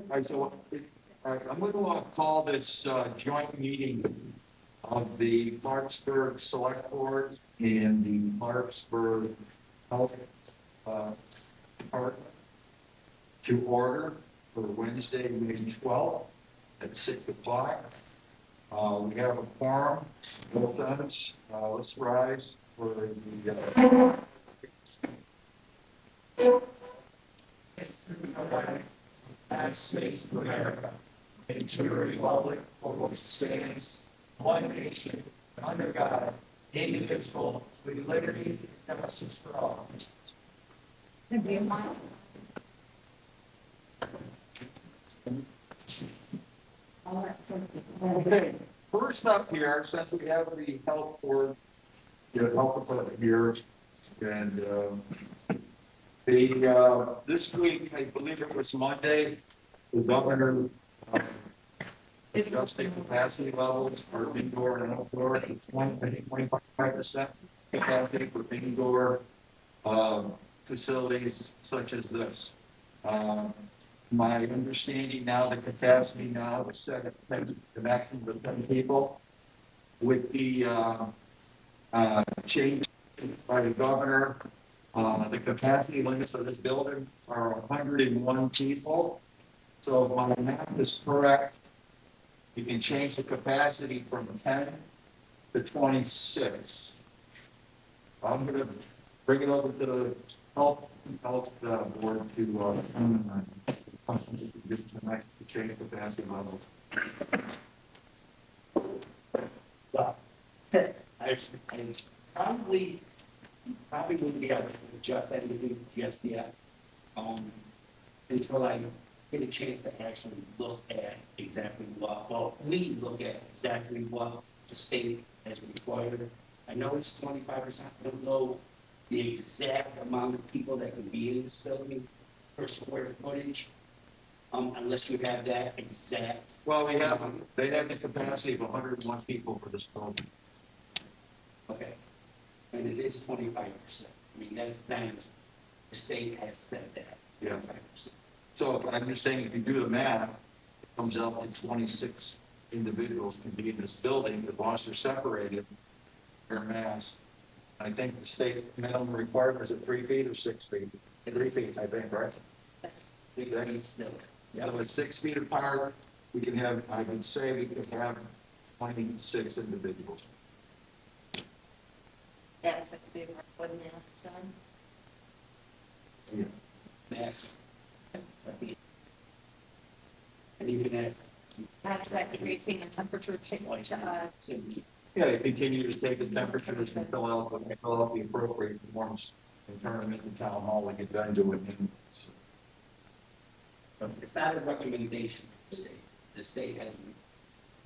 right, so I'm going to call this joint meeting of the Clarksburg Select Board and the Clarksburg Health Department to order for Wednesday, May 12th at 6 o'clock. We have a quorum, both ends. Let's rise for the United States of America, and to the republic for which it stands, one nation, under God, indivisible, with liberty and justice for all. Okay, first up here, since we have the health board, the health department here, and this week, I believe it was Monday, the governor adjusting capacity levels for indoor and outdoor to 25% capacity for indoor facilities such as this. My understanding now, the capacity now is set at the maximum of 10 people. With the change by the governor, the capacity limits of this building are 101 people. So if my math is correct, you can change the capacity from 10 to 26. I'm going to bring it over to the health board to change the capacity level. Well, I probably wouldn't be able to adjust anything just yet until I get a chance to actually look at exactly we look at exactly what the state has required. I know it's 25%. I don't know the exact amount of people that can be in this building per square footage, unless you have that exact. Well, they have the capacity of 101 people for this building. Okay, and it is 25%. I mean, that's the state has said that. Yeah. 25%. So I'm just saying, if you do the math, it comes out that 26 individuals can be in this building. The once they're separated, they're mass. I think the state minimum requirement is at 3 feet or 6 feet. 3 feet, I think, right? 3 feet still. So with 6 feet apart, we can have, I would say we could have 26 individuals. Yeah, 6 feet apart, what mask done? Yeah. Mass. And you can have After that, decreasing the temperature change. Yeah, they continue to take the temperatures and fill out the appropriate forms and turn them into town hall and get done to it. It's not a recommendation to the state. The state has,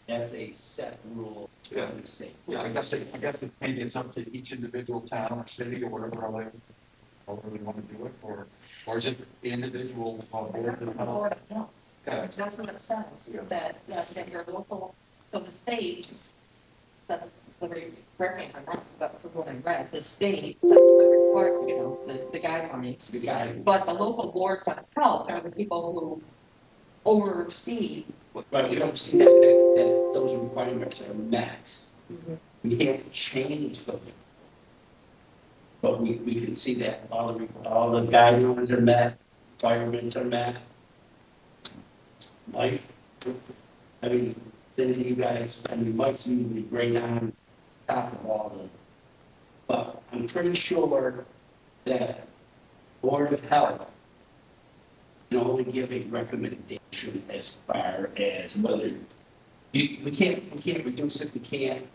that's a set rule of the state. Yeah, I guess maybe it's up to each individual town or city or whatever, however they want to do it, or is it the individual board of health? No. Yeah. That's what it says, Yeah. that your local, so the state, that's the correct me if I'm wrong, but from what I read, the state sets the report, the guidelines. The guidelines. But the local boards of health are the people who oversee. But we don't see that those requirements are met. Mm-hmm. We can't change them. But we can see that all the guidelines are met, requirements are met. Mike, I mean, then you guys, Mike seems to be great on top of all of them. But I'm pretty sure that Board of Health can only give a recommendation as far as whether we can't reduce it, we can't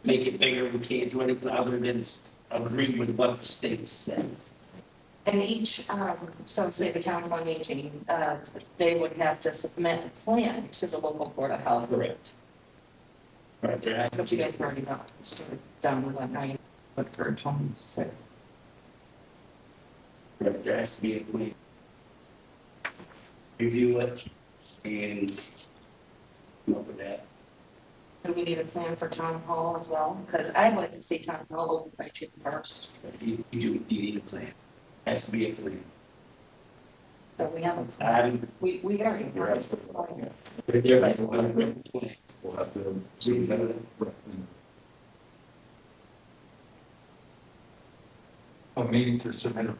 make it bigger, we can't do anything other than agree with what the state says. And each, so say the Council on Aging, they would have to submit a plan to the local Board of Health. Correct. Right, That's what you guys already know. So down to 1 but for 26. Right, there has to be a plan. Review it and come up with that. Do we need a plan for town hall as well? Because I'd like to see town hall open by June 1st. You need a plan. Has to be a plan. So we have a, we already have a plan. They're like, well, We'll have to see that. A meeting to submit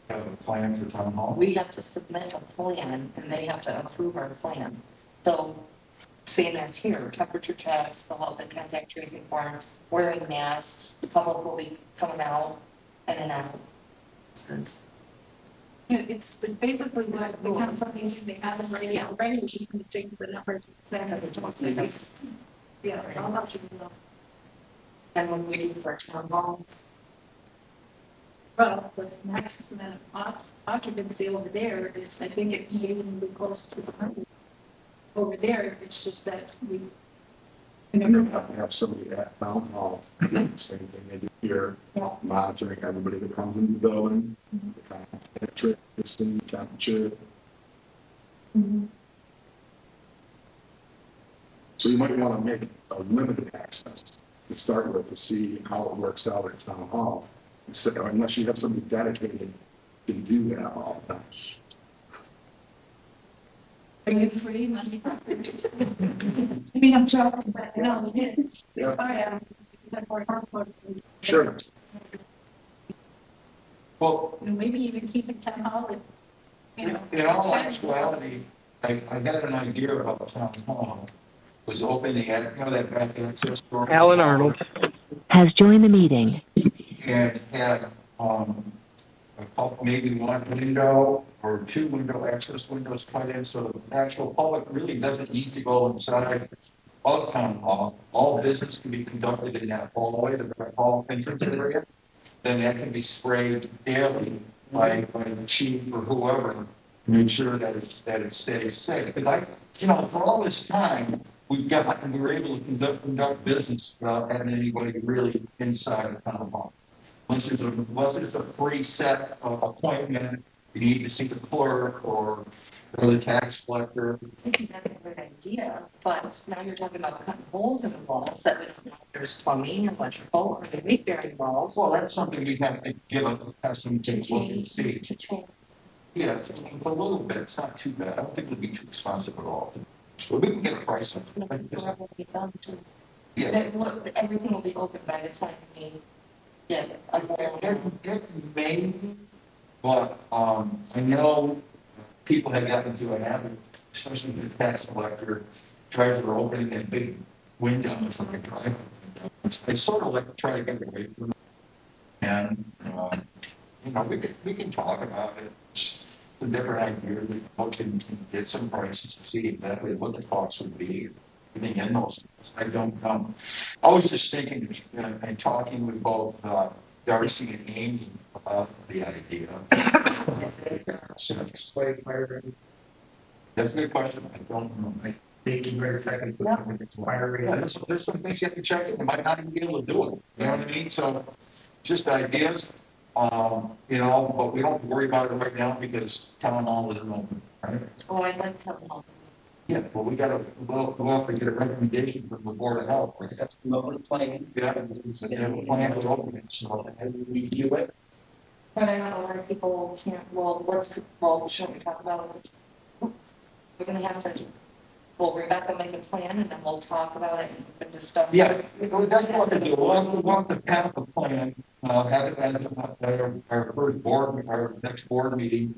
a plan for town hall. We have to submit a plan and they have to approve our plan. So same as here, temperature checks, fill out the contact tracing form, wearing masks, the public will be coming out and out. Yeah, it's basically what we have something they have already already, which you can change the numbers. Yeah, I'll let you know. And when we do for town hall, But the maximum occupancy over there is, I think it may even be close to 100. Over there, it's just that we. Have somebody at town hall, same thing they do here, monitoring everybody that comes in the building, the contact tracing, temperature. So you might want to make a limited access to start with to see how it works out at town hall. So, unless you have somebody dedicated to do that all the time. Are you free Monday? I mean, I'm joking, but no, it is. Yeah. If I am, that's more hard. Sure. Well, Maybe even keep it town hall with, you know. in all actuality, I had an idea about town hall, was opening, that back access door. Alan Arnold has joined the meeting. And had, maybe one window or two access windows put in, so the actual public really doesn't need to go inside of town hall. All business can be conducted in that hallway, the hall entrance area. Then that can be sprayed daily by the chief or whoever to make sure that it stays safe. Because for all this time, we were able to conduct business without having anybody really inside the town hall. Unless it's a preset appointment, you need to see the clerk or the tax collector. I think that's a good idea, but now you're talking about cutting holes in the walls that we don't know if there's plumbing, electrical, or the weight bearing walls. Well, that's something we have to give a custom to look and see. To change. Yeah, a little bit, it's not too bad. I don't think it'll be too expensive at all. But we can get a price on it. Whatever we done to. Yeah. Everything will be open by the time we get a whole. It may be, but I know people have gotten into a habit, especially the tax collector, treasurer opening that big window or something, right? They sort of like to try to get away from it. And, we can talk about it. It's a different idea. We can get some prices to see exactly what the cost would be. Getting in those, I don't know. I was just thinking and talking with both Darcy and Amy about the idea. That's a good question. I don't know. I think you're very technical. There's some things you have to check in. You might not even be able to do it. You know what I mean? So just ideas, but we don't worry about it right now because town hall isn't open, right? Oh, I'd like to know. Yeah, well, we gotta go up and get a recommendation from the Board of Health. Right? that's come up with a plan. Yeah, they have a plan to open it, so. And we review it. But I know a lot of people can't, shouldn't we talk about it? We're gonna have to, Rebecca make a plan and then we'll talk about it and discuss. Yeah, that's what we do. We'll have to pass the plan, have it as our first our next board meeting,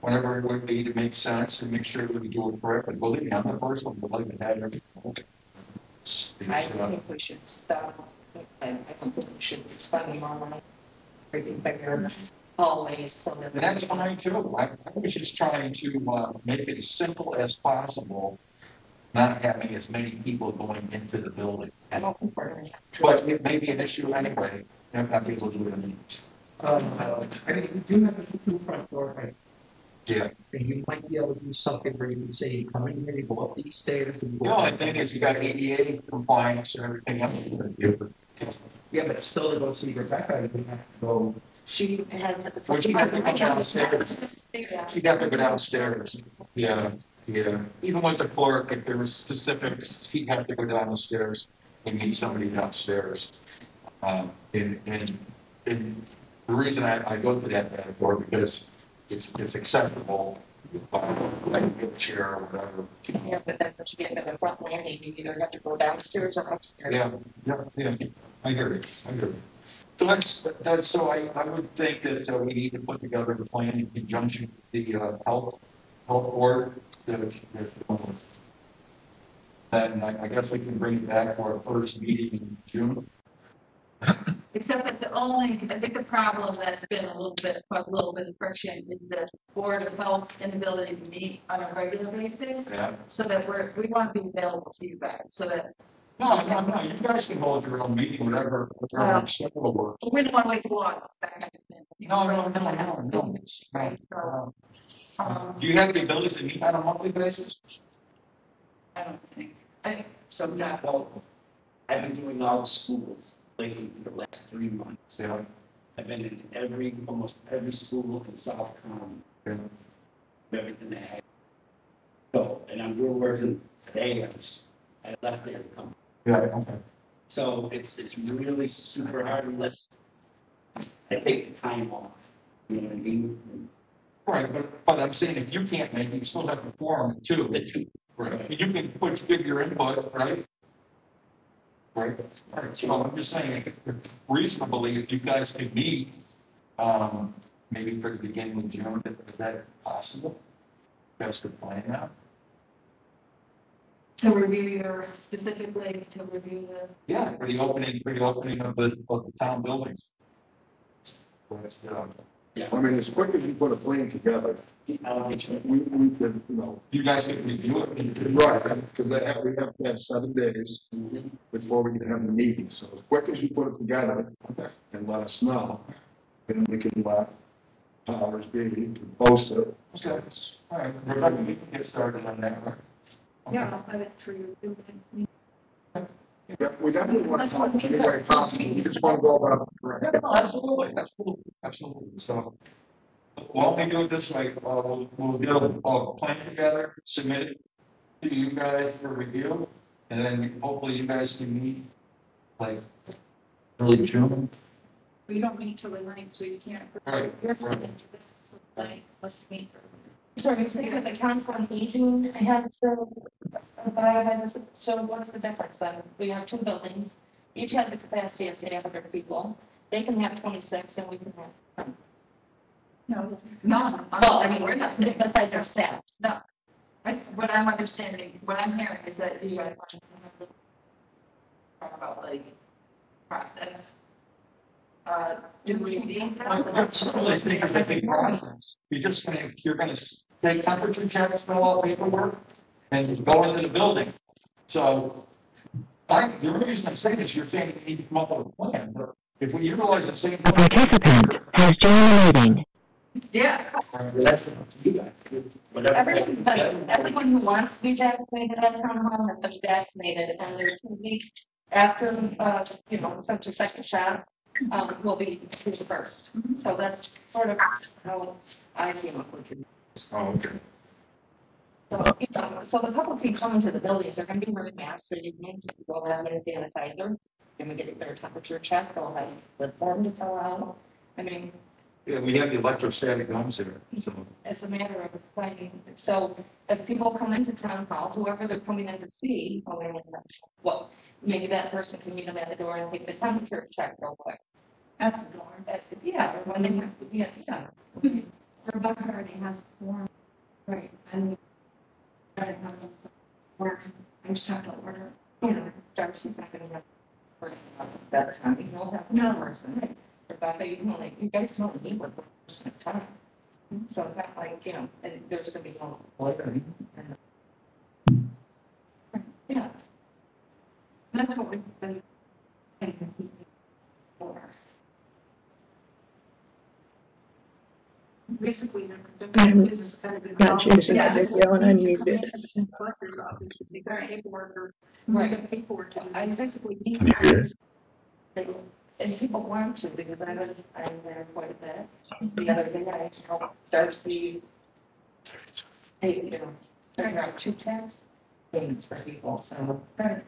whenever it would be to make sense and make sure that we do it correctly. Believe me, I'm the first one to like to have everything. I think we should stop. I think we should be spending more money, bringing bigger hallways so that. And that's fine too. I was just trying to make it as simple as possible, not having as many people going into the building. I don't think we're gonna have. But it may be an issue anyway. If not people do it in meetings. I mean, you do have a two front door, right? Yeah. And you might be able to do something where you can say, you come in here, you go up these stairs. And The only thing is you got ADA compliance and everything else. Yeah, but still to go see Rebecca, you have to go. She has. Well, she'd have to go downstairs. She'd have to go downstairs. Yeah. Even with the clerk, if there was specifics, he'd have to go down the stairs and meet somebody downstairs. And the reason I go to that door because it's acceptable like a chair or whatever. Yeah, but then once you get to the front landing, you either have to go downstairs or upstairs. Yeah, I hear you, I hear you. So so I would think that we need to put together the plan in conjunction with the health board. And I guess we can bring it back to our first meeting in June. Except that I think the problem that's been caused a little bit of friction is the Board of Health's inability to meet on a regular basis. Yeah. So that we want to be available to you guys, so that No, you guys can hold your own meeting, whatever schedule works. we don't want to wait too long. That kind of thing. No. Do you have the ability to meet on a monthly basis? I don't think. So not, well, I've been doing all the schools lately for the last 3 months. Yeah. I've been in almost every school in South County, everything they had. So, and we're working today, I left there to come. Yeah, okay. So it's really super hard unless I take the time off. You know what I mean? Right, but I'm saying if you can't make it, you still have to form too. The two. Right, you can give your input, right? Right, so I'm just saying, reasonably, if you guys could meet, maybe for the beginning of June, is that possible? You guys could plan that? To review specifically to review the. Yeah, for the opening of the town buildings. But, Yeah. I mean, as quick as you put a plan together, I'll get you. we could, you guys could review it. right, because we have to have 7 days before we can have the meeting. So as quick as you put it together and let us know, then we can let powers be to post it. Okay, all right, Rebecca, we can get started on that, right? Yeah, I'll have it for you. Yeah, we definitely want to help in any way possible. We just want to go about it correctly. Absolutely. So, why don't we do it this way? We'll get a plan together, submit it to you guys for review, and then hopefully you guys can meet like early June. We don't meet till the night, so you can't. Right. Like, let's meet. So you say that the council on aging had so what's the difference then? We have 2 buildings, each has the capacity of say 100 people. They can have 26 and we can have. No, Well, I mean, we're not, besides their staff. No. What I'm understanding, what I'm hearing is that you guys want to talk about like process. Do we need? I just really think it's a big process. You're gonna take temperature checks, fill out paperwork, and go into the building. So, the reason I'm saying this, you're saying you need to come up with a plan, but if we utilize the same. A participant has joined the meeting. Yeah. That's what you guys do. Whatever. Everyone who wants to be vaccinated at town hall has to be vaccinated, and they're 2 weeks after, such a second shot, will be first. So that's sort of how I came up with it. Oh, okay. So the public can come into the buildings, they're gonna be wearing masks, so you can see people have hand sanitizer, and we get their temperature checked, they'll have the form to fill out. I mean, Yeah, we have the electrostatic guns here, so. it's a matter of finding, so if people come into town hall, whoever they're coming in to see, well, maybe that person can meet them at the door and take the temperature check real quick. At the door. Yeah, or when they have, yeah. Rebecca already has a form. Right. And I don't have a form. I just have to order. Darcy's not gonna have. That time, you don't have No. one person. Rebecca, you guys can only meet one person at a time. So it's not like, and there's gonna be no. Yeah. That's what we've been thinking for. Basically, I'm business kind of. not choosing a video and unmuted. Right. Paperwork. I basically need. Can you hear? And people want to, because I'm there quite a bit. The other day, I helped Darcy. Figure out 2 tax payments for people, so. All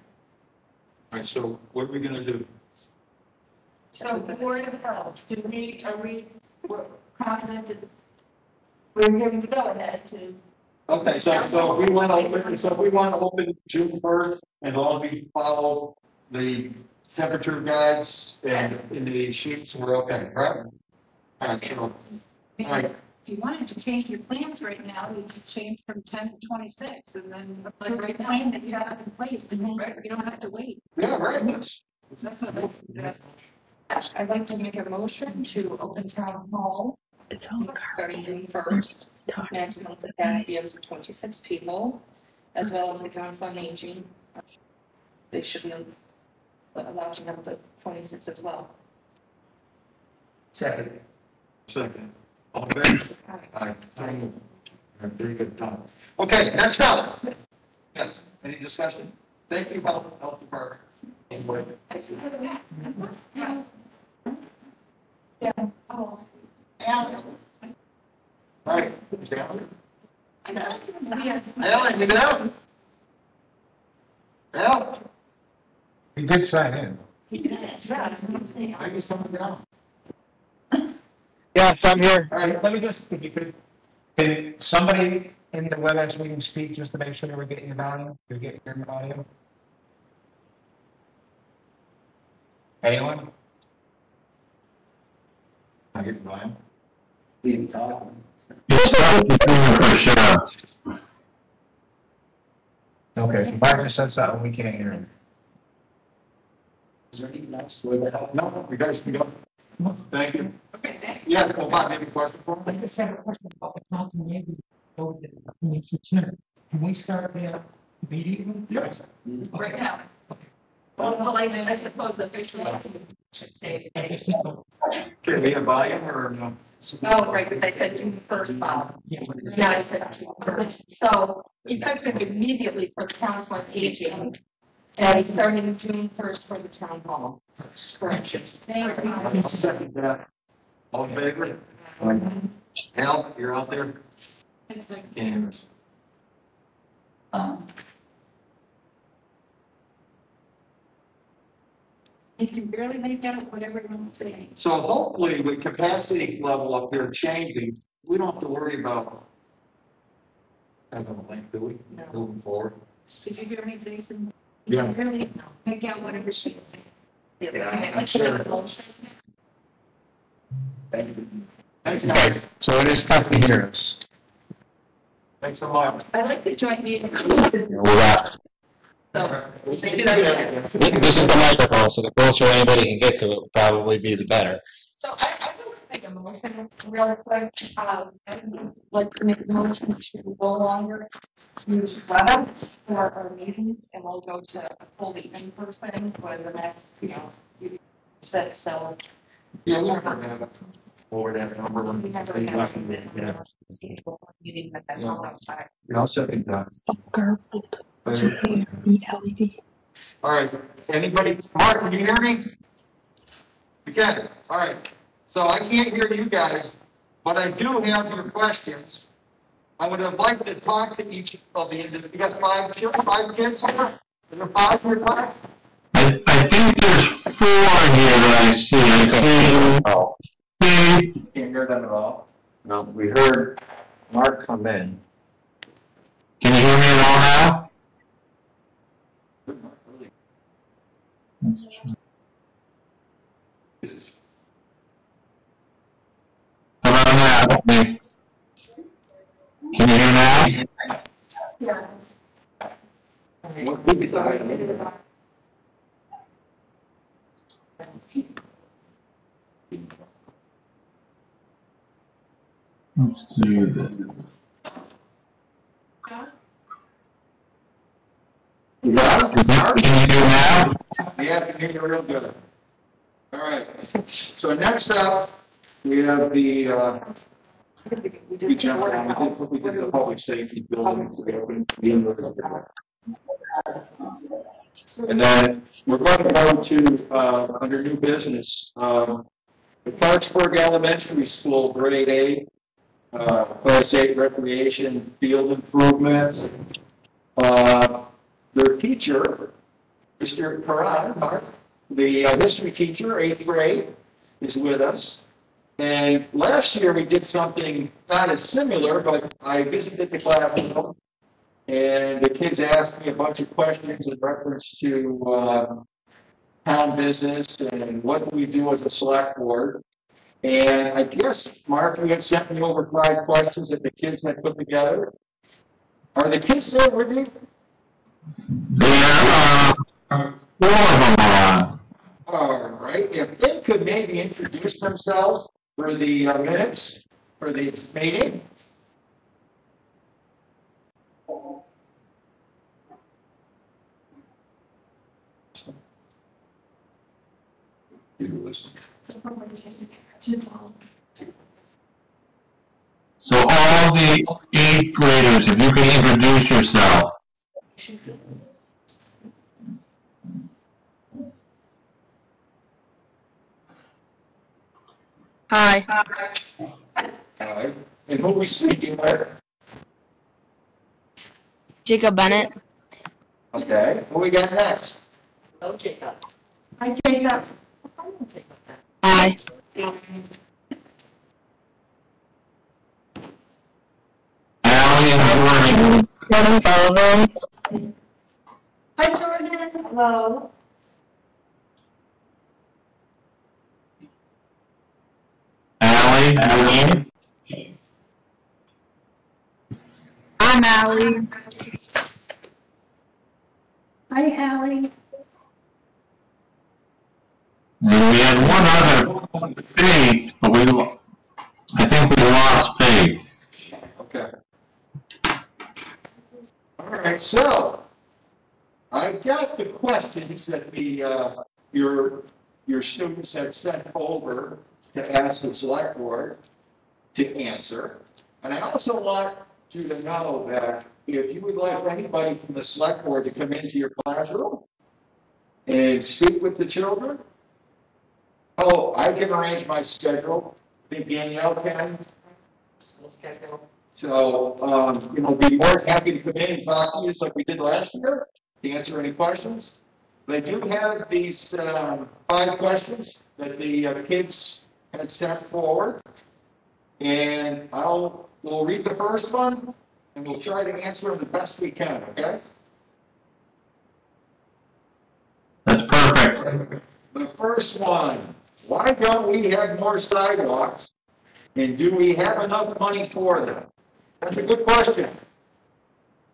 right, so what are we gonna do? So the Board of Health, are we confident that we're giving the go-ahead to. Okay, so if we want to open June 1st and all we follow the temperature guides and in the sheets, we're okay, right? All right, so, all right, If you wanted to change your plans right now, you could change from 10 to 26 and then the right plan that you have in place, and then you don't have to wait. yeah, right, That's what I suggest. I'd like to make a motion to open town hall It's all starting June 1st. talking. Maximum capacity of 26 people, as well as the council on aging. They should be allowed to have the 26 as well. Second. second. All in favor? Aye. Very good, Tom. Okay, next up. Yes, any discussion? Thank you, Health Department. Anyway. Yeah. Yeah. Oh. Alan. All right, Alan. Yes. Alan, you there? Al? He did sign in. I was coming down. Yes, I'm here. All right, Let me just, if you could, can somebody in the WebEx meeting speak just to make sure that we're getting your volume, you're getting your audio? Anyone? I get Brian. Leave talking. Okay, Brian just said something, we can't hear him. Is there anything else? Where the hell? No, you guys can go. Thank you. Okay, thanks. Yeah, go Bob, any question for I me? just have a question about the council maybe. Can we start immediately? Yes. Right now. Well, I suppose officially, I should say. Can we have volume or no? Oh, right, because I said June 1st, Bob. Yeah. Yeah, I said June 1st. So effective immediately for the council on aging, and starting June 1st for the town hall. Correction. Thank you. I'll second that. All in favor? Al, you're out there? Yes. If you barely make out what everyone's saying. So hopefully with capacity level up here changing, we don't have to worry about having a link, do we? No. Moving forward. Did you hear me, Jason? Yeah. You really make out whatever she. Yeah, Let's sure. make a motion. Thank you. Thanks, guys. So it is tough to hear us. Thanks so much. I like the joint meeting. So, This is the microphone, so the closer anybody can get to it will probably be the better. So I would like to make a motion real quick. I'd like to make a motion to no longer use WebEx for our meetings, and we'll go to fully in person for the next, six. So Yeah, we never have it. Forward that number. we never have a scheduled meeting, but that's all outside. I'll second that. Garbled. The LED. All right, anybody, Mark, can you hear me? You can, all right. So I can't hear you guys, but I do have your questions. I would have liked to talk to each of the individuals. You got five kids here? Is there 5 in your class? I think there's 4 here that I see. I see Steve. Can't hear them at all. No, we heard Mark come in. Can you hear me at all now? How about now? Can you hear now? Yeah. Let's do this. Can you hear now? Yeah, I can hear you real good. All right, so next up, we have the, we did the public safety building. And then we're going to go to, under new business, the Clarksburg Elementary School, grade 8, class 8 recreation field improvements. Their teacher, Mr. Karan, the history teacher, 8th grade, is with us. And last year we did something not as similar, but I visited the classroom and the kids asked me a bunch of questions in reference to town business and what do we do as a select board. And I guess, Mark, you had sent me over 5 questions that the kids had put together. Are the kids there with you? There are 4 of them on. All right, if they could maybe introduce themselves for the minutes for the meeting. So all the 8th graders, if you can introduce yourself. Hi. All right, and who are we speaking with? Jacob Bennett. Okay, who we got next? Oh, Jacob. Hi, Jacob. Hi. Allie and Jordan Sullivan. Hi, Jordan. Hello. Allie. I'm Allie. Hi, Allie. And we had one other, Faith, but I think we lost Faith. Okay. All right, so I've got the questions that your students had sent over to ask the select board to answer. And I also want you to know that if you would like anybody from the select board to come into your classroom and speak with the children, I can arrange my schedule. I think Danielle can. School schedule. So, be more than happy to come in and talk to you just like we did last year to answer any questions. But I do have these 5 questions that the kids had sent forward. And we'll read the first one and we'll try to answer them the best we can, okay? That's perfect. The first one, why don't we have more sidewalks? And do we have enough money for them? That's a good question.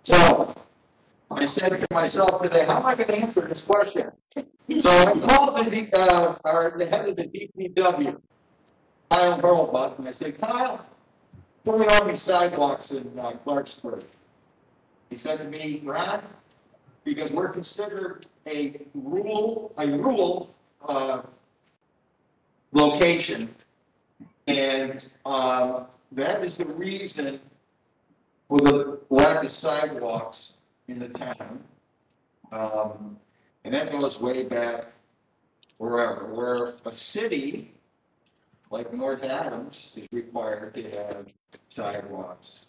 So, I said to myself today, how am I going to answer this question? So I called the head of the DPW, Kyle Hurlbut, and I said, Kyle, put me on these sidewalks in Clarksburg. He said to me, Ron, because we're considered a rural location, and that is the reason for the lack of sidewalks in the town. And that goes way back wherever, where a city like North Adams is required to have sidewalks.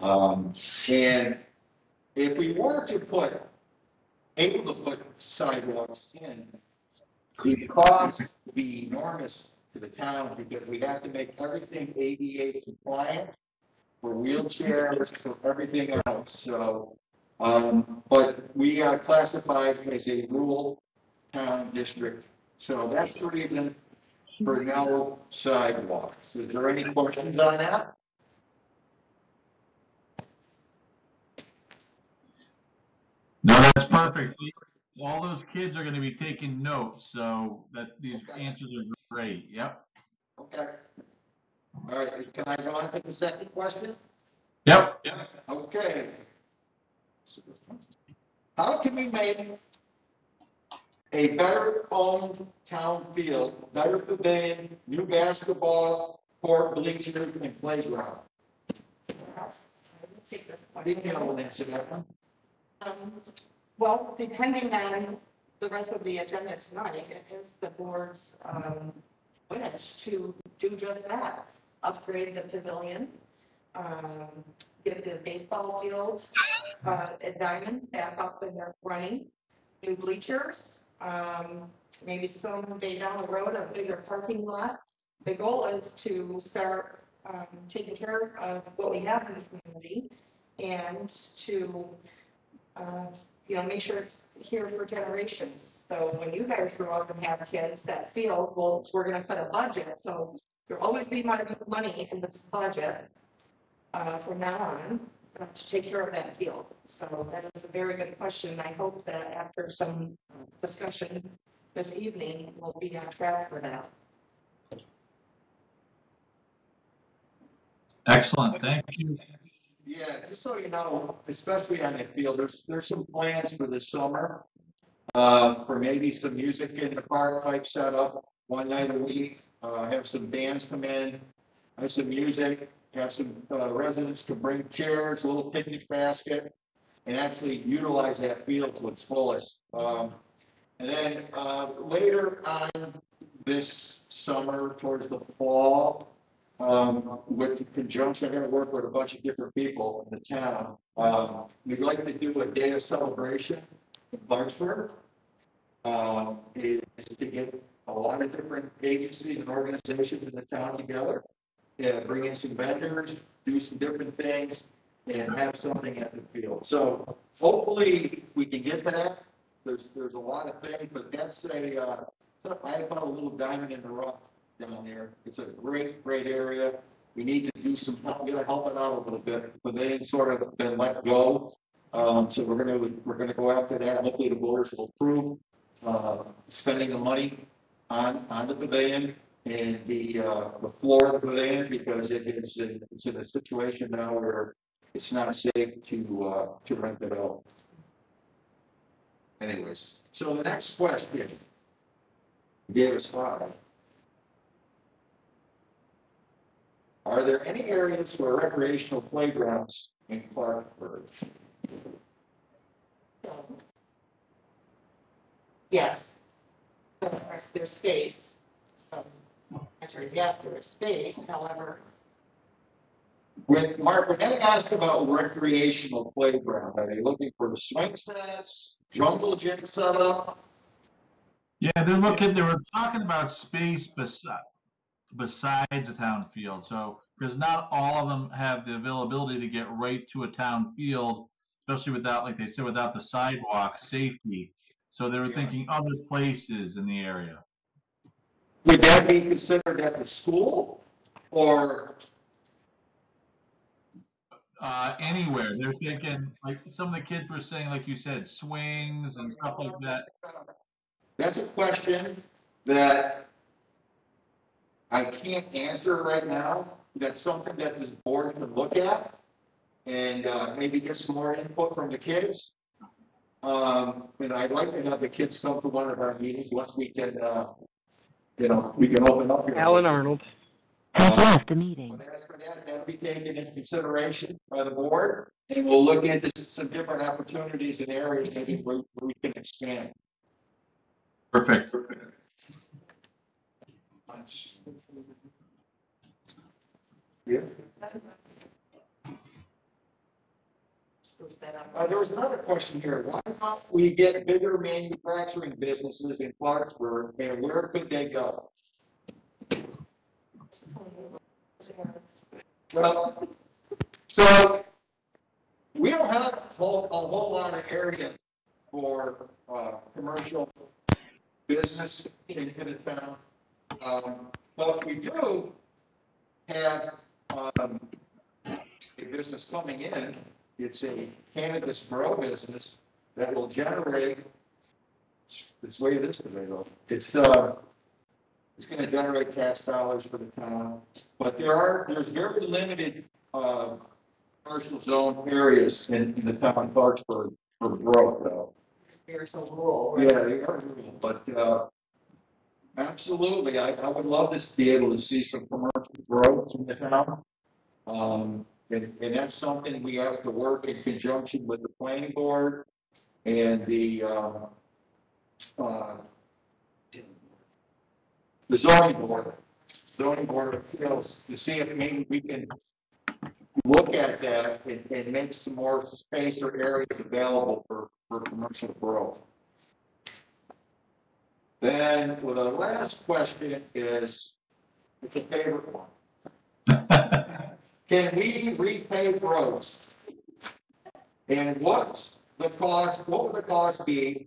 And if we were to able to put sidewalks in, the cost would be enormous to the town because we have to make everything ADA compliant for wheelchairs, for everything else. So, but we are classified as a rural town district. So that's the reason for no sidewalks. Is there any questions on that? No, that's perfect. All those kids are going to be taking notes, so that these answers are great. Yep. Okay. All right, can I go on to the second question? Yep. Okay. How can we make a better owned town field, better pavilion, new basketball court, bleachers, and playground? Take this Danielle will answer that one. Well, depending on the rest of the agenda tonight, it is the board's wish to do just that. Upgrade the pavilion, get the baseball field at Diamond back up and running, new bleachers, maybe someday down the road, a bigger parking lot the goal is to start taking care of what we have in the community and to, make sure it's here for generations. So when you guys grow up and have kids, that field, well, we're gonna set a budget, so there'll always be money in this budget from now on to take care of that field. So that is a very good question. I hope that after some discussion this evening, we'll be on track for that. Excellent, thank you. Yeah, just so you know, especially on the field, there's some plans for the summer. For maybe some music in the park type setup, one night a week, have some bands come in, have some music, have some residents can bring chairs, a little picnic basket, and actually utilize that field to its fullest. And then later on this summer, towards the fall, with conjunction, I'm going to work with a bunch of different people in the town. We'd like to do a day of celebration in Clarksburg. Is to get a lot of different agencies and organizations in the town together, bring in some vendors, do some different things, and have something at the field. So hopefully we can get to that. There's a lot of things, but that's I found a little diamond in the rough down there. It's a great area. We need to do some help it out a little bit, but they sort of been let go. So we're gonna go after that. Hopefully the voters will approve spending the money on the pavilion and the floor of the pavilion, because it's in a situation now where it's not safe to rent it out. Anyways, so the next question gave us 5. Are there any areas for recreational playgrounds in Clarksburg? Yes. There's space. So, answer is yes, there is space. However, Mark, when they ask about recreational playground, are they looking for the swing sets, jungle gym setup? Yeah, they were talking about space besides a town field. So, because not all of them have the availability to get right to a town field, especially without, like they said, without the sidewalk safety. So they were thinking other places in the area. Would that be considered at the school or? Anywhere. They're thinking, like some of the kids were saying, like you said, swings and stuff like that. That's a question that I can't answer right now. That's something that this board can look at and maybe get some more input from the kids. And I'd like to have the kids come to one of our meetings once we can, we can open up here. Alan Arnold has left the meeting. But as for that, that'll be taken into consideration by the board, and we'll look into some different opportunities and areas maybe where we can expand. Perfect. Yeah. There was another question here. Why don't we get bigger manufacturing businesses in Clarksburg, and where could they go? Well, so we don't have a whole lot of area for commercial business in the town, but we do have a business coming in. It's a cannabis grow business that will generate. It's way this today though. It's going to generate tax dollars for the town, but there's very limited commercial zone areas in the town of Clarksburg for growth though. very so rural. Right? Yeah, they are rural, but absolutely, I would love to be able to see some commercial growth in the town. And that's something we have to work in conjunction with the planning board and the zoning board of appeals to see if maybe we can look at that and make some more space or areas available for commercial growth. Then, well, the last question is, It's a favorite one. Can we repave roads? And what would the cost be?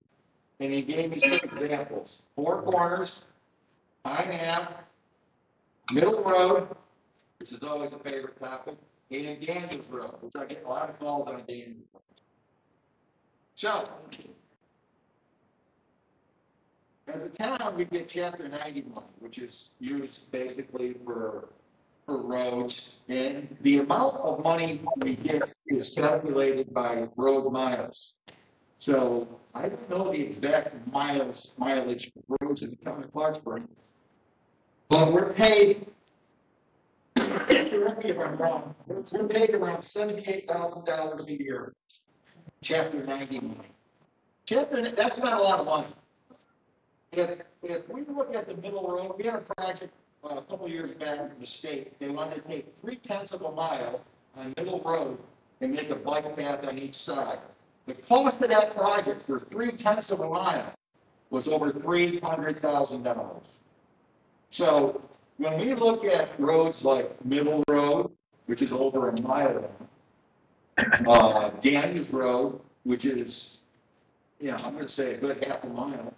And he gave me some examples. Four Corners, Pine Ave, Middle Road, which is always a favorite topic, and Daniels Road, which I get a lot of calls on Daniels Road. So, as a town, we get Chapter 90 money, which is used basically for roads, and the amount of money we get is calculated by road miles. So I don't know the exact mileage of roads in the town of Clarksburg, but we're paid, correct me if I'm wrong, we're paid around $78,000 a year, Chapter 90 money. That's not a lot of money. If we look at the middle road, we had a project a couple of years back in the state. They wanted to take 3/10 of a mile on Middle Road and make a bike path on each side. The cost of that project for 3/10 of a mile was over $300,000. So when we look at roads like Middle Road, which is over a mile long, Daniels Road, which is, I'm going to say a good half a mile.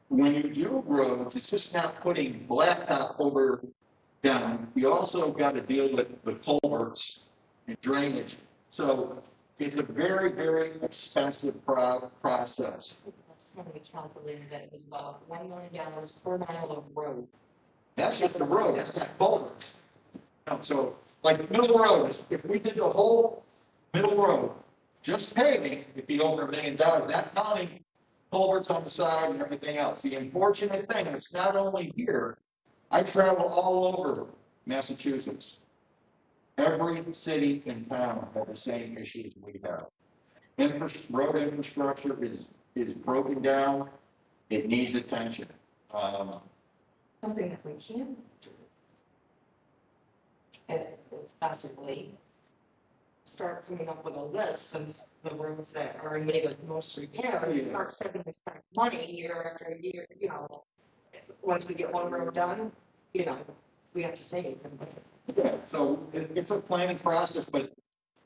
When you do roads, it's just not putting blacktop over down. You also got to deal with the culverts and drainage. So it's a very, very expensive process. Somebody calculated that it was about $1 million per mile of road. That's just the road, that's not culverts. So, like Middle Road, if we did the whole Middle Road, just paving, it'd be over $1 million, not counting culverts on the side and everything else. The unfortunate thing, it's not only here, I travel all over Massachusetts. Every city and town have the same issues we have. Road infrastructure is broken down. It needs attention. Something that we can do is possibly start coming up with a list of the roads that are in need of most repair, and start setting aside money year after year, once we get one road done, we have to save. Yeah, so it's a planning process, but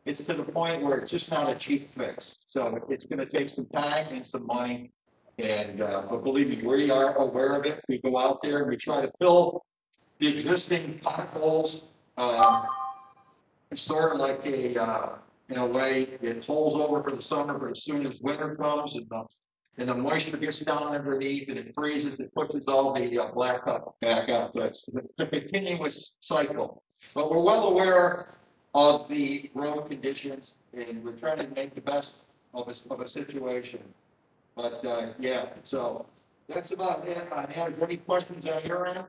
it's to the point where it's just not a cheap fix. So it's going to take some time and some money. And but believe me, we are aware of it. We go out there and we try to fill the existing potholes. It's sort of like in a way, it holds over for the summer, but as soon as winter comes and the moisture gets down underneath and it freezes, it pushes all the blacktop back out. So it's a continuous cycle. But we're well aware of the road conditions, and we're trying to make the best of a situation. But so that's about it. Any questions on your end?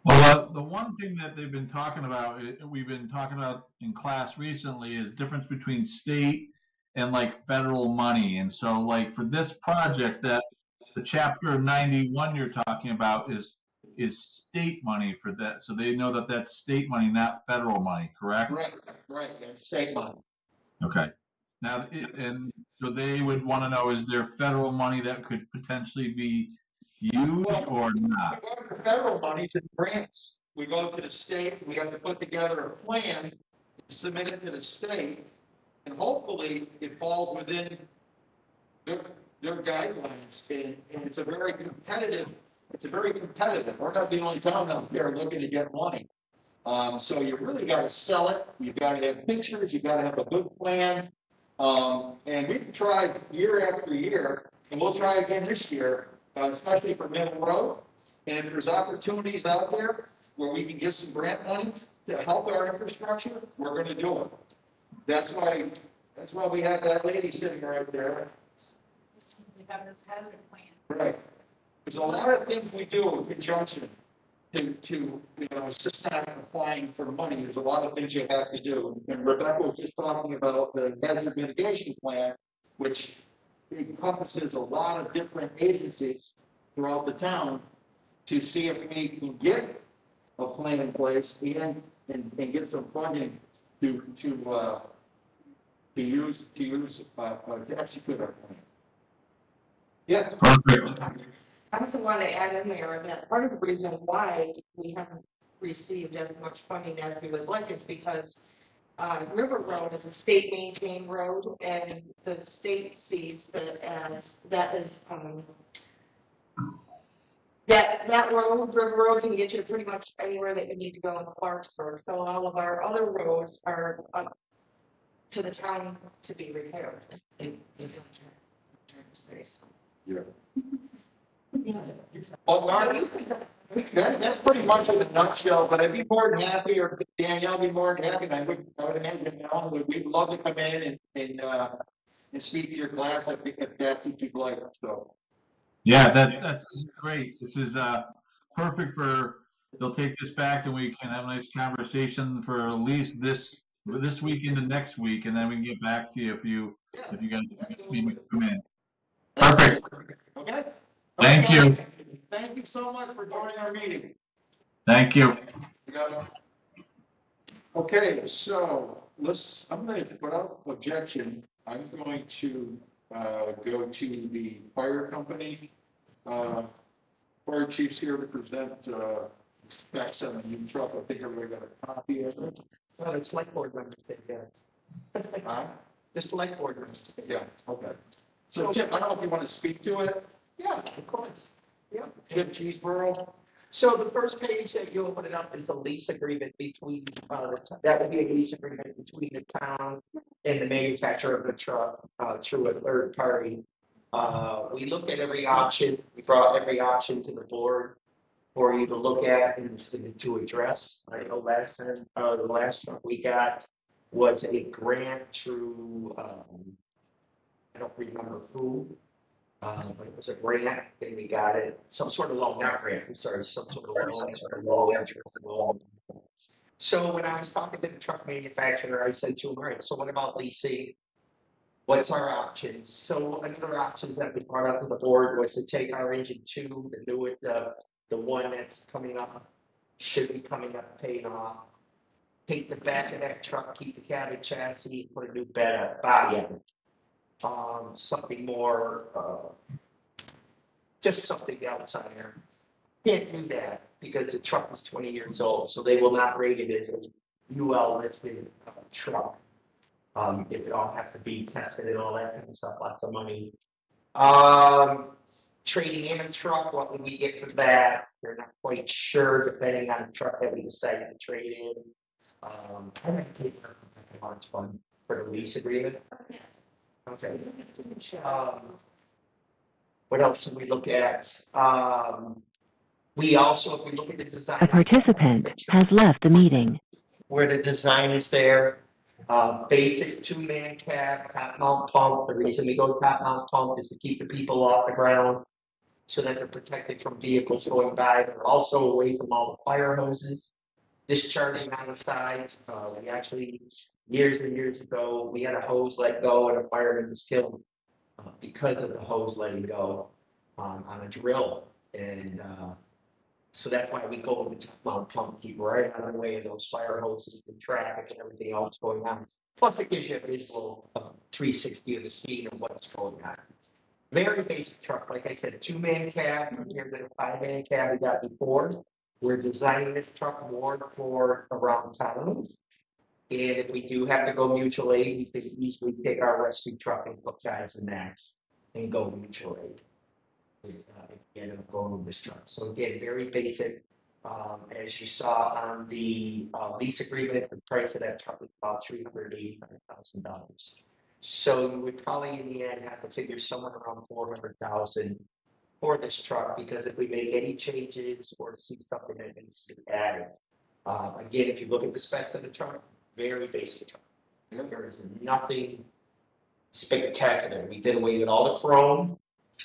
Well, the one thing that they've been talking about, we've been talking about in class recently, is difference between state and like federal money. And so like for this project, that the Chapter 91 you're talking about is state money for that. So they know that that's state money, not federal money, correct? Right, that's state money. Okay. Now, and so they would want to know, is there federal money that could potentially be used or not? We go to federal money to grants. We go to the state, we have to put together a plan, submit it to the state, and hopefully it falls within their guidelines. And it's a very competitive. We're not the only town out there looking to get money. So you really got to sell it. You've got to have pictures. You've got to have a good plan. And we've tried year after year, and we'll try again this year, especially for Middle Road. And if there's opportunities out there where we can get some grant money to help our infrastructure, we're going to do it. That's why we have that lady sitting right there. We have this hazard plan. Right. There's a lot of things we do in conjunction to it's just not applying for money. There's a lot of things you have to do. And Rebecca was just talking about the hazard mitigation plan, which encompasses a lot of different agencies throughout the town to see if we can get a plan in place and get some funding to execute our plan. Yes. Perfect. I also want to add in there that part of the reason why we haven't received as much funding as we would like is because River Road is a state maintained road, and the state sees that as, that is, that road, River Road can get you pretty much anywhere that you need to go in Clarksburg. So all of our other roads are up to the town to be repaired. Yeah. Yeah. Well, Mark, that's pretty much in a nutshell, but I'd be more than happy, or Danielle would be more than happy, and I would imagine, we'd love to come in and speak to your class, if that's what you'd like, so. Yeah, that's great. This is perfect for, they'll take this back and we can have a nice conversation for at least this week into next week, and then we can get back to you if you guys need me to come in. Perfect. Okay? Thank you. Thank you so much for joining our meeting. Thank you. Okay, so I'm going to put up objection. I'm going to go to the fire company. Fire chief's here to present specs on a new truck. I think everybody got a copy of it. Well, it's select board members take that. The select board members. Yeah, okay. So Jim, I don't know if you want to speak to it. Yeah, of course. Yeah. Jim Cheeseborough. So the first page that you open it up is a lease agreement between, that would be a lease agreement between the town and the manufacturer of the truck, through a third party. We looked at every option, we brought every option to the board for you to look at and to address. I know the last truck we got was a grant through, I don't remember who. But it was a grant, and we got it, some sort of loan, not grant, I'm sorry, some sort of loan, sort of low interest loan. So when I was talking to the truck manufacturer, I said to him, all right, so what about leasing? What's our options? So another option that we brought up to the board was to take our engine 2, the new, the one that's coming up, should be coming up, paying off. Take the back of that truck, keep the cabin chassis, put a new body in it. Something more, just something else on there. Can't do that because the truck is 20 years old, so they will not rate it as a UL listed truck. It would all have to be tested and all that kind of stuff, lots of money. Trading in a truck, what would we get for that? They're not quite sure, depending on the truck that we decide to trade in. I might take a large fund for the lease agreement. Okay. What else did we look at? We also, if we look at the design. A participant has left the meeting. Where the design is there, basic 2-man cab, top mount pump. The reason we go top mount pump is to keep the people off the ground so that they're protected from vehicles going by. They're also away from all the fire hoses. Discharging on the sides. We actually, years and years ago, we had a hose let go and a fireman was killed because of the hose letting go on a drill. And so that's why we go with the top mount pump, keep right out of the way of those fire hoses and traffic and everything else going on. Plus, it gives you a visual 360 of the scene of what's going on. Very basic truck, like I said, 2-man cab compared to the 5-man cab we got before. We're designing this truck more for around town. And if we do have to go mutual aid, we can easily take our rescue truck and put guys in that and go mutual aid. End up going with this truck. So again, very basic. As you saw on the lease agreement, the price of that truck was about $385,000. So you would probably in the end have to figure somewhere around $400,000 for this truck, because if we make any changes or see something that needs to be added. Again, if you look at the specs of the truck, very basic truck. There is nothing spectacular. We did away with all the chrome.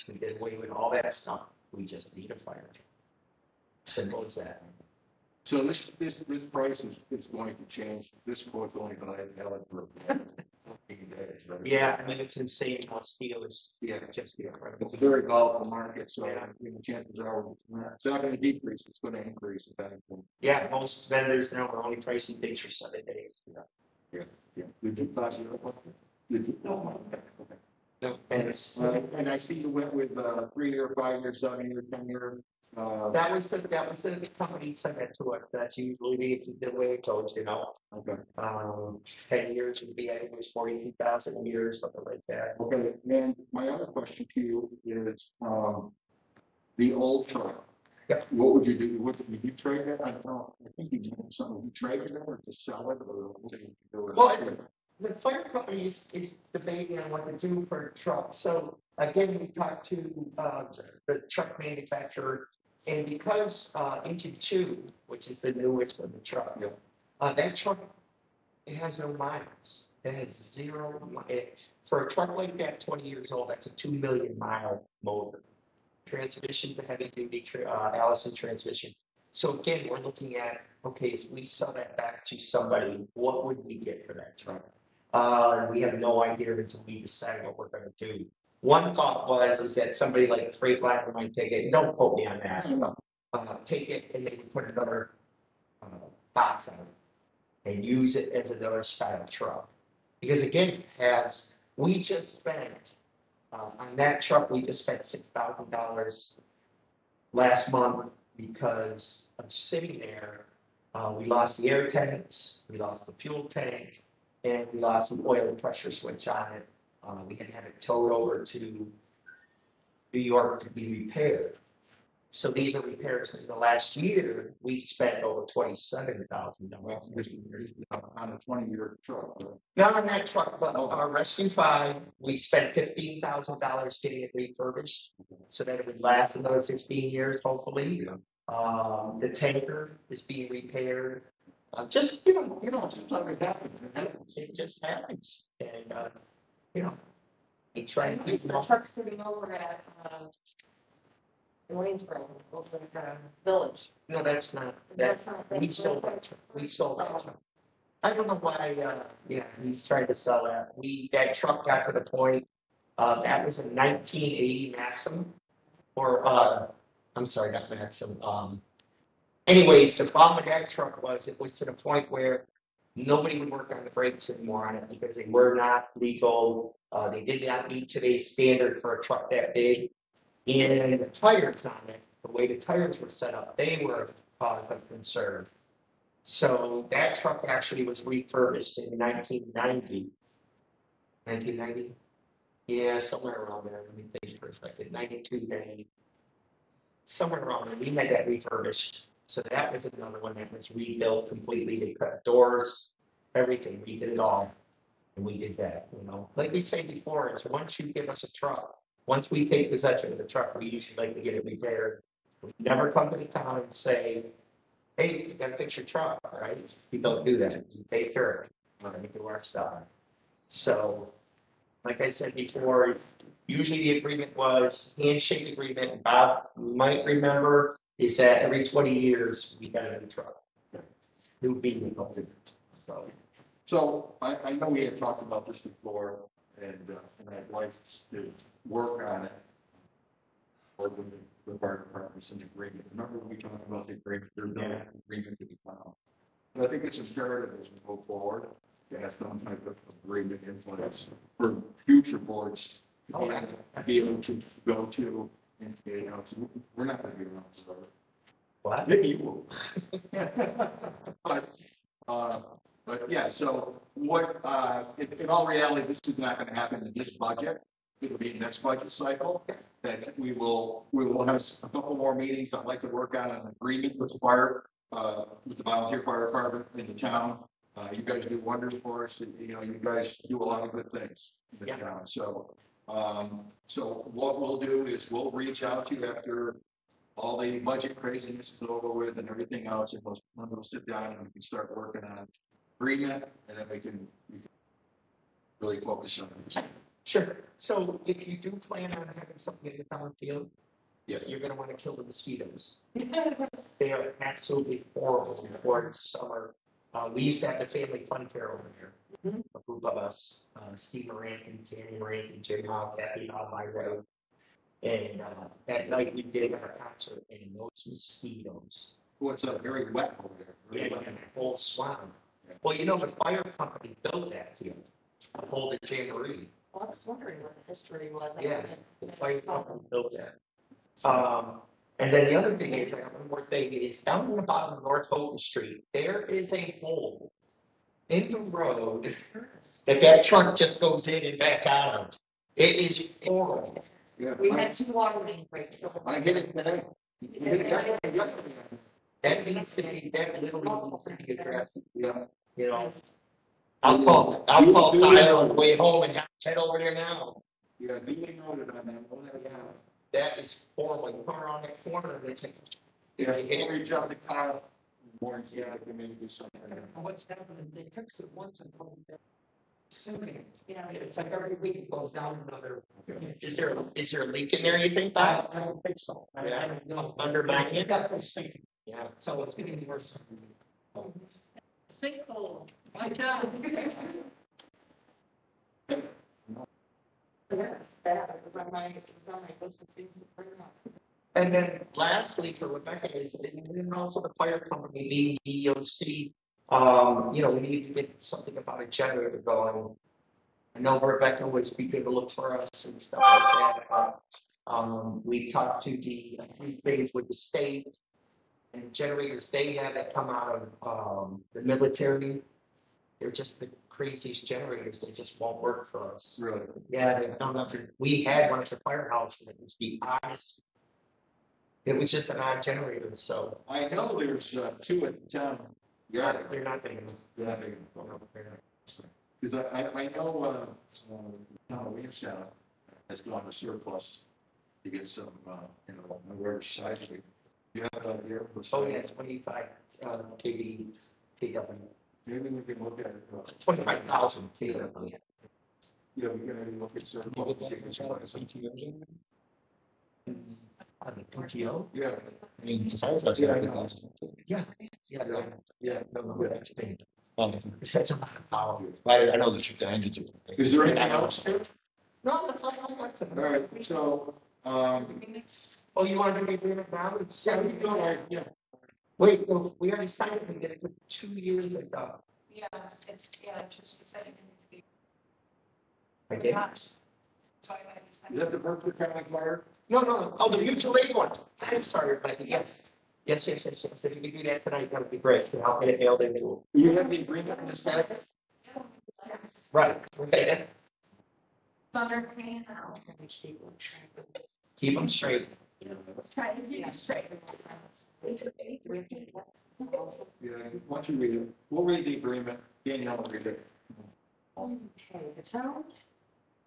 We did away with all that stuff. We just need a fire truck. Simple as that. So this price is going to change. This quote's only going to have it for 15 days, right? Yeah, I mean, it's insane how steel is, just incredible. It's a very volatile market, so the chances are it's not going to decrease, it's going to increase if anything. Yeah, most vendors now are only pricing things for 7 days. Yeah. Did you pass it up? Did you? No. Okay. And I see you went with 3-year, 5-year, 7-year, 10-year. That was the company sent that to us. That's usually the way it goes, you know. Okay. 10 years would be, I think it was 42,000 years, something like that. Okay, and my other question to you is, the old truck. Yep. What would you do? Would you trade it? I don't know. I think you did something. You trade it or to sell it, or what do you do with it? Well, the fire company is debating on what to do for a truck. So again, we talked to the truck manufacturer, and because engine 2, which is the newest of the truck, that truck, it has no miles. It has 0 miles. For a truck like that, 20 years old, that's a 2 million mile motor. Transmission's a heavy duty Allison transmission. So again, we're looking at, okay, if we sell that back to somebody, what would we get for that truck? We have no idea until we decide what we're gonna do. One thought is that somebody like Freightliner might take it, and don't quote me on that, take it and they can put another box on it and use it as another style truck. Because again, we just spent, on that truck, we just spent $6,000 last month because of sitting there. We lost the air tanks, we lost the fuel tank, and we lost the oil pressure switch on it. We had to have it towed over to New York to be repaired. So these are repairs in the last year, we spent over $27,000. On a 20-year truck. Not on that truck, but our Rescue 5, we spent $15,000 getting it refurbished so that it would last another 15 years, hopefully. The tanker is being repaired. Just, just like it happens. It just happens. And, we try to keep The truck sitting over at, Waynesboro, over at the village. No, that's not. That's not. We sold that truck. We sold that truck. I don't know why, he's trying to sell that. That truck got to the point, that was a 1980 Maxim, or, I'm sorry, not Maxim. Anyways, the problem with that truck was it was to the point where nobody would work on the brakes anymore on it because they were not legal. They did not meet today's standard for a truck that big. And the tires on it, the way the tires were set up, they were of concern. So that truck actually was refurbished in 1990. 1990? Yeah, somewhere around there. Let me think for a second. 92, 90. Somewhere around there. We had that refurbished. So that was another one that was rebuilt completely. They cut doors, everything. We did it all. And we did that, Like we said before, is once you give us a truck, once we take possession of the truck, we usually like to get it repaired. We never come to the town and say, hey, you gotta fix your truck, right? We don't do that. We take care of it. We do our stuff. So, like I said before, usually the agreement was handshake agreement. Bob might remember is that every 20 years we got a new truck. New vehicle. So I know we had talked about this before, and I'd like to work on it. Work with the fire departments in agreement. Remember when we talked about the agreement? There's no agreement to be found. But I think it's imperative as we go forward to have some type of agreement in place for future boards to be able to go to. And, we're not going to be around forever. What? Maybe you will. But yeah, so what, in all reality, this is not going to happen in this budget. It'll be next budget cycle that we will have a couple more meetings. I'd like to work on an agreement with the volunteer fire department in the town. You guys do wonders for us. You guys do a lot of good things in the town. So what we'll do is we'll reach out to you after all the budget craziness is over with and everything else, and we'll sit down and we can start working on agreement, and then we can really focus on it. Sure. So if you do plan on having something in the town field, yes, you're going to want to kill the mosquitoes. They are absolutely horrible before it's summer. We used to have the family fun fair over there. A group of us, Steve Moranton, Tammy Moranton, Jim Hall, Kathy on my road. And that night we did our concert, and those mosquitoes. Well, it's very wet over there. Really wet. A whole swarm. Well, the fire company built that field to hold the jamboree. Well, I was wondering what the history was. I Yeah. didn't- Fire department built that. And then the other thing is, I got one more thing, is down in the bottom of North Houghton Street, there is a hole in the road that truck just goes in and back out of. It is horrible. Yeah. We had 2 water main breaks. So I get it, man. That needs to be, that literally needs to be addressed, Yeah. you know? I'll call Kyle on the way home and head over there now. Yeah, duly noted on that. We'll have- Yeah, that is horrible. You come around that corner and it's like, Yeah, you hit it. reach out to Kyle. Warren, yeah, I can maybe do something. What's happening, they fixed it once and probably assuming, it's like every week it goes down another. Is there a leak in there, you think, I Bob? don't think so. I Yeah. don't know. Undermining it? It got this sinking, Yeah. so it's getting worse. Sinkhole, my God. Yeah, it's bad. It was on my list of things to bring up. And then lastly, for Rebecca is, and also the fire company, being EOC, we need to get something about a generator going. I know Rebecca was beginning to look for us and stuff like that, but, we talked to the things with the state and generators they have that come out of, the military. They're just the craziest generators. They just won't work for us. Really? Yeah, they found out that we had one at the firehouse and it was the oddest. It was just an odd generator, so. I know there's 2 at the town. Yeah, They're not big enough. because I know, Williamstown has gone to surplus to get some, where size we. You have it here? Oh, yeah, 25 KW. Maybe we can look at it. 25,000 KW. Yeah, we can maybe look at surplus. PTO? Yeah. I mean, the fire trucks are Yeah. Yeah, no, that's big. Okay. That's a lot of power. I know that the engines are. Is there anything else here? No, that's all I got to. All right, so, Oh, you want to be doing it now? It's yeah, we can go right, yeah. Wait, no, we already signed it. We did it for 2 years ago. Yeah, it's just setting it. I did. So I just Is that the Berkeley County Fire? No. Oh, the mutual aid one. I'm sorry, but yes. Yes. If you could do that tonight, that would be great. I'll get it nailed into. You have the agreement in this packet? Right. Okay. Thunder Queen, now. Keep them straight. Try to keep it straight. Yeah, why don't you read it? We'll read the agreement. Danielle will read it. Okay, the town,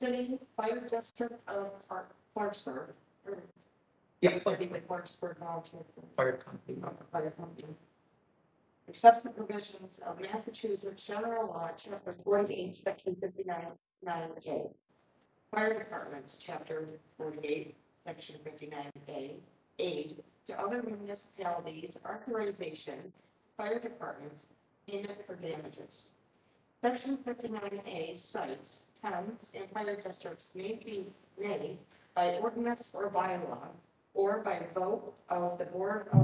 city, fire district of Clarksburg, or Yeah. the Clarksburg Volunteer Fire company. Fire Company. Accepts the provisions of Massachusetts General Law, Chapter 48, Section 59(9)A. Fire Departments, Chapter 48, Section 59A. Aid to other municipalities, authorization, fire departments, payment for damages. Section 59A cites towns and fire districts may by ordinance or bylaw, or by vote of the Board of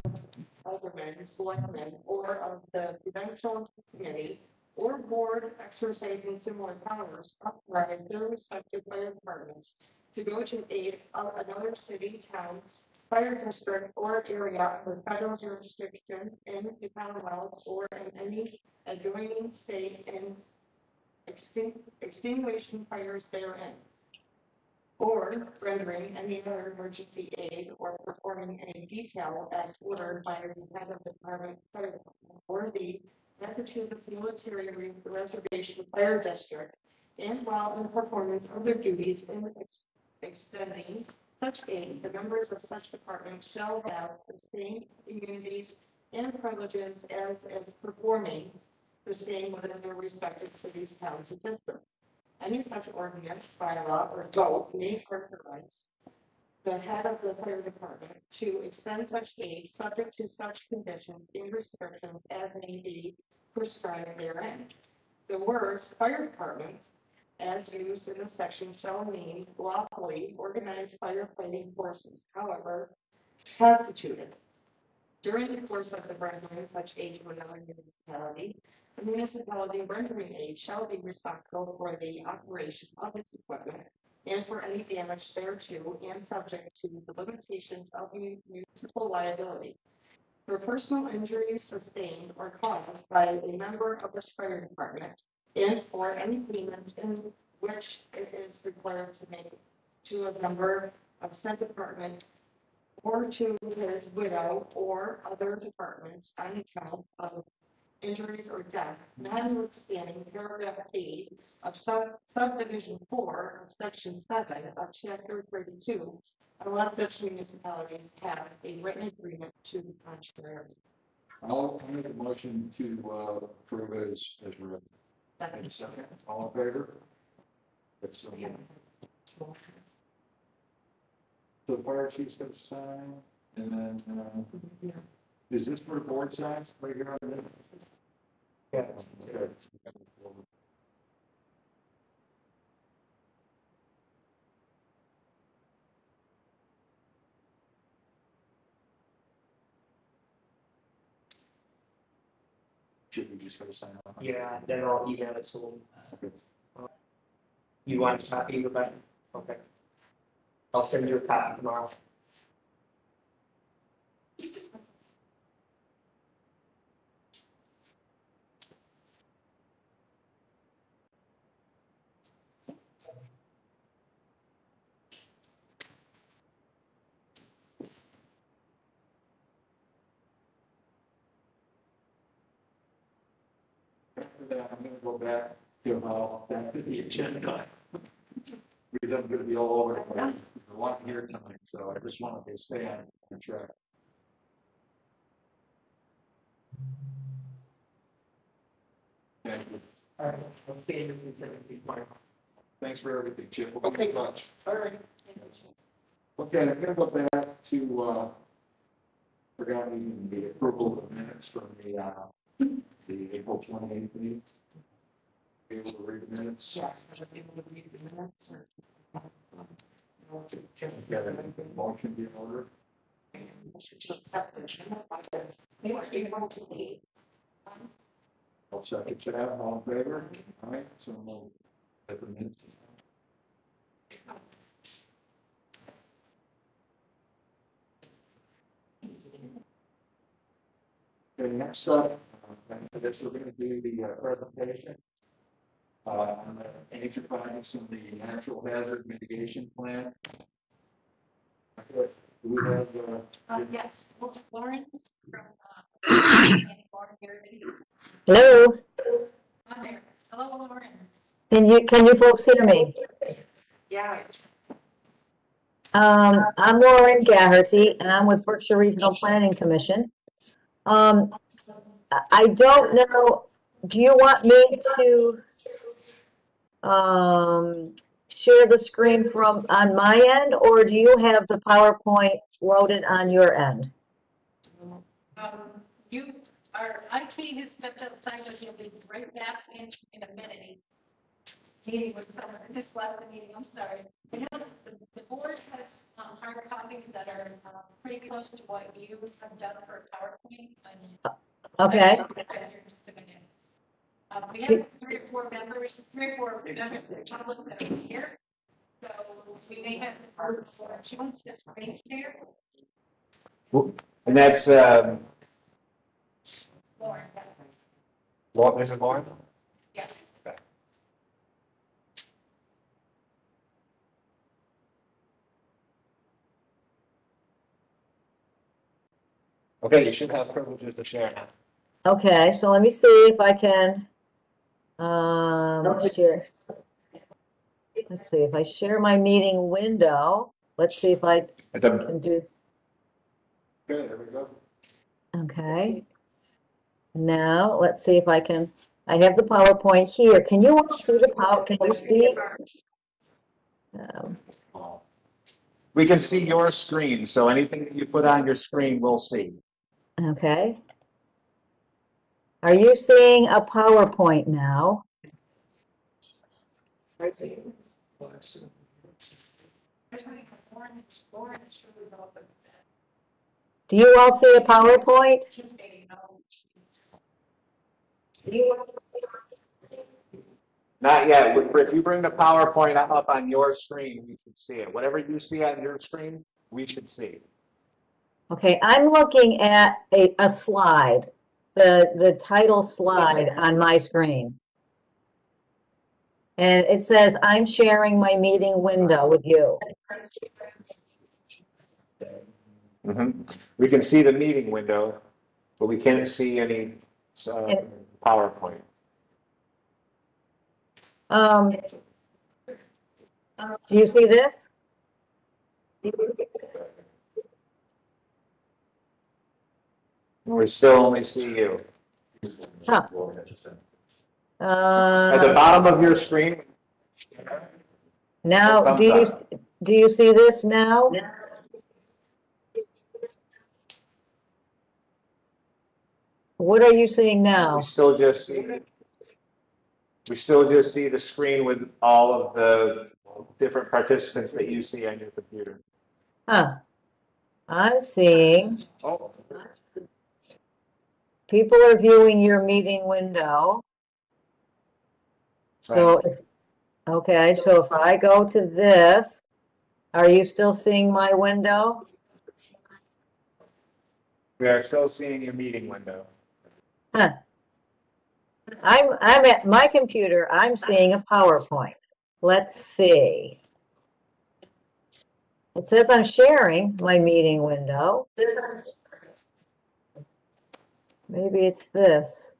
Aldermen, Selectmen, or of the Prudential Committee, or board exercising similar powers, authorize their respective fire departments to go to aid of another city, town, fire district, or area for federal jurisdiction in the Commonwealth or in any adjoining state in extinguishing fires therein, or rendering any other emergency aid or performing any detail as ordered by the head of the department, fire department, or the Massachusetts Military Reservation Fire District, and while in performance of their duties in extending such aid, the members of such department shall have the same immunities and privileges as in performing the same within their respective cities, towns, and districts. Any such ordinance, bylaw, or vote may authorize the head of the fire department to extend such aid subject to such conditions and restrictions as may be prescribed therein. The words fire department, as used in this section, shall mean lawfully organized firefighting forces, however constituted. During the course of the rendering such aid to another municipality, The municipality rendering aid shall be responsible for the operation of its equipment and for any damage thereto and subject to the limitations of municipal liability. For personal injuries sustained or caused by a member of the fire department and for any payments in which it is required to make to a member of said department or to his widow or other departments on account of injuries or death, notwithstanding paragraph 8 of subdivision 4 of section 7 of chapter 32, unless such municipalities have a written agreement to the contrary. I'll make a motion to approve it as written. Any second? All in favor? That's so. So the fire chief's gonna sign, and then, is this for board signs, right here on it? Yeah. Okay. Should we just go sign off? Yeah, then I'll email it to them. You want a copy of that? Okay. I'll send you a copy tomorrow. After that, I'm gonna go back to the agenda. We've done good to be all over the place. There's a lot here tonight, so I just wanted to stay on track. Thank you. All right, I'll see you in 17 tomorrow. Thanks for everything, Chip. We'll Okay. be in touch. All right. Okay, I'm gonna go back to, forgotten the approval of minutes from the April 28th meeting. Be able to read the minutes? Yes, I was able to read the minutes. Got a motion in order? Motion to accept the agenda. They were able to leave. I'll second that. All in favor? All right, so we'll get the minutes. Okay, next up, I guess we're going to do the presentation on the nature findings in the natural hazard mitigation plan. Okay, do we have, Yes, Lauren from, Lauren here. Hello, On there. Hello, Lauren. can you folks hear me? Yes. I'm Lauren Gaherty, and I'm with Berkshire Regional Planning Commission. I don't know, do you want me to share the screen from on my end, or do you have the PowerPoint loaded on your end? Our IT has stepped outside, but he'll be right back in a minute. He's meeting with someone, I just left the meeting, I'm sorry. I know the board has hard copies that are pretty close to what you have done for PowerPoint. Okay. Just a minute. We have three or four members of the public that are here. So we may have, she wants to screen share. And that's, Lauren. Mrs. Lauren? Yes. Okay, you should have privileges to share now. Okay, so let me see if I can share. Let's see if I share my meeting window. Let's see if I can do. okay, there we go. Okay. Now, let's see if I can. I have the PowerPoint here. Can you walk through the PowerPoint? Can you see? We can see your screen, so anything that you put on your screen, we'll see. Okay. Are you seeing a PowerPoint now? I see. Do you all see a PowerPoint? Not yet. If you bring the PowerPoint up on your screen, we should see it. Whatever you see on your screen, we should see. Okay, I'm looking at a slide, the title slide on my screen. And it says, I'm sharing my meeting window with you. We can see the meeting window, but we can't see any PowerPoint. Do you see this? We still only see you. Huh. At the bottom of your screen. Now, do you see this now? What are you seeing now? We still just see the screen with all of the different participants that you see on your computer. Huh. I'm seeing Oh. people are viewing your meeting window. So, okay, so if I go to this, are you still seeing my window? We are still seeing your meeting window. Huh. I'm at my computer, I'm seeing a PowerPoint. Let's see. It says I'm sharing my meeting window. Maybe it's this.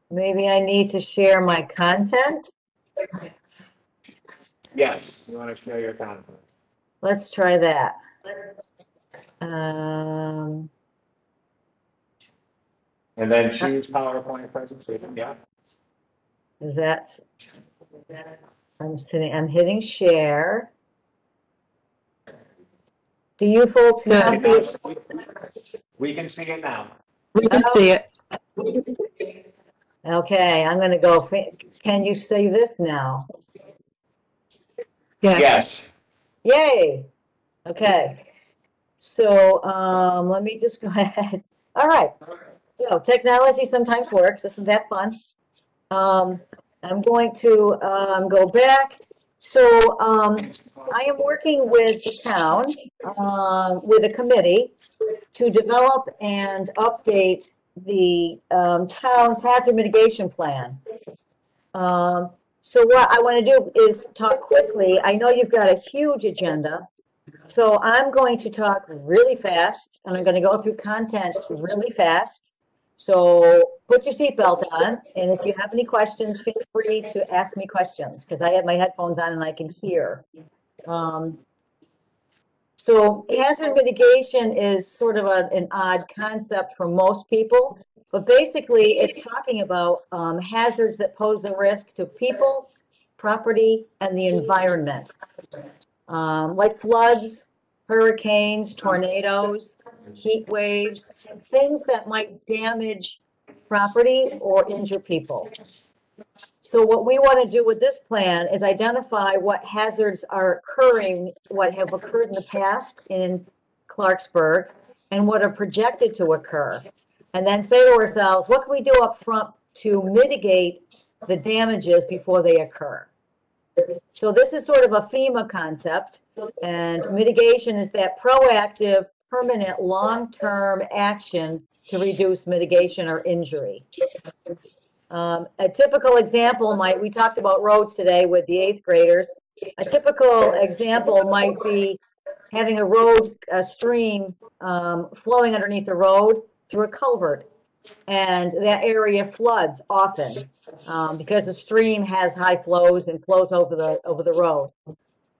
Maybe I need to share my content. Yes, you want to share your content. Let's try that. And then choose PowerPoint presentation, yeah. Is that, I'm hitting share. Do you folks now see? We can see it now. We can see it. Okay, I'm gonna go, can you see this now? Yes. Yay, okay. So, let me just go ahead. All right, so technology sometimes works, isn't that fun? I'm going to go back. So I am working with the town, with a committee to develop and update the town's hazard mitigation plan. So what I want to do is talk quickly. I know you've got a huge agenda, so I'm going to talk really fast, and I'm going to go through content really fast. So put your seatbelt on, and if you have any questions, feel free to ask me questions, because I have my headphones on and I can hear. So hazard mitigation is sort of an odd concept for most people, but basically it's talking about hazards that pose a risk to people, property, and the environment, like floods, hurricanes, tornadoes, heat waves, things that might damage property or injure people. So what we want to do with this plan is identify what hazards are occurring, what have occurred in the past in Clarksburg, and what are projected to occur. And then say to ourselves, what can we do up front to mitigate the damages before they occur? So this is sort of a FEMA concept, and mitigation is that proactive, permanent, long-term action to reduce mitigation or injury. A typical example we talked about roads today with the 8th graders. A typical example might be having a stream flowing underneath the road through a culvert. And that area floods often because the stream has high flows and flows over the road.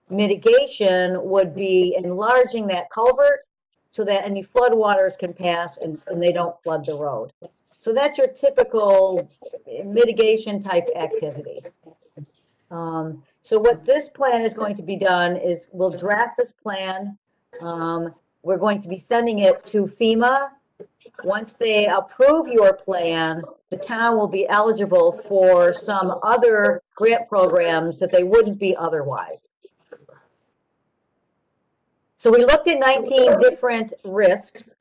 Mitigation would be enlarging that culvert so that any floodwaters can pass and they don't flood the road. So that's your typical mitigation type activity. So what this plan is going to be done is we'll draft this plan. We're going to be sending it to FEMA. Once they approve your plan, the town will be eligible for some other grant programs that they wouldn't be otherwise. So we looked at 19 different risks.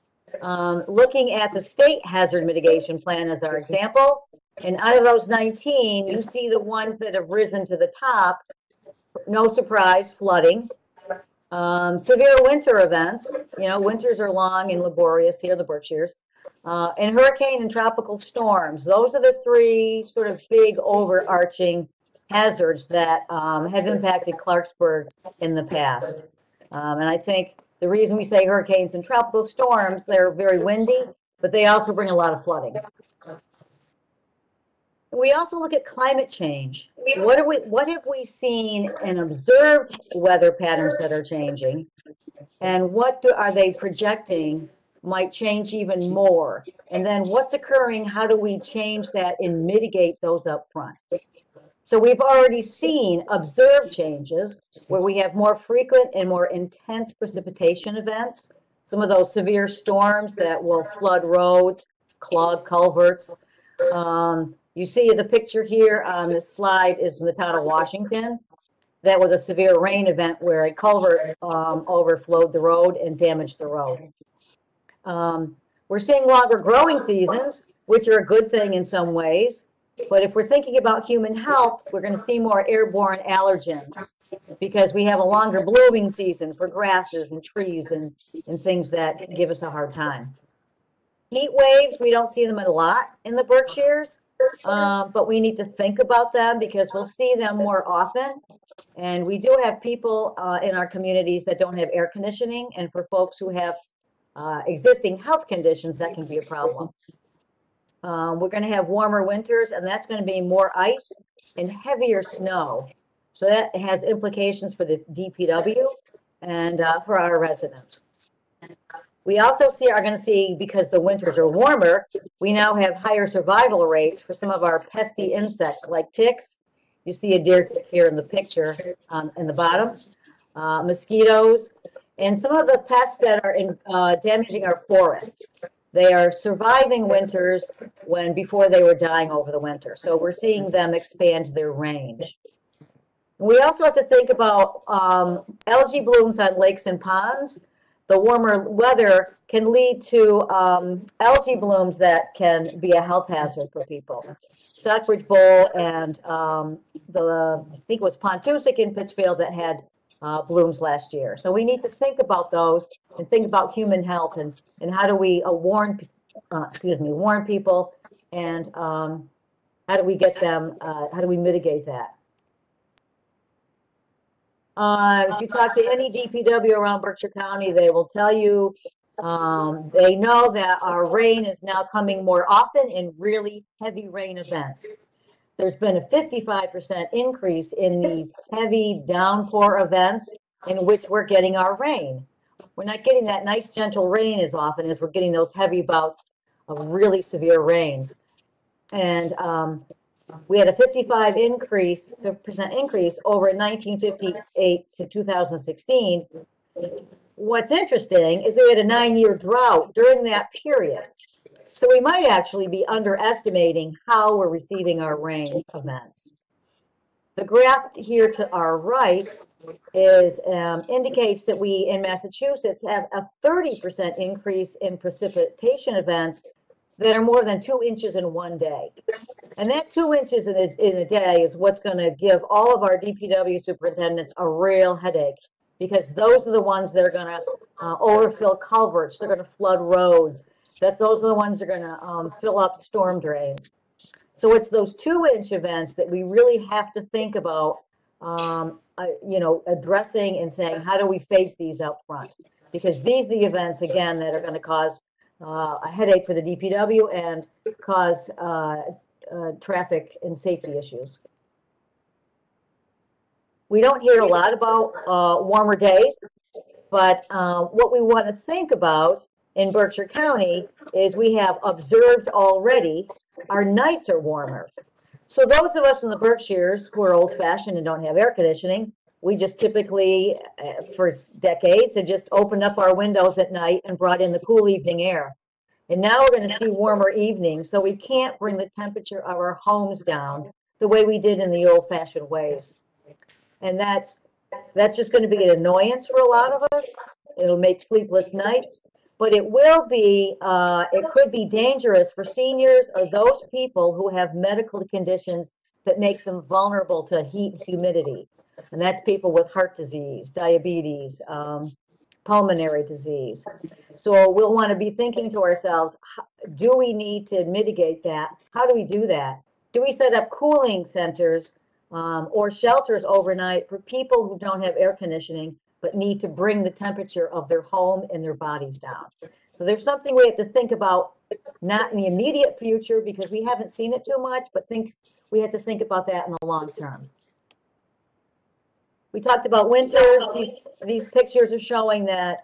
looking at the state hazard mitigation plan as our example. And out of those 19, you see the ones that have risen to the top. No surprise, flooding. Severe winter events, winters are long and laborious here in the Berkshires. And hurricane and tropical storms. Those are the three sort of big overarching hazards that have impacted Clarksburg in the past. And I think the reason we say hurricanes and tropical storms, they're very windy, but they also bring a lot of flooding. We also look at climate change. What have we seen and observed weather patterns that are changing? And what are they projecting might change even more? And then what's occurring? How do we change that and mitigate those up front? So we've already seen observed changes where we have more frequent and more intense precipitation events. Some of those severe storms that will flood roads, clog culverts. You see the picture here on this slide is in the town of Washington. That was a severe rain event where a culvert overflowed the road and damaged the road. We're seeing longer growing seasons, which are a good thing in some ways. But if we're thinking about human health, we're going to see more airborne allergens because we have a longer blooming season for grasses and trees and things that give us a hard time. Heat waves, we don't see them a lot in the Berkshires, but we need to think about them because we'll see them more often. And we do have people in our communities that don't have air conditioning, and for folks who have existing health conditions, that can be a problem. We're going to have warmer winters, and that's going to be more ice and heavier snow. So that has implications for the DPW and for our residents. We also are going to see, because the winters are warmer, we now have higher survival rates for some of our pesky insects like ticks. You see a deer tick here in the picture in the bottom, mosquitoes, and some of the pests that are damaging our forest. They are surviving winters before they were dying over the winter. So we're seeing them expand their range. We also have to think about algae blooms on lakes and ponds. The warmer weather can lead to algae blooms that can be a health hazard for people. Stockbridge Bowl and I think it was Pontusic in Pittsfield that had blooms last year. So we need to think about those and think about human health and how do we warn people and how do we get them, how do we mitigate that? If you talk to any DPW around Berkshire County, they will tell you they know that our rain is now coming more often in really heavy rain events. There's been a 55% increase in these heavy downpour events in which we're getting our rain. We're not getting that nice gentle rain as often as we're getting those heavy bouts of really severe rains. And we had a 55% increase over 1958 to 2016. What's interesting is they had a 9-year drought during that period. So we might actually be underestimating how we're receiving our rain events. The graph here to our right indicates that we in Massachusetts have a 30% increase in precipitation events that are more than 2 inches in one day. And that 2 inches in a day is what's going to give all of our DPW superintendents a real headache, because those are the ones that are going to overfill culverts, they're going to flood roads, those are the ones that are going to fill up storm drains. So it's those 2-inch events that we really have to think about, addressing and saying, how do we face these up front? Because these are the events, again, that are going to cause a headache for the DPW and cause traffic and safety issues. We don't hear a lot about warmer days, but what we want to think about in Berkshire County is we have observed already our nights are warmer. So those of us in the Berkshires who are old-fashioned and don't have air conditioning, we just typically, for decades, have just opened up our windows at night and brought in the cool evening air. And now we're going to see warmer evenings, so we can't bring the temperature of our homes down the way we did in the old-fashioned ways. And that's just going to be an annoyance for a lot of us. It'll make sleepless nights. but it will be, it could be dangerous for seniors or those people who have medical conditions that make them vulnerable to heat and humidity. And that's people with heart disease, diabetes, pulmonary disease. So we'll want to be thinking to ourselves, do we need to mitigate that? How do we do that? Do we set up cooling centers or shelters overnight for people who don't have air conditioning but need to bring the temperature of their home and their bodies down? So there's something we have to think about, not in the immediate future because we haven't seen it too much, but we have to think about that in the long term. We talked about winters. These pictures are showing that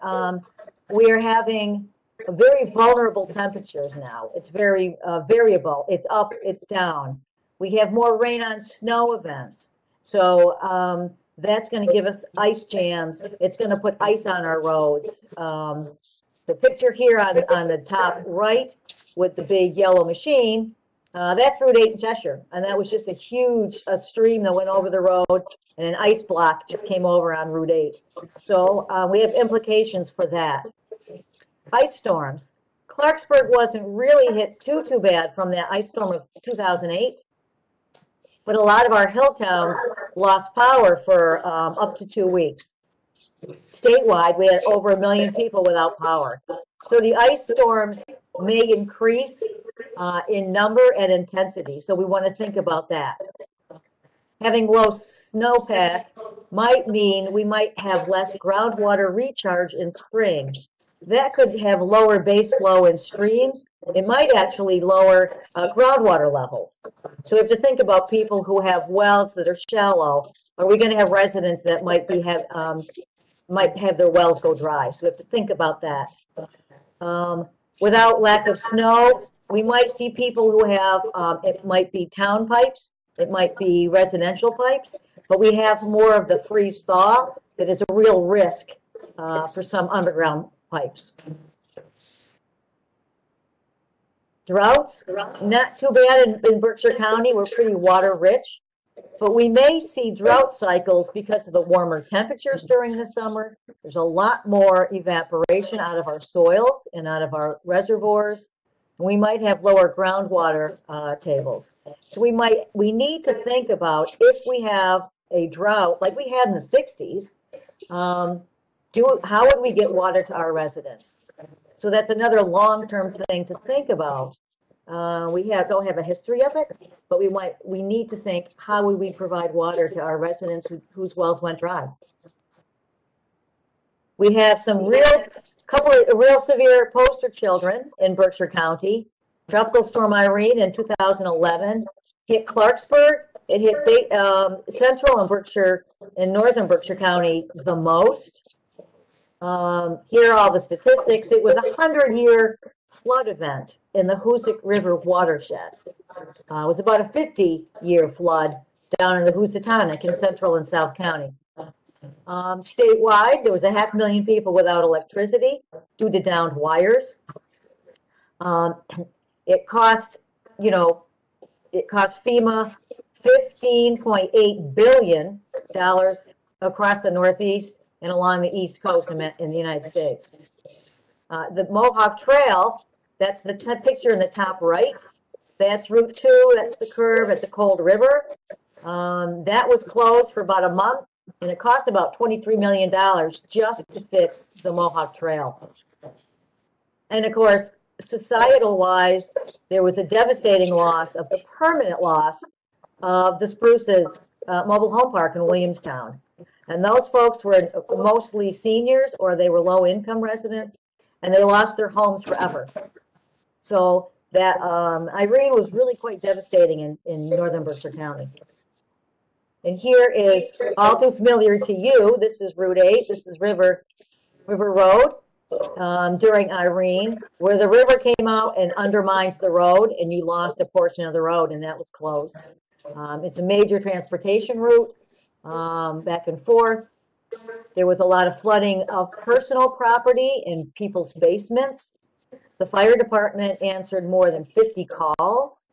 we are having very vulnerable temperatures now. It's very variable. It's up, it's down. We have more rain on snow events. So that's going to give us ice jams. It's going to put ice on our roads. The picture here on the top right with the big yellow machine, that's Route 8 in Cheshire. And that was just a huge stream that went over the road, and an ice block just came over on Route 8. So we have implications for that. Ice storms. Clarksburg wasn't really hit too bad from that ice storm of 2008. But a lot of our hill towns lost power for up to 2 weeks. Statewide, we had over 1 million people without power. So the ice storms may increase in number and intensity. So we want to think about that. Having low snowpack might mean we might have less groundwater recharge in spring. That could have lower base flow in streams. It might actually lower groundwater levels. So we have to think about people who have wells that are shallow. Are we going to have residents that might have their wells go dry? So we have to think about that. Without lack of snow, we might see people who have, it might be town pipes, it might be residential pipes, but we have more of the freeze thaw that is a real risk for some underground pipes. Droughts, not too bad in Berkshire County. We're pretty water rich, but we may see drought cycles because of the warmer temperatures during the summer. There's a lot more evaporation out of our soils and out of our reservoirs. We might have lower groundwater tables. So we need to think about, if we have a drought like we had in the 60s, how would we get water to our residents? So that's another long-term thing to think about. We don't have a history of it, but we need to think, how would we provide water to our residents whose wells went dry? We have couple of real severe poster children in Berkshire County. Tropical Storm Irene in 2011 hit Clarksburg. It hit Central and Northern Berkshire County the most. Here are all the statistics. It was a 100-year flood event in the Hoosick River watershed. It was about a 50-year flood down in the Housatonic in Central and South County. Statewide, there was 500,000 people without electricity due to downed wires. It cost FEMA $15.8 billion across the Northeast and along the East Coast in the United States. The Mohawk Trail, that's the picture in the top right. That's Route 2, that's the curve at the Cold River. That was closed for about a month, and it cost about $23 million just to fix the Mohawk Trail. And of course, societal-wise, there was a devastating loss of the permanent loss of the Spruces mobile home park in Williamstown. And those folks were mostly seniors, or they were low-income residents, and they lost their homes forever. So that Irene was really quite devastating in northern Berkshire County. And here is, all too familiar to you, this is Route 8, this is River Road during Irene, where the river came out and undermined the road, and you lost a portion of the road, and that was closed. It's a major transportation route, back and forth. There was a lot of flooding of personal property in people's basements. The fire department answered more than 50 calls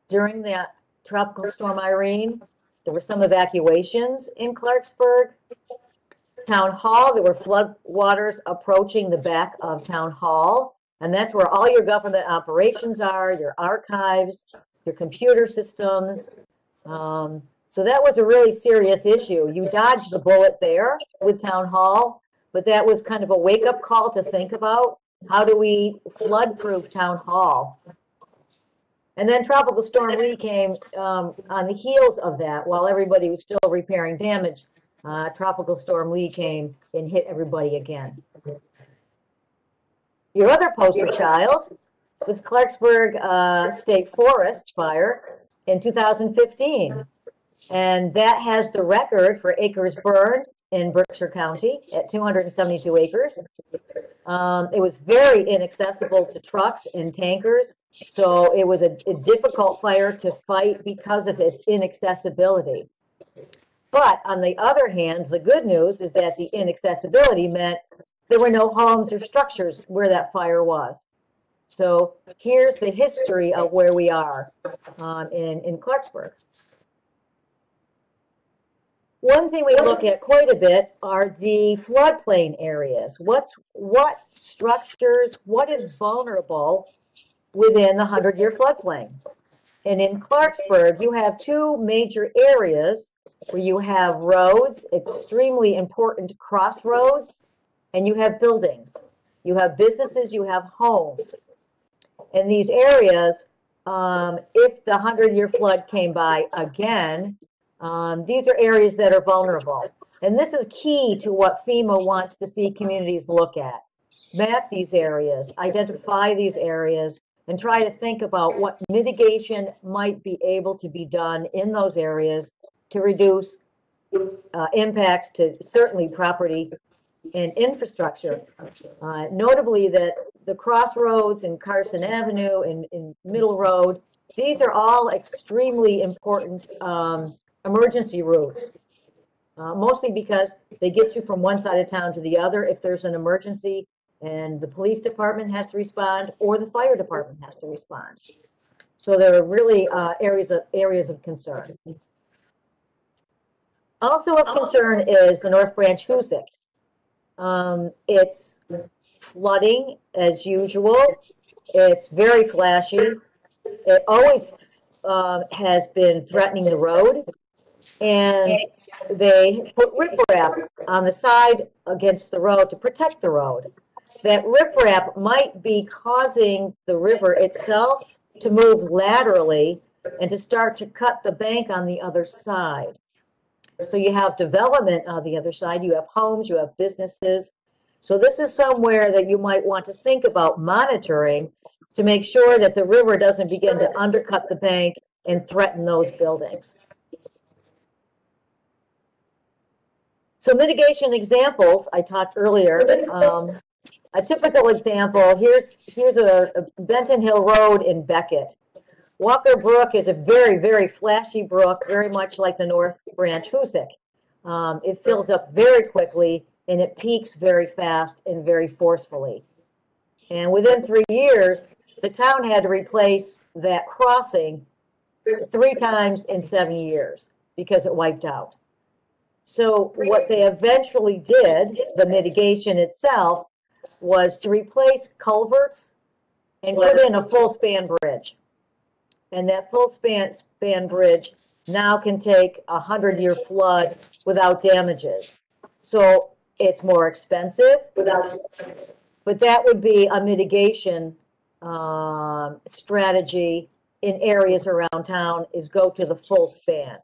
during that tropical storm Irene. There were some evacuations in Clarksburg. Town Hall, there were flood waters approaching the back of Town Hall. And that's where all your government operations are, your archives, your computer systems. So that was a really serious issue. You dodged the bullet there with Town Hall, but that was kind of a wake-up call to think about. How do we flood-proof Town Hall? And then Tropical Storm Lee came on the heels of that. While everybody was still repairing damage, Tropical Storm Lee came and hit everybody again. Your other poster child was Clarksburg State Forest fire in 2015. And that has the record for acres burned in Berkshire County at 272 acres. It was very inaccessible to trucks and tankers. So it was a difficult fire to fight because of its inaccessibility. But on the other hand, the good news is that the inaccessibility meant there were no homes or structures where that fire was. So here's the history of where we are in Clarksburg. One thing we look at quite a bit are the floodplain areas. What structures, what is vulnerable within the 100-year floodplain? And in Clarksburg, you have two major areas where you have roads, extremely important crossroads, and you have buildings. You have businesses, you have homes. In these areas, if the 100-year flood came by again, these are areas that are vulnerable. And this is key to what FEMA wants to see communities look at. Map these areas, identify these areas, and try to think about what mitigation might be able to be done in those areas to reduce impacts to certainly property and infrastructure. Notably that the crossroads in Carson Avenue and in Middle Road, these are all extremely important emergency routes, mostly because they get you from one side of town to the other if there's an emergency and the police department has to respond or the fire department has to respond. So there are really areas of concern. Also of concern is the North Branch Hoosick. It's flooding as usual. It's very flashy. It always has been threatening the road. And they put riprap on the side against the road to protect the road. That riprap might be causing the river itself to move laterally and to start to cut the bank on the other side. So you have development on the other side, you have homes, you have businesses. So this is somewhere that you might want to think about monitoring to make sure that the river doesn't begin to undercut the bank and threaten those buildings. So mitigation examples, I talked earlier. A typical example, here's a Benton Hill Road in Beckett. Walker Brook is a very, very flashy brook, very much like the North Branch Hoosick. It fills up very quickly and it peaks very fast and very forcefully. And within 3 years, the town had to replace that crossing 3 times in 7 years because it wiped out. So what they eventually did, the mitigation itself, was to replace culverts and put in a full span bridge. And that full span bridge now can take a 100-year flood without damages. So it's more expensive, but that would be a mitigation strategy in areas around town, is go to the full span.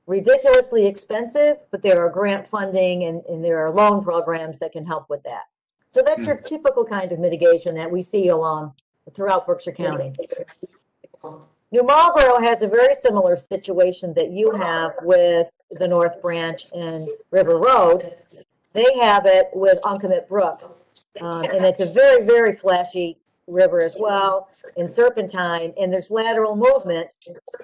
Ridiculously expensive, but there are grant funding and there are loan programs that can help with that. So that's your typical kind of mitigation that we see throughout Berkshire County. New Marlboro has a very similar situation that you have with the North Branch and River Road. They have it with Uncommit Brook, and it's a very, very flashy river as well, in serpentine, and there's lateral movement,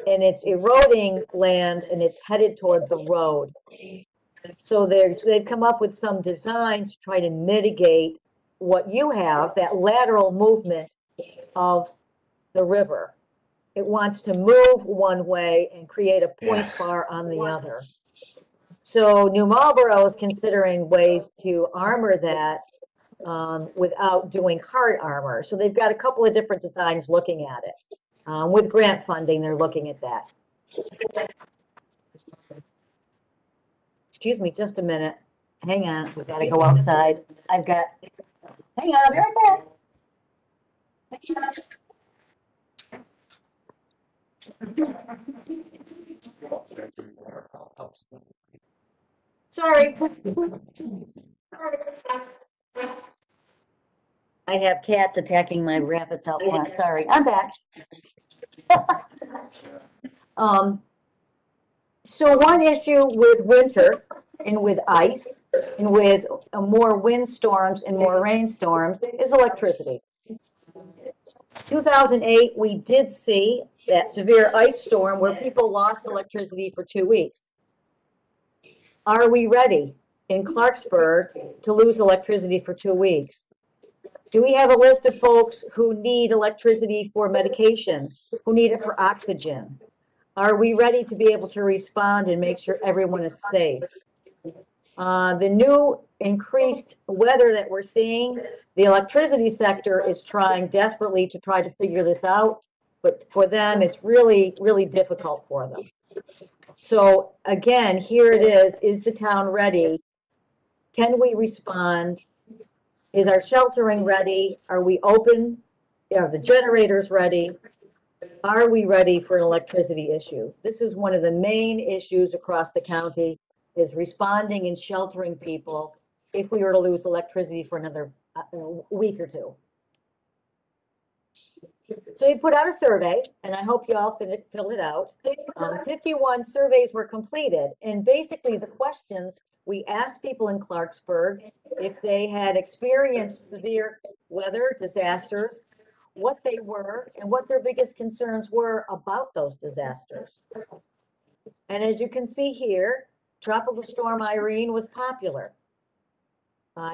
and it's eroding land, and it's headed towards the road. So they've come up with some designs to try to mitigate what you have, that lateral movement of the river. It wants to move one way and create a point bar on the other. So New Marlboro is considering ways to armor that without doing hard armor. So they've got a couple of different designs looking at it. With grant funding, they're looking at that. Excuse me just a minute. Hang on, we gotta go outside. Hang on, I'll be right back. Sorry. I have cats attacking my rabbits out front. Sorry, I'm back. So one issue with winter and with ice and with more windstorms and more rainstorms is electricity. 2008, we did see that severe ice storm where people lost electricity for 2 weeks. Are we ready in Clarksburg to lose electricity for 2 weeks? Do we have a list of folks who need electricity for medication, who need it for oxygen? Are we ready to be able to respond and make sure everyone is safe? The new increased weather that we're seeing, the electricity sector is trying desperately to try to figure this out, but for them, it's really, really difficult for them. So again, here it is the town ready? Can we respond? Is our sheltering ready? Are we open? Are the generators ready? Are we ready for an electricity issue? This is one of the main issues across the county, is responding and sheltering people if we were to lose electricity for another week or two. So we put out a survey, and I hope you all fill it out. 51 surveys were completed, and basically the questions, we asked people in Clarksburg if they had experienced severe weather disasters, what they were, and what their biggest concerns were about those disasters. And as you can see here, Tropical Storm Irene was popular.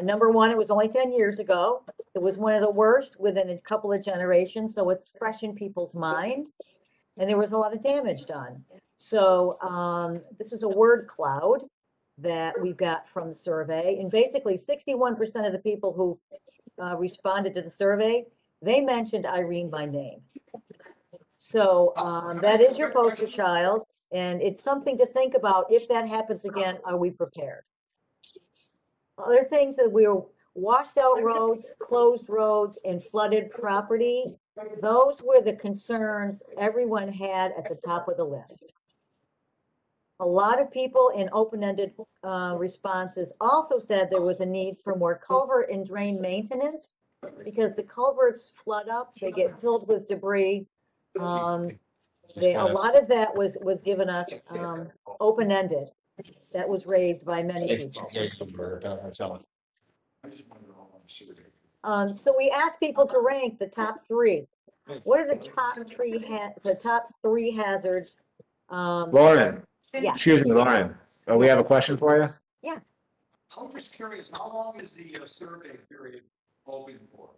Number one, it was only 10 years ago. It was one of the worst within a couple of generations, so it's fresh in people's mind. And there was a lot of damage done. So this is a word cloud that we got from the survey. And basically 61% of the people who responded to the survey, they mentioned Irene by name. So that is your poster child. And it's something to think about. If that happens again, are we prepared? Other things that we were washed out roads, closed roads, and flooded property. Those were the concerns everyone had at the top of the list. A lot of people in open-ended responses also said there was a need for more culvert and drain maintenance because the culverts flood up, they get filled with debris. A lot of that was given us open-ended. That was raised by many people. So we asked people to rank the top 3. What are the top three hazards? Lauren, Yeah. excuse me, Lauren, we have a question for you. Yeah. I'm just curious, how long is the survey period open for?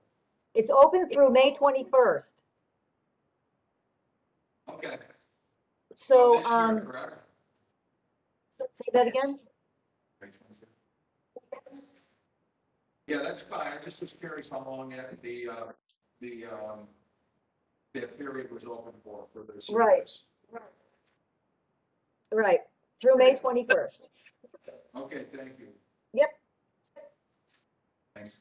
It's open through May 21st. Okay. So, This year, correct? say that again? Yeah, that's fine. I just was curious how long the period was open for the surveys. Right. Through May 21st. Okay, thank you. Yep. Thanks.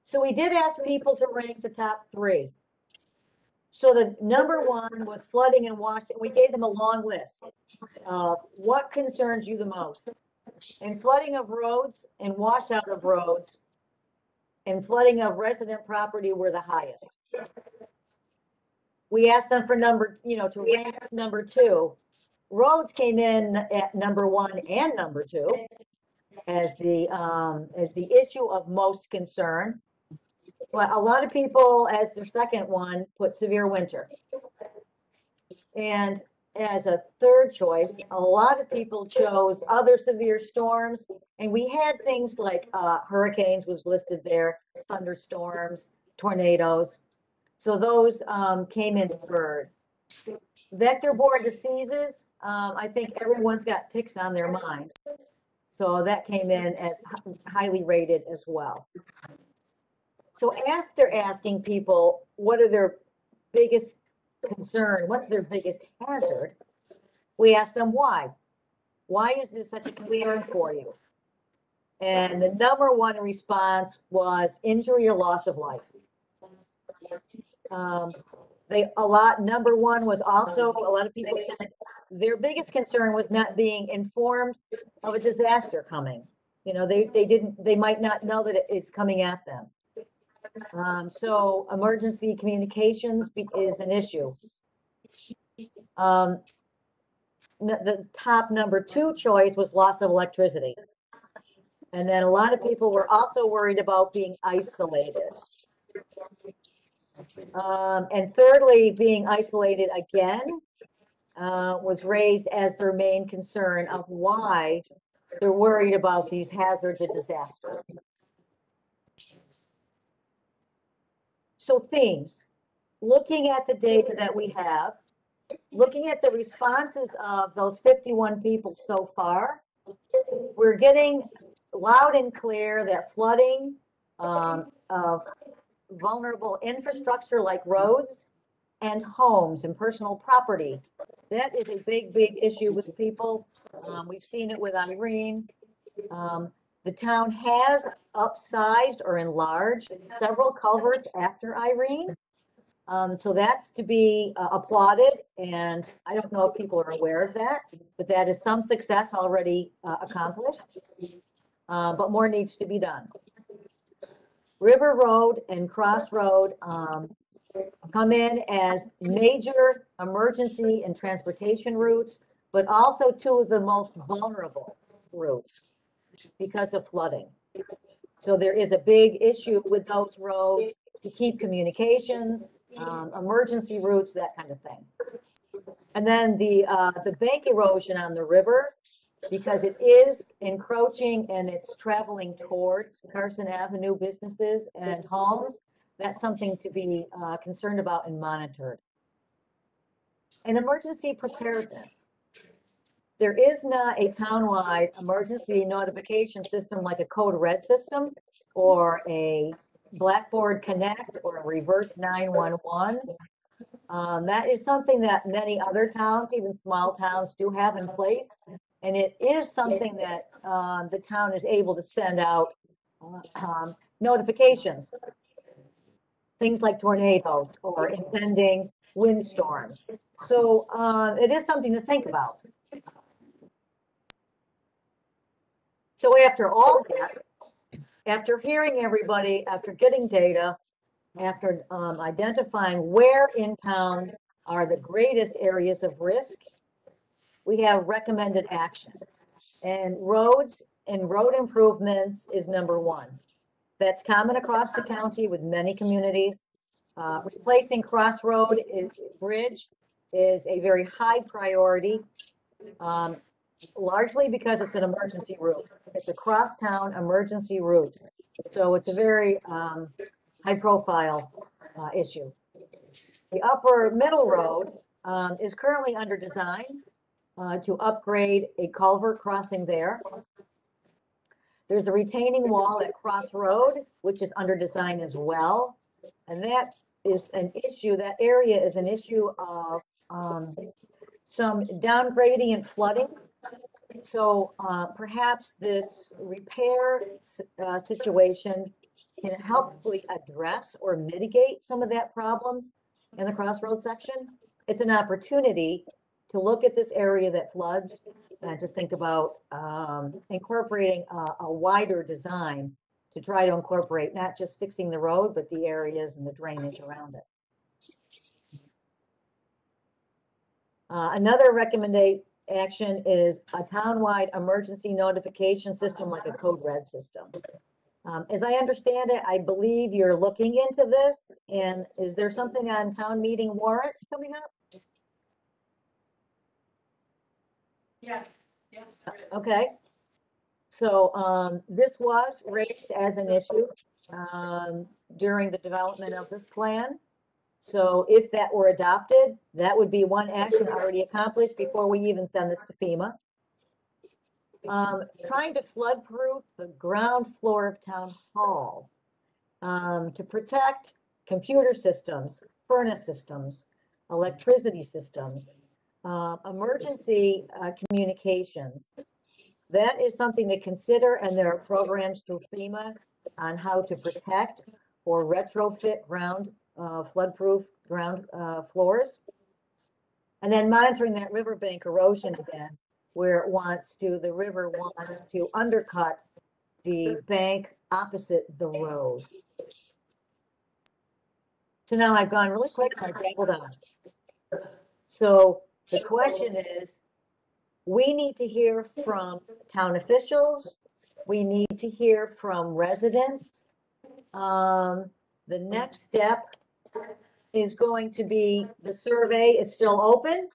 So we did ask people to rank the top 3. So the number 1 was flooding and washing. We gave them a long list of what concerns you the most. And flooding of roads and washout of roads and flooding of resident property were the highest. We asked them for to rank number 2. Roads came in at number 1 and number 2 as the issue of most concern. But a lot of people, as their second one, put severe winter. And as a third choice, a lot of people chose other severe storms. And we had things like hurricanes was listed there, thunderstorms, tornadoes. So those came in third. Vector-borne diseases, I think everyone's got ticks on their mind. So that came in as highly rated as well. So after asking people, what are their biggest concern, what's their biggest hazard, we asked them why. Why is this such a concern for you? And the number one response was injury or loss of life. Number one was also, a lot of people said their biggest concern was not being informed of a disaster coming. You know, they might not know that it's coming at them. So emergency communications is an issue. The top number two choice was loss of electricity. And then a lot of people were also worried about being isolated. And thirdly, being isolated again was raised as their main concern of why they're worried about these hazards and disasters. So themes, looking at the data that we have, looking at the responses of those 51 people so far, we're getting loud and clear that flooding of vulnerable infrastructure like roads and homes and personal property, that is a big, big issue with people. We've seen it with Irene. The town has upsized or enlarged several culverts after Irene. So that's to be applauded, and I don't know if people are aware of that, but that is some success already accomplished, but more needs to be done. River Road and Cross Road come in as major emergency and transportation routes, but also two of the most vulnerable routes because of flooding. So there is a big issue with those roads to keep communications, emergency routes, that kind of thing. And then the bank erosion on the river, because it is encroaching and it's traveling towards Carson Avenue businesses and homes, that's something to be concerned about and monitored. And emergency preparedness. There is not a townwide emergency notification system like a code red system or a Blackboard Connect or a reverse 911. That is something that many other towns, even small towns, do have in place. And it is something that the town is able to send out notifications. Things like tornadoes or impending windstorms. So it is something to think about. So after all that, after hearing everybody, after getting data, after identifying where in town are the greatest areas of risk, we have recommended action. And roads and road improvements is number one. That's common across the county with many communities. Replacing Crossroad Bridge is a very high priority, largely because it's an emergency route. It's a cross-town emergency route. So it's a very high-profile issue. The upper middle road is currently under design to upgrade a culvert crossing there. There's a retaining wall at Cross Road, which is under design as well. And that is an issue, that area is an issue of some down gradient flooding. So perhaps this repair situation can helpfully address or mitigate some of that problems in the Crossroads section. It's an opportunity to look at this area that floods and to think about incorporating a wider design to try to incorporate not just fixing the road, but the areas and the drainage around it. Another recommended action is a townwide emergency notification system like a code red system. As I understand it, I believe you're looking into this, and is there something on town meeting warrant coming up? Yeah, yes. Okay. So this was raised as an issue during the development of this plan. So if that were adopted, that would be one action already accomplished before we even send this to FEMA. Trying to flood-proof the ground floor of Town Hall to protect computer systems, furnace systems, electricity systems, emergency communications. That is something to consider, and there are programs through FEMA on how to protect or retrofit ground flood-proof ground floors. And then monitoring that riverbank erosion again, where the river wants to undercut the bank opposite the road. So now I've gone really quick and I babbled on. So the question is, we need to hear from town officials. We need to hear from residents. The next step is going to be, the survey is still open.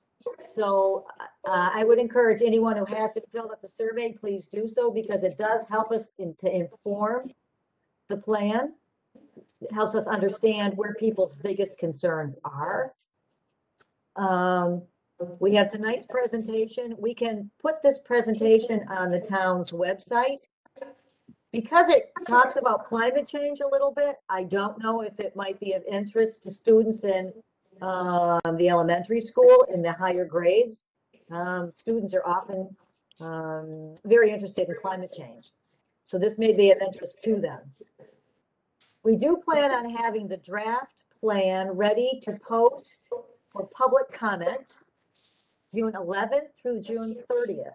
So I would encourage anyone who hasn't filled out the survey, please do so, because it does help us to inform the plan. It helps us understand where people's biggest concerns are. We have tonight's presentation. We can put this presentation on the town's website. Because it talks about climate change a little bit, I don't know if it might be of interest to students in the elementary school in the higher grades. Students are often very interested in climate change. So this may be of interest to them. We do plan on having the draft plan ready to post for public comment June 11th through June 30th.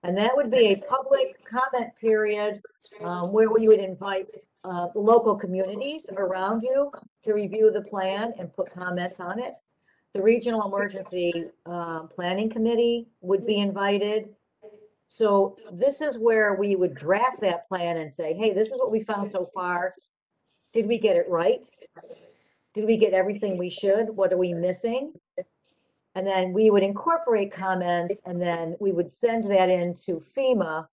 And that would be a public comment period where we would invite the local communities around you to review the plan and put comments on it. The Regional Emergency Planning Committee would be invited. So this is where we would draft that plan and say, hey, this is what we found so far. Did we get it right? Did we get everything we should? What are we missing? And then we would incorporate comments, and then we would send that into FEMA.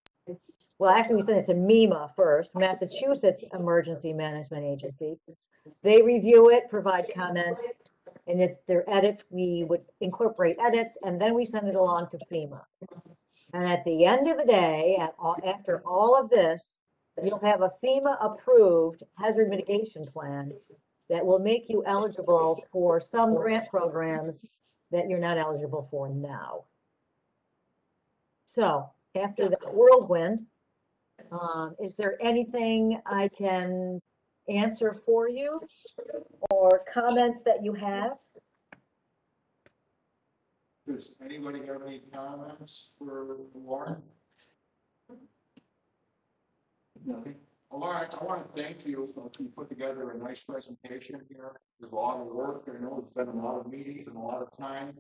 Well, actually, we send it to MEMA first, Massachusetts Emergency Management Agency. They review it, provide comment, and if there are edits, we would incorporate edits, and then we send it along to FEMA. And at the end of the day, after all of this, you'll have a FEMA-approved hazard mitigation plan that will make you eligible for some grant programs that you're not eligible for now. So after the whirlwind, is there anything I can answer for you or comments that you have? Does anybody have any comments for Lauren? Nothing. Lauren, I want to thank you. You put together a nice presentation here. There's a lot of work. I know it's been a lot of meetings and a lot of time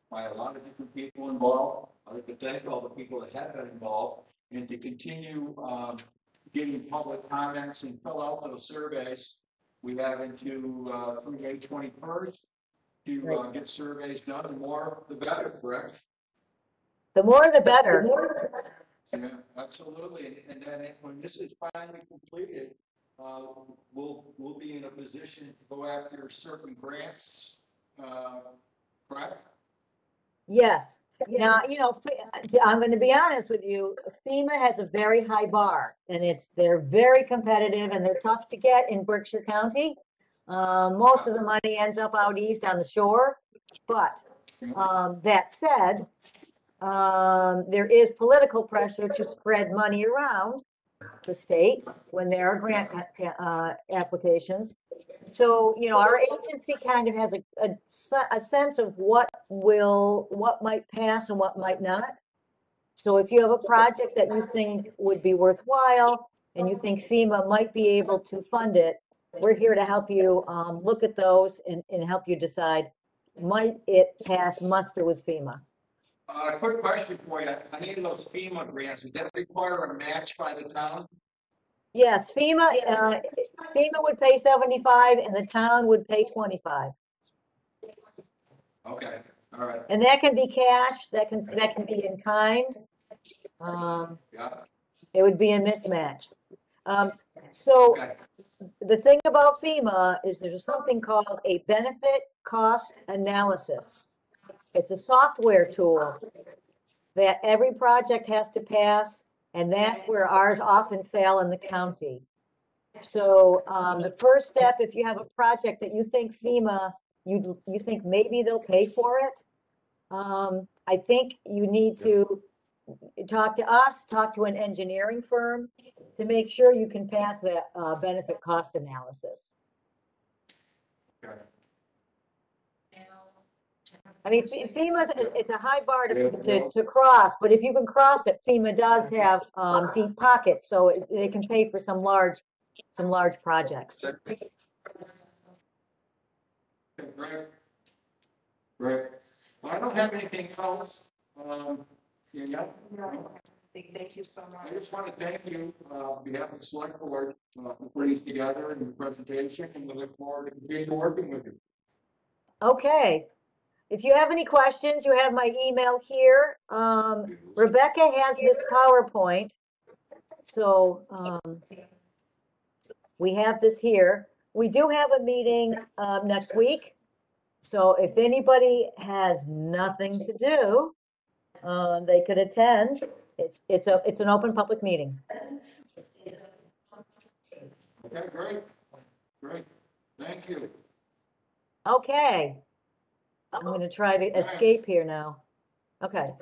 by a lot of different people involved. I'd like to thank all the people that have been involved and to continue getting public comments and fill out those surveys. We have through May 21st to get surveys done. The more, the better, correct? The more, the better. Yeah, absolutely. And then when this is finally completed, we'll be in a position to go after certain grants, correct? Yes. Now, I'm going to be honest with you. FEMA has a very high bar, and they're very competitive and they're tough to get in Berkshire County. Most of the money ends up out east on the shore. But that said, there is political pressure to spread money around the state when there are grant applications. So, our agency kind of has a sense of what might pass and what might not. So if you have a project that you think would be worthwhile and you think FEMA might be able to fund it, we're here to help you look at those and help you decide, might it pass muster with FEMA? A quick question for you. I need those FEMA grants. Does that require a match by the town? Yes, FEMA would pay 75 and the town would pay 25. Okay, all right. And that can be cash, that can be in kind. Yeah. It would be a mismatch. So Okay. the thing about FEMA is there's something called a benefit cost analysis. It's a software tool that every project has to pass, and that's where ours often fail in the county. So the first step, if you have a project that you think FEMA, you think maybe they'll pay for it, I think you need to talk to us, talk to an engineering firm to make sure you can pass that benefit cost analysis. Okay. I mean, FEMA's, it's a high bar to cross, but if you can cross it, FEMA does have deep pockets, so they can pay for some large projects. Okay, great. Great. Well, I don't have anything else. Yeah. Thank you so I much. just want to thank you, on behalf of the select board, for putting this together and the presentation, and we look forward to continue working with you. Okay. If you have any questions, you have my email here. Rebecca has this PowerPoint. So we have this here. We do have a meeting next week. So if anybody has nothing to do, they could attend. It's an open public meeting. Okay, great. Great. Thank you. Okay. I'm going to try to escape here now. Okay.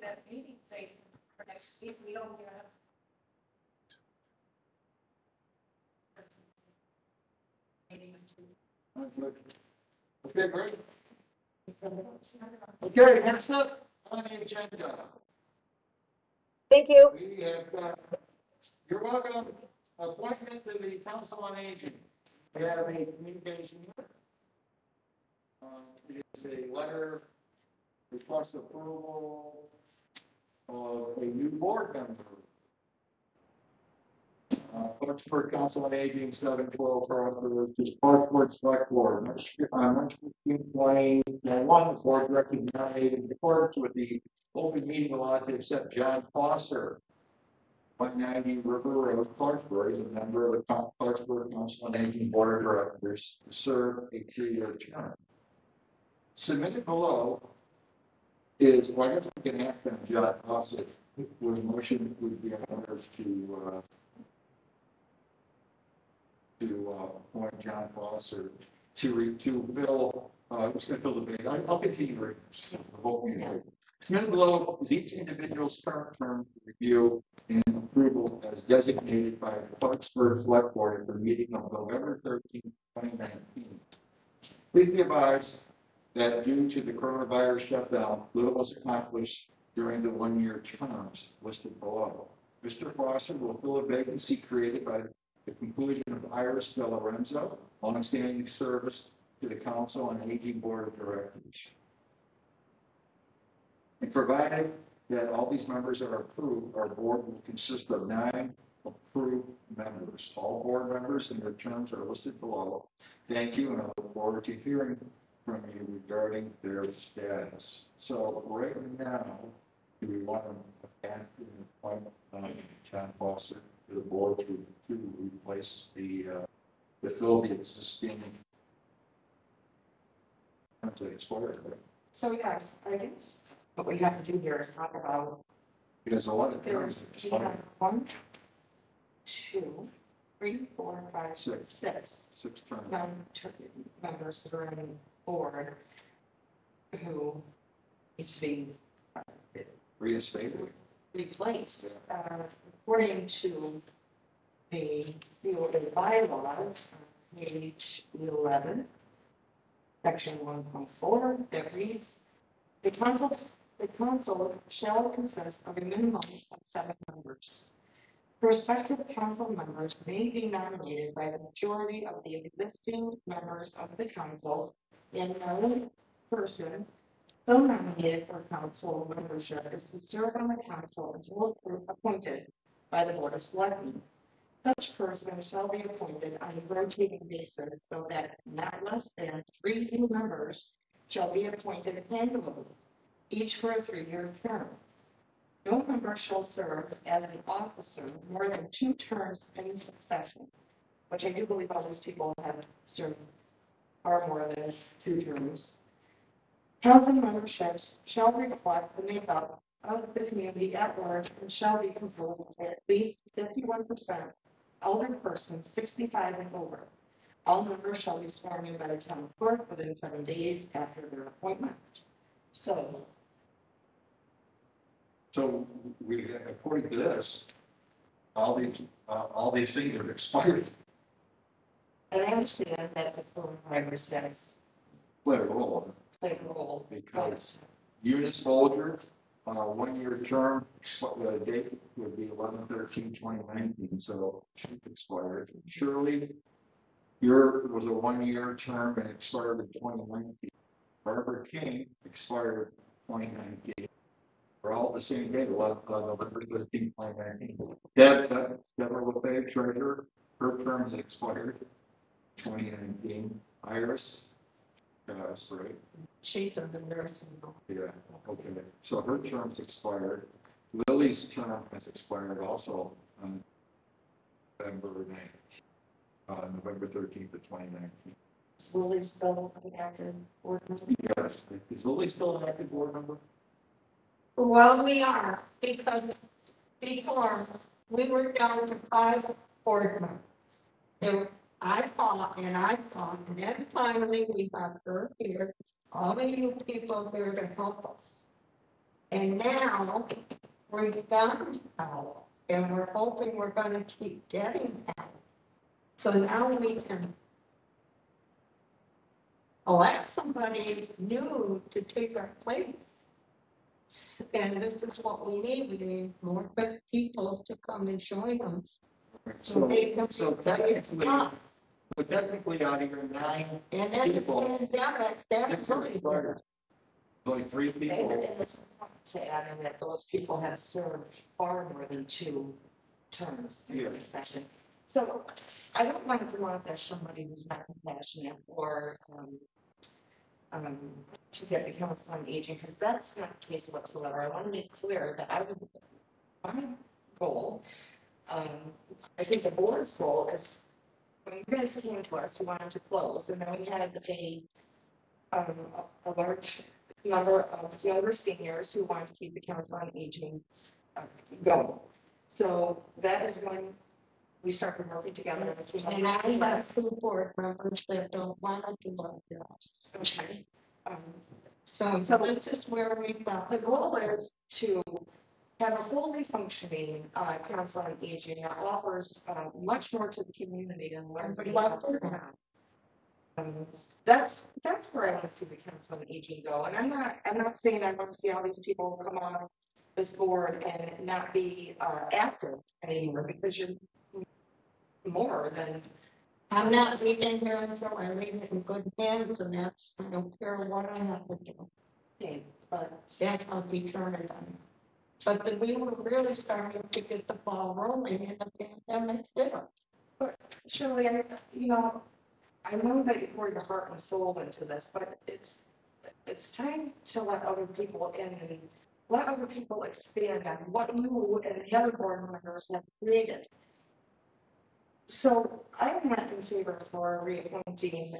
That meeting space for next week, we don't have. Okay, great. Okay, next up on the agenda, Thank you. we have, you're welcome, appointment to the Council on Aging. We have a communication here. It is a letter request approval of a new board member. Clarksburg Council on Aging, 712 Clarksburg Select Board. On 2021, the board directed nominated in accordance with the open meeting law to accept John Foster, 190 River Road, Clarksburg, as a member of the Clarksburg Council on Aging Board of Directors to serve a 3-year term. Submitted below is, well, I guess we can ask them, John Foster, with motion would be in order to appoint John Foster to fill, it's going to fill the big, I'll continue reading the whole meeting. Submitted below is each individual's current term review and approval as designated by the Clarksburg Select Board at the meeting of November 13, 2019. Please be advised that due to the coronavirus shutdown, little was accomplished during the 1-year terms listed below. Mr. Foster will fill a vacancy created by the conclusion of Iris De Lorenzo, longstanding service to the Council on Aging Board of Directors. And provided that all these members are approved, our board will consist of 9 approved members. All board members and their terms are listed below. Thank you, and I look forward to hearing from you regarding their status. So right now, do we want to add John Foster to the board to replace the fill the existing expired? So yes, I guess what we have to do here is talk about, Because a lot of there's, terms we have 1, 2, 3, 4, 5, 6 six terms. members that are on the board who need to be Reinstated. replaced. According to the bylaws, page 11, section 1.4, that reads, the council shall consist of a minimum of 7 members. Prospective council members may be nominated by the majority of the existing members of the council, and no person so nominated for council membership is to serve on the council until appointed by the Board of Selectmen. Such person shall be appointed on a rotating basis so that not less than 3 new members shall be appointed annually, each for a 3-year term. No member shall serve as an officer more than 2 terms in succession, which I do believe all these people have served far more than 2 terms. Council memberships shall reflect the makeup of the community at large and shall be composed of at least 51% elder persons 65 and over. All members shall be sworn in by the town clerk within 7 days after their appointment. So we, according to this, all these things are expired. And I understand that the coronavirus has Play a role. played a role. Because Eunice Folger, 1-year term, the date would be 11/13/2019, so she expired. Shirley, your was a 1-year term and expired in 2019. Barbara King expired 2019. We're all the same date, November 13, 2019. Deborah LeFay, treasurer, her term has expired 2019. Iris, that's right. she's of the nursing home. Yeah, okay. So her term's expired. Lily's term has expired also on November 13th of 2019. Is Lily still an active board member? Yes. Is Lily still an active board member? Well, we are, because before, we were down to 5 board members. I fought, and then finally we got her here, all of you people here to help us. And now, we've gotten help, and we're hoping we're gonna keep getting help. So now we can elect somebody new to take our place. And this is what we need. We need more good people to come and join us. Technically, out of your 9 And then the people, pandemic, that's 6 are expired. Only 3 people. And it's important to add in that those people have served far more than 2 terms in succession. So I don't want to want that somebody who's not compassionate or to get the council on aging, because that's not the case whatsoever. I want to make clear that my goal, I think the board's goal is, when you guys came to us, we wanted to close, and then we had a large number of younger seniors who wanted to keep the council on aging going. So that is when we started working together. And I have 2 board members that don't want to do our jobs. Okay. So this is where we thought the goal is to have a fully functioning council on aging that offers much more to the community than what everybody else has. That's where I want to see the council on aging go. And I'm not saying I want to see all these people come on this board and not be active anymore, because you're more than. I'm not leaving here until I leave it in good hands, and that's, I don't care what I have to do. Okay, but That's how determined I am. But then we were really starting to get the ball rolling, and the pandemic hit us. But Shirley, I know that you pour your heart and soul into this, but it's time to let other people in and let other people expand on what you and the other board members have created. So I'm not in favor for reappointing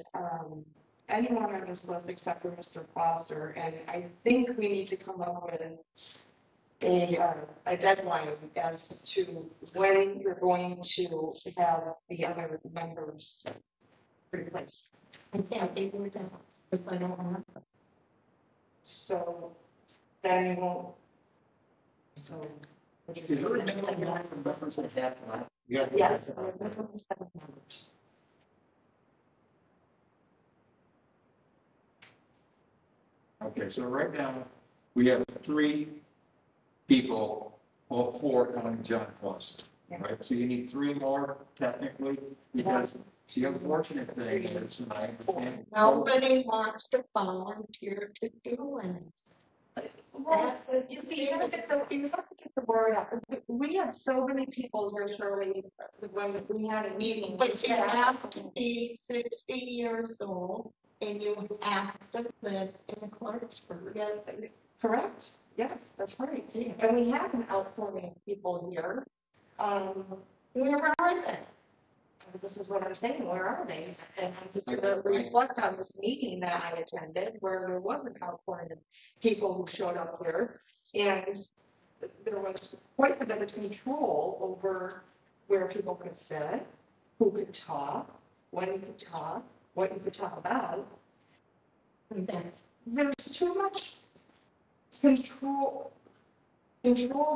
anyone on this list except for Mr. Foster, and I think we need to come up with a deadline as to when you're going to have the other members replaced. I can't figure it out, because I don't have them. So then you won't. So. Is there a minimum number of members that have left? Yes, there are minimum 7 members. Okay, so right now, we have 3 people, all 4 on John Foster, right? So you need 3 more technically, because the unfortunate thing is, and I understand. Nobody wants to volunteer to do anything. Well, you see, you have to get the word out. We had so many people here, Shirley, when we had a meeting. But you have to be 60 years old, and you have to live in Clarksburg. Yeah, correct. Yes, that's right. And we have an outpouring of people here. Where are they? This is what I'm saying, where are they? And I'm just gonna reflect on this meeting that I attended, where there was an outpouring of people who showed up here. And there was quite a bit of control over where people could sit, who could talk, when you could talk, what you could talk about. And then there's too much control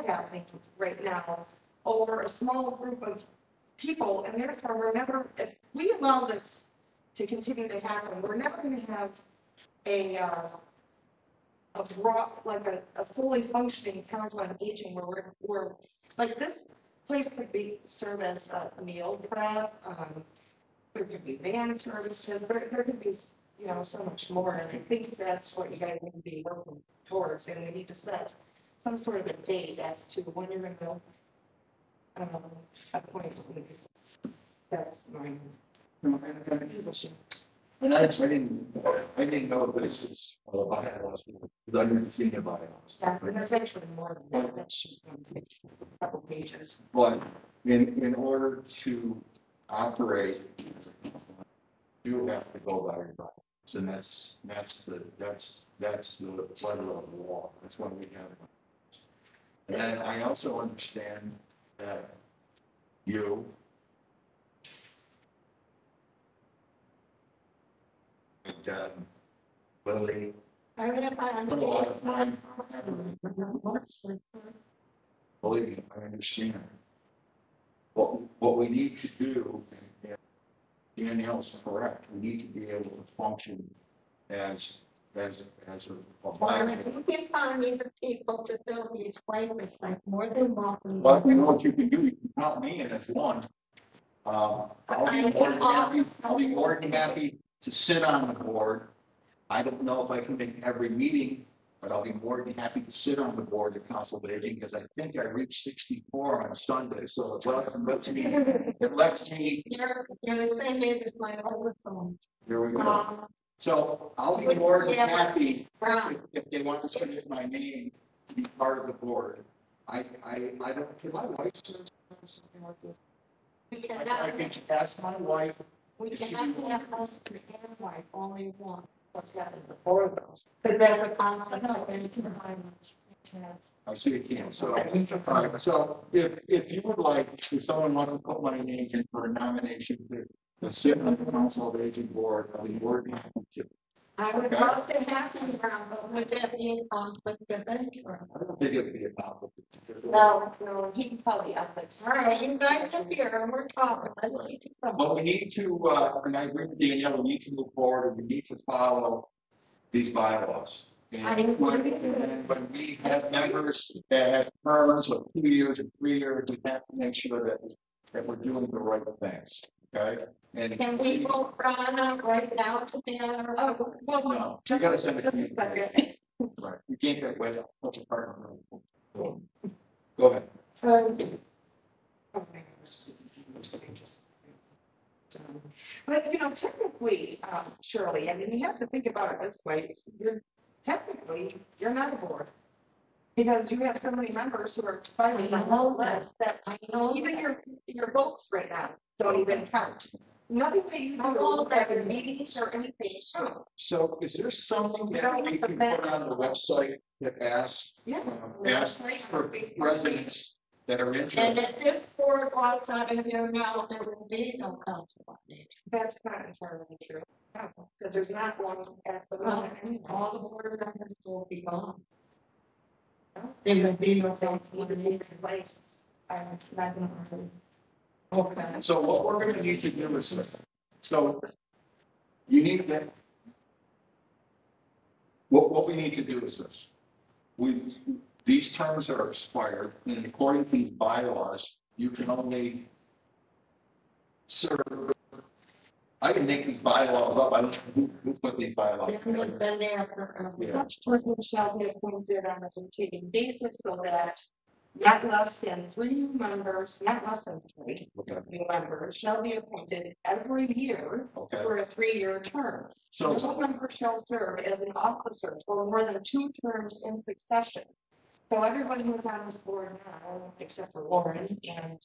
happening right now over a small group of people, and therefore we're never, if we allow this to continue to happen, we're never going to have a fully functioning council on aging where we're like this place could serve as a meal prep. There could be van services. There could be so much more, and I think that's what you guys need to be working towards, and we need to set some sort of a date as to when you're going to appoint. That's my position. And I didn't know this is a bylaws, because I didn't see a bylaws. Yeah, but there's actually more than that. That's just a couple pages. But in order to operate, you have to go by your bylaws, and that's the letter of the law. That's what we have. And then I also understand that you and Lily put a lot of time. Believe me, I understand. What we need to do, and Danielle's correct, we need to be able to function as a Well, if you can find me the people to fill these waivers, like more than welcome. Well, you know what you can do, you can count me in as one. I'll be more than happy to sit on the board. I don't know if I can make every meeting, but I'll be more than happy to sit on the board of Council of Aging, because I think I reached 64 on Sunday, so it lets me. You're the same age as my older son. Here we go. So I'll be more than happy if they want to submit my name to be part of the board. I don't, can my wife serve something like this? I can ask my wife. We cannot have husband and wife, only one. What's happened before those? Because there's a conflict of interest. I see you can. So, all right. So if you would like, if someone wants to put my name in for a nomination to sit on the Council of Aging board, I'll be more than happy to. I would love to have you around, but would that be in conflict of interest? I don't think it would be a conflict. No, he can probably ethics. All right, you guys are here and we're talking. But we need to, and I agree with Danielle, we need to move forward and we need to follow these bylaws. And when we have members that have terms of 2 years and 3 years, we have to make sure that we're doing the right things. Okay? And can we vote Rana right now to be on our? Oh, well, no, you gotta send it to me. Right. You can't get away with a partner. Go ahead. But technically, Shirley, I mean, you have to think about it this way. You're not a board. Because you have so many members who are expiring the whole list that I know even your votes right now don't even count. Nothing that you do at your meetings or anything. So is there something that we can put on the website that asks for residents that are interested? And if this board walks out of here now, there will be no council on aging. That's not entirely true. Because there's not one at the moment. All the board members will be gone. They will be no council in place. I'm not going to. Okay. So what we're going to need to do is, so you need to, what we need to do is this. These terms are expired, and according to these bylaws, you can only serve. I can make these bylaws up. I don't know who put these bylaws. Been there for such person shall be appointed on a rotating basis so that not less than 3 members, not less than 3 new members shall be appointed every year for a 3-year term. So no member shall serve as an officer for more than 2 terms in succession. So everybody who's on this board now, except for Lauren and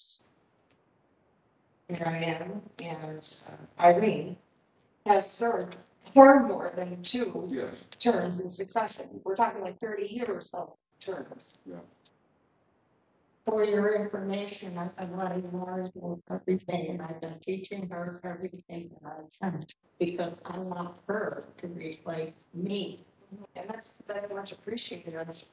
Mary Ann and Irene, has served far more than 2 Yes, terms in succession. We're talking like 30 years of terms. yeah. For your information, I'm letting Laura know everything, and I've been teaching her everything that I can, because I want her to replace me. And that's much appreciated. And this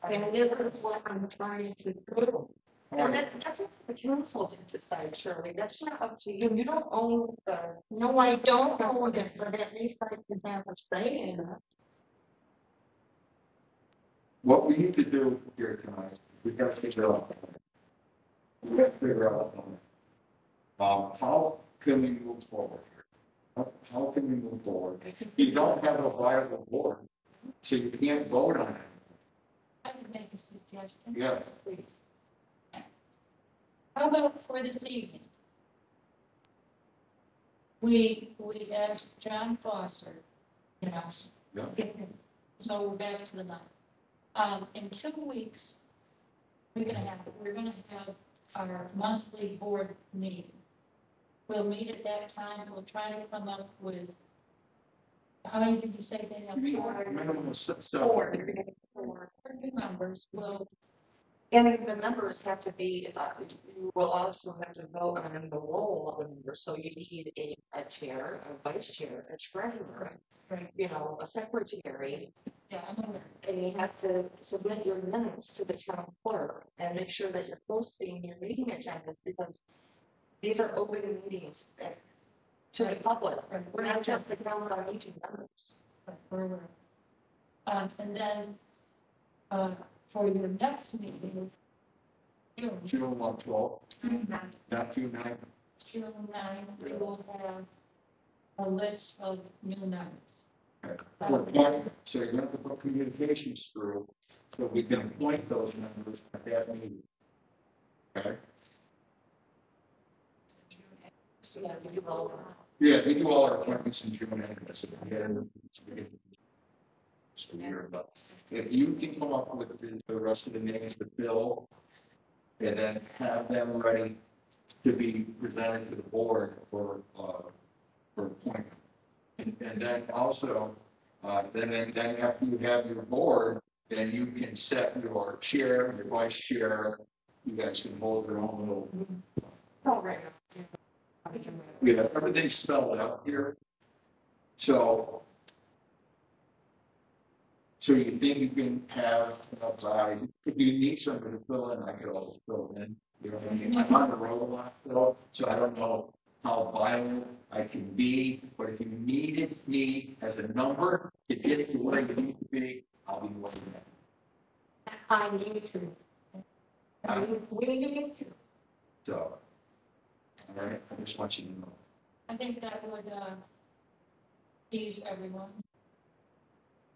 is what I'm trying to do. And that's up to the council to decide, Shirley. That's not up to you. You don't own the. No, I don't own it, but at least I can have a say in it. What we need to do here tonight, we've got to figure out. We have to figure out, how can we move forward here? How can we move forward? You don't have a viable board, so you can't vote on it. I can make a suggestion. Yes. Please. How about for this evening? We asked John Foster, you know. Yeah. So we're back to the night. In 2 weeks, we're gonna have our monthly board meeting. We'll meet at that time. We'll try to come up with, how many did you say they have? Minimum of 6, 4 new members. We'll And the members have to be, you will also have to vote on the role of the member, so you need a chair, a vice chair, a treasurer, you know, a secretary. Yeah, I'm aware. And you have to submit your minutes to the town clerk and make sure that you're posting your meeting agendas, because these are open meetings to the public. We're not just the council on aging members. And then, for your next meeting, June 12, not June 9. June 9, we will have a list of new members. So you're going to put communications through, so we can appoint those members at that meeting. Okay? Yeah, we do all our appointments in June anyways. But if you can come up with the rest of the names to fill, and then have them ready to be presented to the board for appointment. And then also, then after you have your board, then you can set your chair, your vice chair. You guys can hold your own little. Oh, right. Yeah, everything's spelled out here. So you think you can have enough size? If you need somebody to fill in, I could always fill in. You know what I mean? I'm on the road a lot, though, so I don't know how violent I can be. But if you needed me as a number to get to where you need to be, I'll be more than that. I need to. We need to. So, all right, I just want you to know. I think that would ease everyone.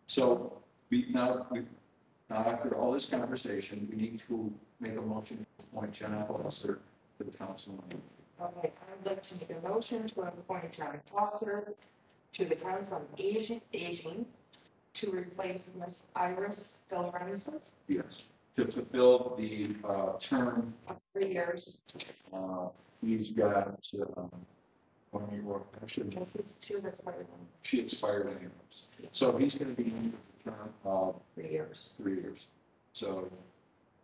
So now after all this conversation, we need to make a motion to appoint John Foster to the council. Okay, I'd like to make a motion to appoint John Foster to the council on aging to replace Miss Iris Del Renzo Yes, to fulfill the term. of 3 years. He's got 1 year more. Actually, She was expired in she expired anyways. So he's going to be in the term of 3 years. 3 years. So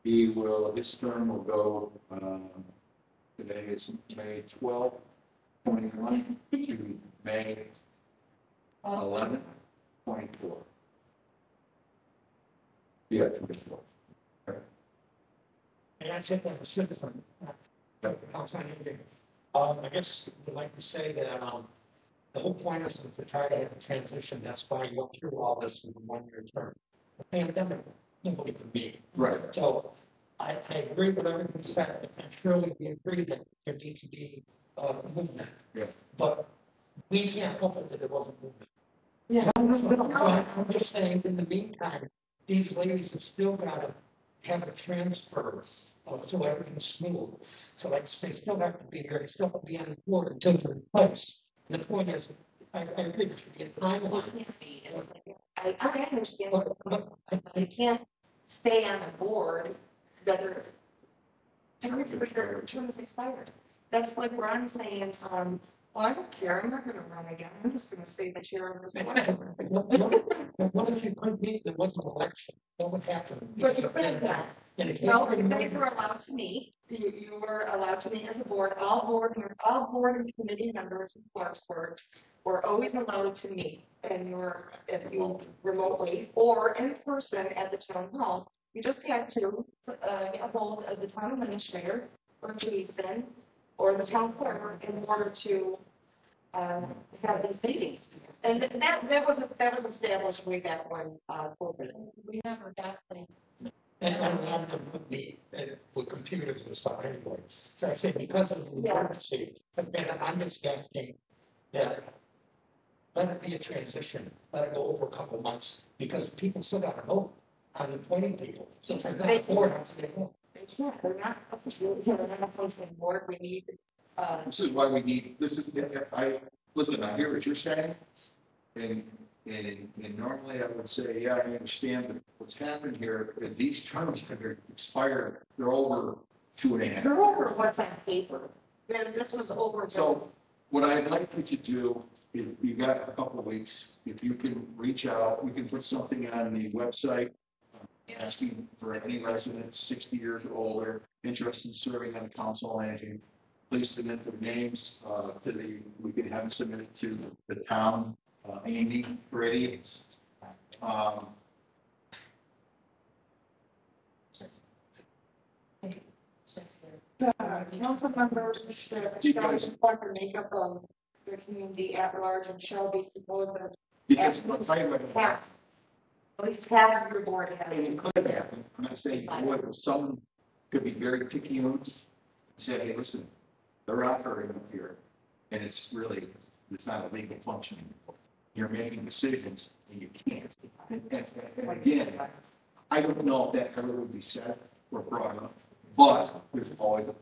his term will go, today is May 12th, 21 to May 11th, 24. Yeah, 24. And I said that a citizen. I guess I'd like to say that the whole point is to try to have a transition. That's why you go through all this in a 1-year term. The pandemic, nobody can be. Right. So I agree with everything said, and surely we agree that there needs to be movement. Yeah. But we can't help it that there wasn't movement. Yeah. I'm just saying, in the meantime, these ladies have still got to have a transfer so everything's smooth. So like, they still have to be here, they still have to be on the board until they're replaced. And the point is, I agree, there should be a timeline. I understand, but you can't stay on the board, whether term is expired. That's like Ron saying, well, I don't care, I'm not gonna run again, I'm just gonna stay the chair of the select. What if you couldn't meet, there was an election, what would happen? But you couldn't not. And if No, you guys were allowed to meet, you were allowed to meet as a board, all board and committee members in Clarksburg were always allowed to meet. And if you remotely or in person at the town hall, you just had to get a hold of the town administrator or Jason or the town clerk in order to have these meetings. And that was established way back when COVID. We never got them. And I'm with computers and stuff anyway. So I say because of the emergency, and I'm just asking that let it be a transition, let it go over a couple of months, because people still got to vote on appointing people. So if they're not afford, they won't. They can't, they're not a functioning board, we need. This is why we need, listen, I hear what you're saying. And normally I would say, yeah, I understand, but what's happened here, these terms have expired, they're over 2.5. They're over what's on paper. Then this was over. So what I'd like you to do, if you got a couple of weeks, if you can reach out, we can put something on the website asking for any residents 60 years or older interested in serving on the council on aging. Please submit their names we can have it submitted to the town. Amy Brady. Council members shall support the makeup of the community at large and shall be composed of Because at least half of your board has. it could happen. I'm not saying it would, but some could be very picky ones. Say, hey, listen, they're operating up here, and it's not a legal function anymore. You're making decisions and you can't. And again, I don't know if that ever would be said or brought up, but there's always a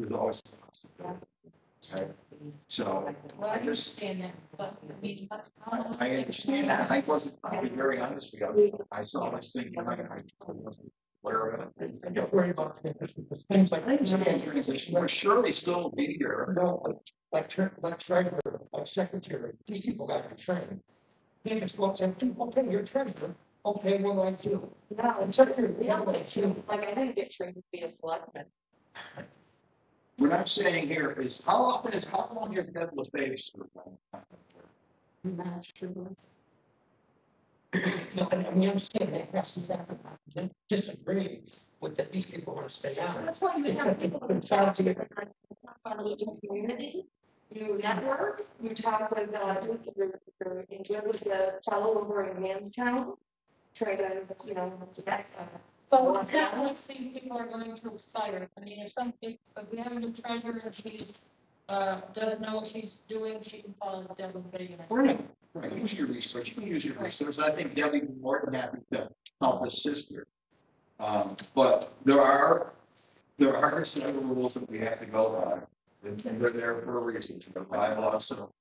possibility. Okay? So I understand that, but I understand that. I wasn't, I'll be very honest with you. I saw this thing and I wasn't aware of it. I don't worry about things like transition. We're surely still be here. No, like treasurer, like secretary, these people got to be trained. They just go up and say, okay, you're treasurer. Okay, what do I do? No, I'm secretary. Like I didn't get trained to be a selectman. What I'm saying here is how long has Ed LaFace? I'm not sure. No, I mean, understand that has to happen. I disagree with that these people want to stay on. That's why you have people in charge of the community. You network, you talk with, you're engaged with the fellow over in Manstown. Try to, get, But it's not like these people are going to expire. I mean, if we have a new treasurer, if she doesn't know what she's doing, she can follow the devil big. Right, use your research. You can use your research. I think Debbie would be more than happy to help assist her. But there are several rules that we have to go by. And they're there for a reason, the bylaws, so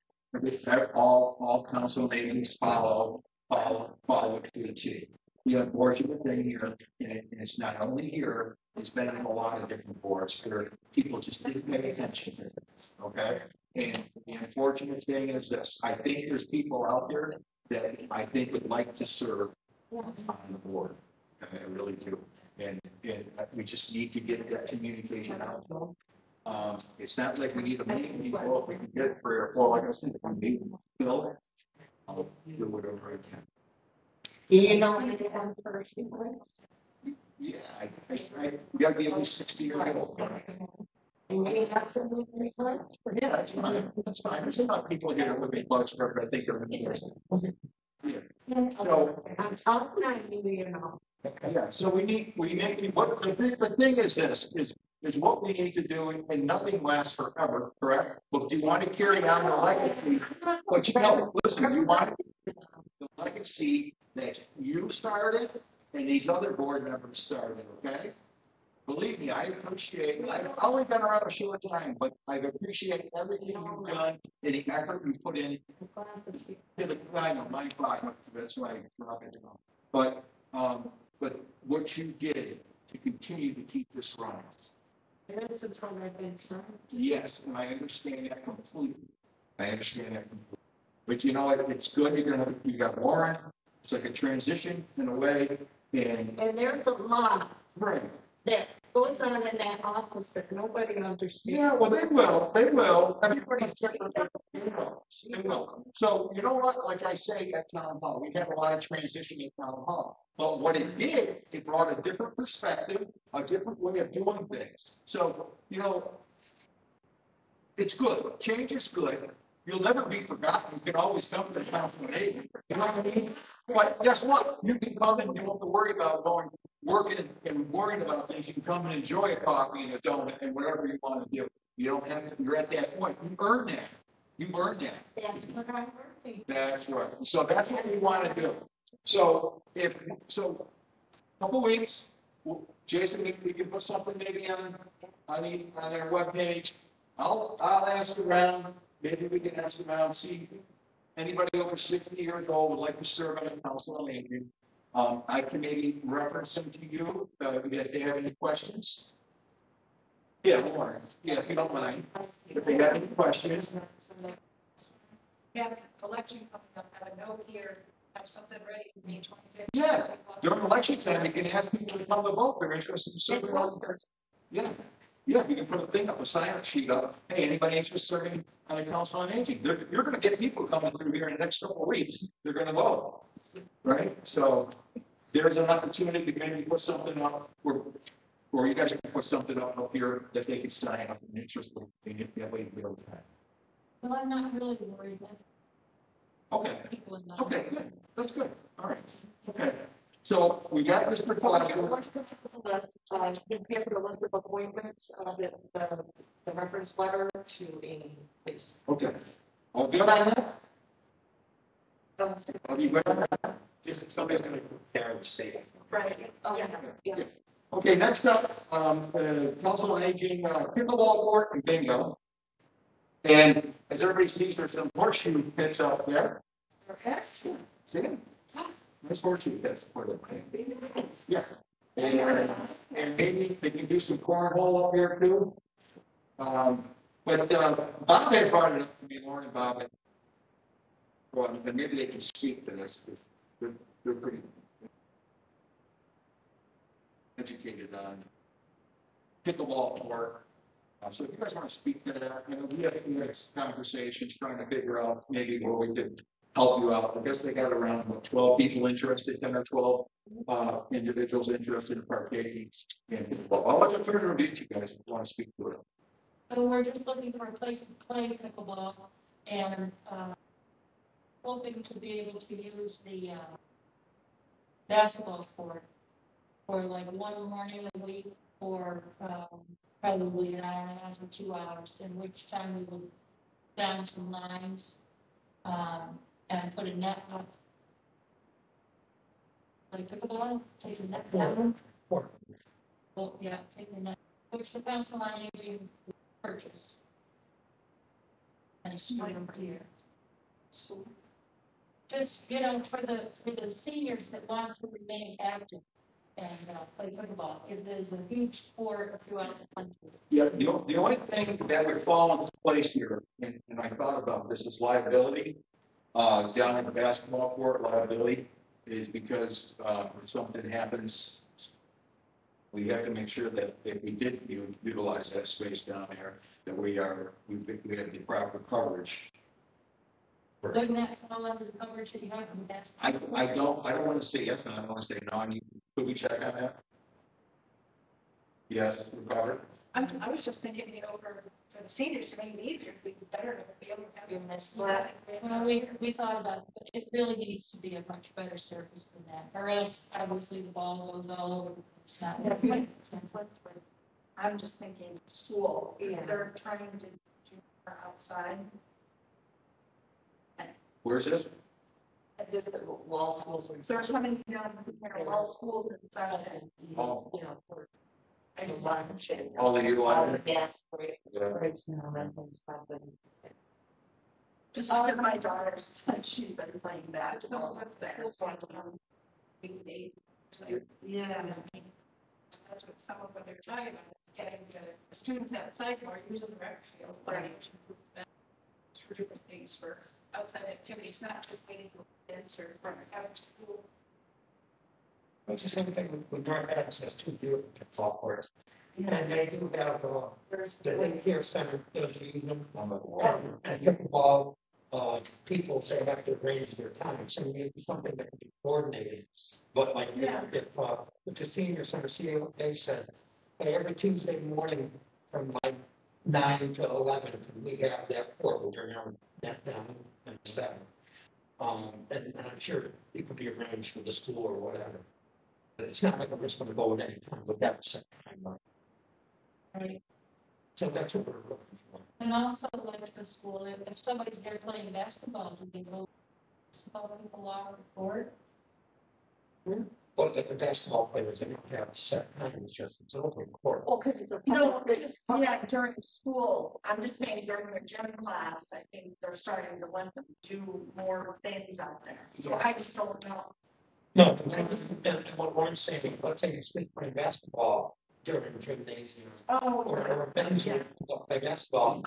all council meetings follow to the T. The unfortunate thing here, and it's not only here, it's been in a lot of different boards where people just didn't pay attention to it, okay? And the unfortunate thing is this, I think there's people out there that I think would like to serve on the board. I really do. And we just need to get that communication out to them. It's not like we need a meeting, well, if we can get 3 or 4, like I said, if we need Bill, I'll do whatever I can. you know, when you have the first few points. Yeah, we gotta be at least 60 years old. And maybe have some research. Yeah, that's fine, there's a lot of people here that live in Clarksburg, but I think they're interested. Yeah. So, I'm telling you, yeah, so we make, what, the thing is this, is what we need to do, and nothing lasts forever, correct? But do you want to carry on the legacy? But listen, you want the legacy that you started and these other board members started, okay? Believe me, I've only been around a short time, but I appreciate everything you've done and the effort you put in. I know, my five, that's why I drop it. But what you did to continue to keep this running. Yes, and I understand that completely. I understand that completely. But you know what, it's good, you got Warren, it's like a transition in a way, and. And there's a lot Right. that goes on in that office that nobody understands. Yeah, well, they will, everybody's different, they will. So, you know what, like I say at town hall, we have a lot of transition at town hall. But what it did, it brought a different perspective, a different way of doing things. So, you know, it's good, change is good. You'll never be forgotten. You can always come to the council meeting. You know what I mean? But guess what? You can come and you don't have to worry about working and worrying about things. You can come and enjoy a coffee and a donut and whatever you want to do. You don't have to, you're at that point. You earned that. You earned that. That's what I'm working. That's right. So that's what we want to do. So couple weeks, Jason, we can put something maybe on their webpage. I'll ask around. Maybe we can ask around, see anybody over 60 years old would like to serve on the council on aging. I can maybe reference them to you if they have any questions. Yeah, Lauren. Yeah, if you don't mind. If they have any questions. Have an election coming up, have a note here, have something ready for May 25th. Yeah, during election time, you can ask people to come to vote. They're interested in serving. Yeah. Yeah, you can put a thing up, a sign-up sheet up. Hey, anybody interested in serving on the council on aging? You're going to get people coming through here in the next couple of weeks. They're going to vote, right? So there's an opportunity to maybe put something up, or you guys can put something up here that they can sign up and interested in that way to be able to. Well, I'm not really worried. Okay. Okay, good. That's good. All right. Okay. So we got Mr. List, we have a list of appointments, the reference letter to a place. Okay. All good on that? Are you good on that? Just somebody's going to carry the state. Right. Oh, yeah. Okay, next up, the Council on Aging pickleball court and bingo. And as everybody sees, there's some horseshoe pits out there. Yes. See them? Nice horseshoe pits for them. Yeah. And maybe they can do some cornhole up here too. But Bob had brought it up to me, Lauren and Bob. Well, and maybe they can speak to this. They're pretty educated on pickleball court. So if you guys want to speak to that, we have conversations trying to figure out maybe where we could help you out. I guess they got around 12 people interested, 10 or 12 individuals interested in partaking. I'll let you turn to you guys if you want to speak to it. So we're just looking for a place to play pickleball and hoping to be able to use the basketball court for like one morning a week or probably an hour and a half or 2 hours, in which time we will down some lines and put a net up. Play pickleball, take the net down. Well, yeah, take the net, which the council on aging purchase. And swim deer. Just, for the seniors that want to remain active and play pickleball. It is a huge sport throughout the country. Yeah, the only thing that would fall into place here, and I thought about this, is liability. Down at the basketball court, liability is because if something happens, we have to make sure that if we did utilize that space down there, that we have the proper coverage. Doesn't that fall under the coverage that you have from the basketball? I don't want to say yes, and I don't want to say no. Could we check on that? Yes, we're covered. I was just thinking, for the seniors to make it easier, if we could better be able to have in this flat. Well, we thought about it, but it really needs to be a much better surface than that, or else obviously the ball goes all over. It's not. I'm just thinking school, if they're trying to do outside. Where's this? This is the wall schools. They're coming down, wall schools inside of it. Oh. For any lunch and. All the utilizers? Gas breaks now and stuff. Just because my daughter's, she's been playing basketball up there. So actually. Yeah. That's what some of what they're talking about, is getting the students outside more, using the rec field. Right. For different things, for outside activities, not just waiting for kids or for after school. It's the same thing with North Access to do golf course. And they do have, the daycare center does use them. And pickleball, people say have to arrange their time, so maybe something that can be coordinated. But like, if the senior center, they said, hey, every Tuesday morning from like 9 to 11, we have that portal around that down and stuff. And I'm sure it could be arranged for the school or whatever. But it's not like I'm just gonna go at any time, but that's set time. Right. So that's what we're looking for. And also like the school, if somebody's there playing basketball, do they go basketball people off the court? But the basketball players, they don't have set time, it's an open court. Well, because it's a. No, it's yeah, during school, I'm just saying during their gym class, I think they're starting to let them do more things out there. So I just don't know. No, and what I'm saying, let's say you playing basketball during the gymnasium. Oh. Or bench play basketball,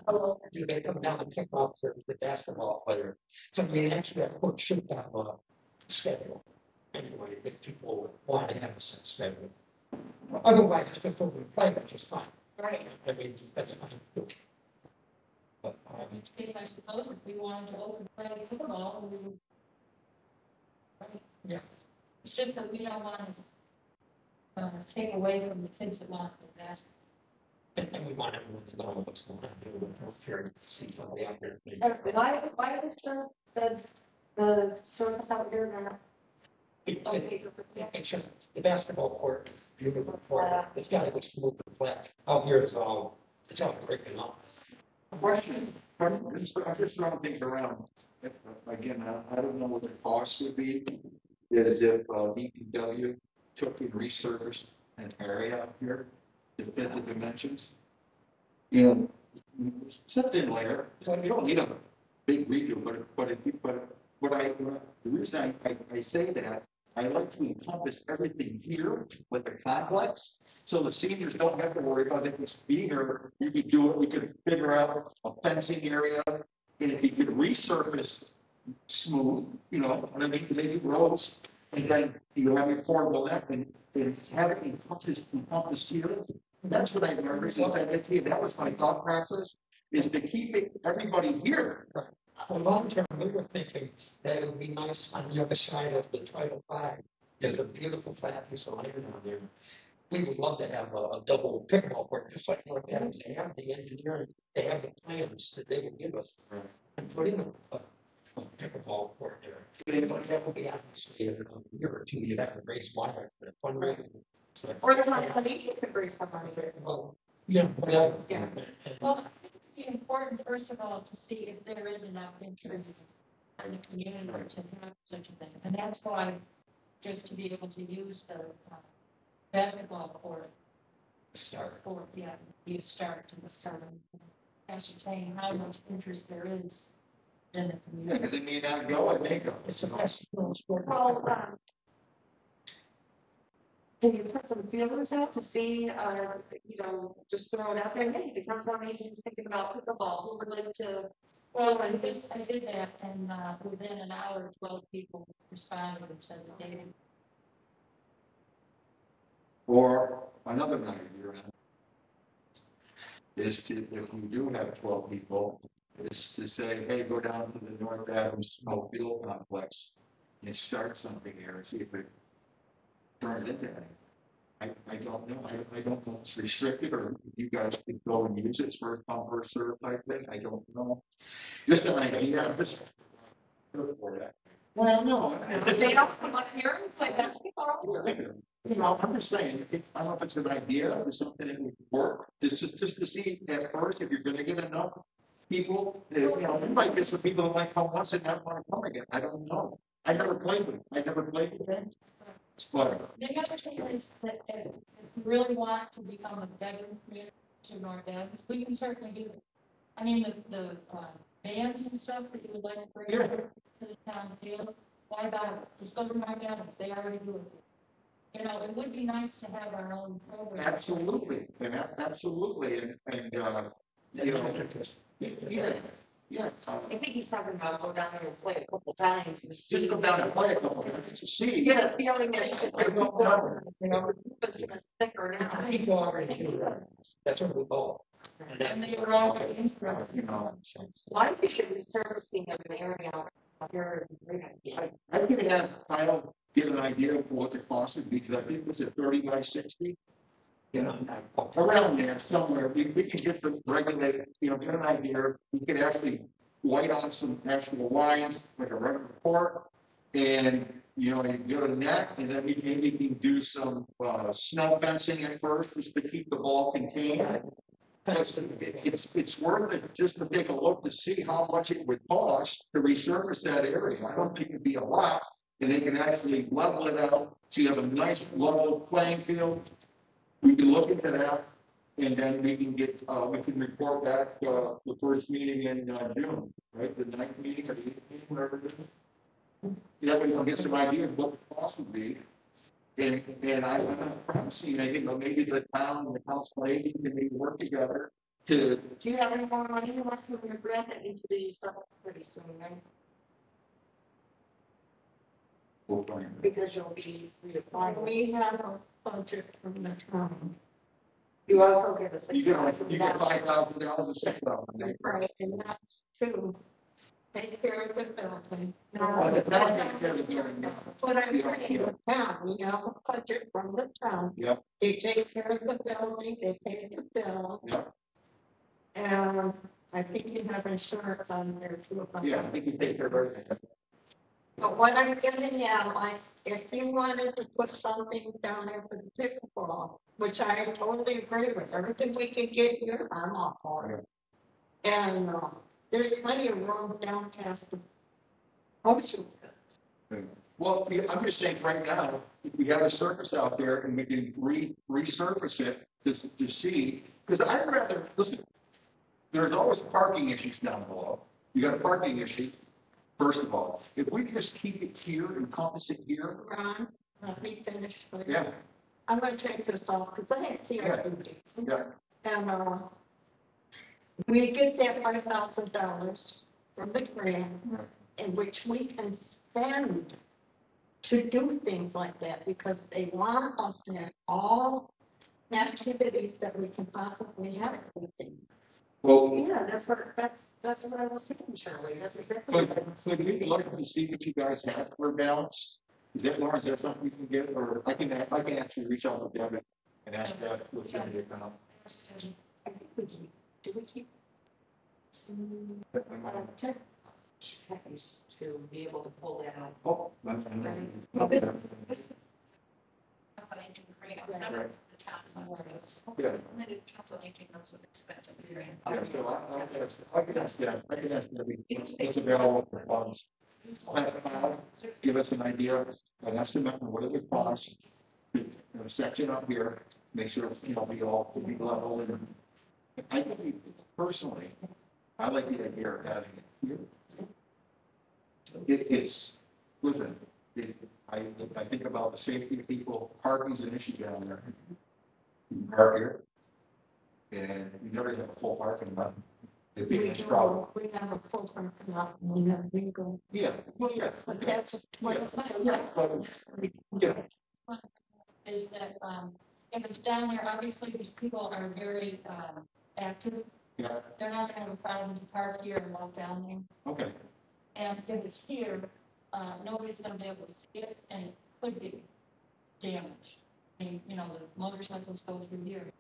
do they come down and kick off the basketball player? So I mean, actually, that court should have a schedule. Anyway, if people want to have a set schedule. Otherwise, it's just open play, which is fine. Right. I mean, that's fine. But, I suppose if we wanted to open play football, we would. Right. Yeah. It's just that we don't want to take away from the kids that want to play basketball. And we want everyone to know what's going on. We're here to see somebody out there. Why is the service out here not? It's just the basketball court, beautiful court. It's got to be smooth and flat. Out here it's all breaking up. Question, I'm just throwing things around. Again, I don't know what the cost would be. Is if DPW took and resurfaced an area up here to fit the dimensions? You know, something later. So you don't need a big redo, but the reason I say that, I like to encompass everything here with the complex, so the seniors don't have to worry about it being here. You could do it, we could figure out a fencing area, and if you could resurface smooth, you know, what I mean, maybe roads, and then you have your portable net and have it encompassed here. That's what I originally said to you. That was my thought process, is to keep everybody here. For long term, we were thinking that it would be nice on the other side of the Title V. There's a beautiful flat piece of land down there. We would love to have a double pickleball court, just like North Adams. They have the engineering, they have the plans that they would give us, and put in a pickleball court there. But that would be obviously in a year or two, you'd have to raise money for the fundraising. Or the company could raise some money. Well, yeah, whatever. Yeah. Well, I think it'd be important, first of all, to see if there is enough interest in the community to have such a thing. And that's why, just to be able to use the basketball court, be a start to the start and ascertain how much interest there is in the community. Because it may not go, it may go. It's a basketball sport. Well, can you put some feelers out to see, just throw it out there? Hey, the council on aging is thinking about pickleball. Who would like to? Well, I did that, and within an hour, 12 people responded and said that they didn't. Or another night you're in, is to, if you do have 12 people, is to say, hey, go down to the North Adams Field Complex and start something here and see if it turns into anything. I don't know. I don't know if it's restricted or you guys could go and use it first come, first served type thing. I don't know. Just an idea. Just for that. Well, no. If they don't come up here and play basketball. You know, I'm just saying, I don't know if it's an idea or something that would work, just to see at first if you're gonna get enough people, you might get some people that might come once and not want to come again. I don't know. I never played with them. But The other thing is that if you really want to become a veteran community to North Adams, we can certainly do it. I mean, the bands and stuff that you would like to bring to the town field, why not? Just go to North Adams, they already do it. You know, it would be nice to have our own program. Absolutely, absolutely, you know, yeah. I think he's talking about go down there and play a couple times. And Just go down and play a couple times to see. Get a feeling that you know, if it's gonna stick or not. I go already do that. That's what we go. And they were all very interested. You know, Why do you think resurfacing of an area out here? I could have, I don't get an idea of what the cost would be, because I think it was a 30 by 60. You know, around there somewhere, we can get the regulate, you know, get an idea. We could actually white on some actual lines, like a regular report, and, you know, you go to net, and then we maybe can do some snow fencing at first, just to keep the ball contained. It's worth it just to take a look to see how much it would cost to resurface that area. I don't think it'd be a lot, and they can actually level it out, so you have a nice level playing field. We can look into that, and then we can get, we can report back, the first meeting in, June, right? The 9th meeting or the 8th meeting, whatever it is. That way we can get some ideas of what the cost would be. And I'm not promising anything, but maybe the town and the council lady can maybe work together to. Do you have any more money left in your grant that needs to be used up pretty soon, right? Because you'll be reapplying. We have a budget from the town. You also get a You get $6,000. $5,000 or $6,000. Right, and that's to take care of the building. Well, the town takes care of the building. What I'm saying, the town, we have a budget from the town. Yep. They take care of the building, they pay the bill. Yep. And I think you have insurance on there too. Yeah, I think you take care of everything. But what I'm getting at, like, if you wanted to put something down there for the pickleball, which I totally agree with, everything we can get here, I'm all for it. And, there's plenty of room downtown to ocean. Well, I'm just saying right now, we have a surface out there and we can resurface it to see, because I'd rather, listen, there's always parking issues down below. You got a parking issue, first of all. If we can just keep it here, encompass it here. Ron, let me finish. Yeah. I'm gonna take this off, because I didn't see our duty. Yeah. And, we get that $5,000 from the grant, in which we can spend to do things like that, because they want us to have all activities that we can possibly have. Well, Yeah, that's what I was thinking, Shirley. That's exactly. but we'd like to see what you guys have for balance. Is that, Lauren, is that something we can get, or I can actually reach out to Devin and ask that to send the account. I think we keep, do we keep some checkers to be able to pull that out? Oh, yeah. Yeah, so I can ask that, it's available for funds. Give us an idea, an estimate of what it would cost, section up here, make sure, you know, we all be level, and I think personally, I like the idea of having it here. It's, listen, I think about the safety of people, parking's an issue down there. You park here, and you never have a full parking lot. It'd be a problem. We have a full parking lot, and we have legal. Yeah, well, yeah. But that's what Yeah, but, yeah. is that, if it's down there, obviously these people are very, active. Yeah, They're not gonna have a problem to park here and walk down there. okay. And if it's here, nobody's gonna be able to see it, and it could be damaged. I mean, you know, the motorcycles go through here.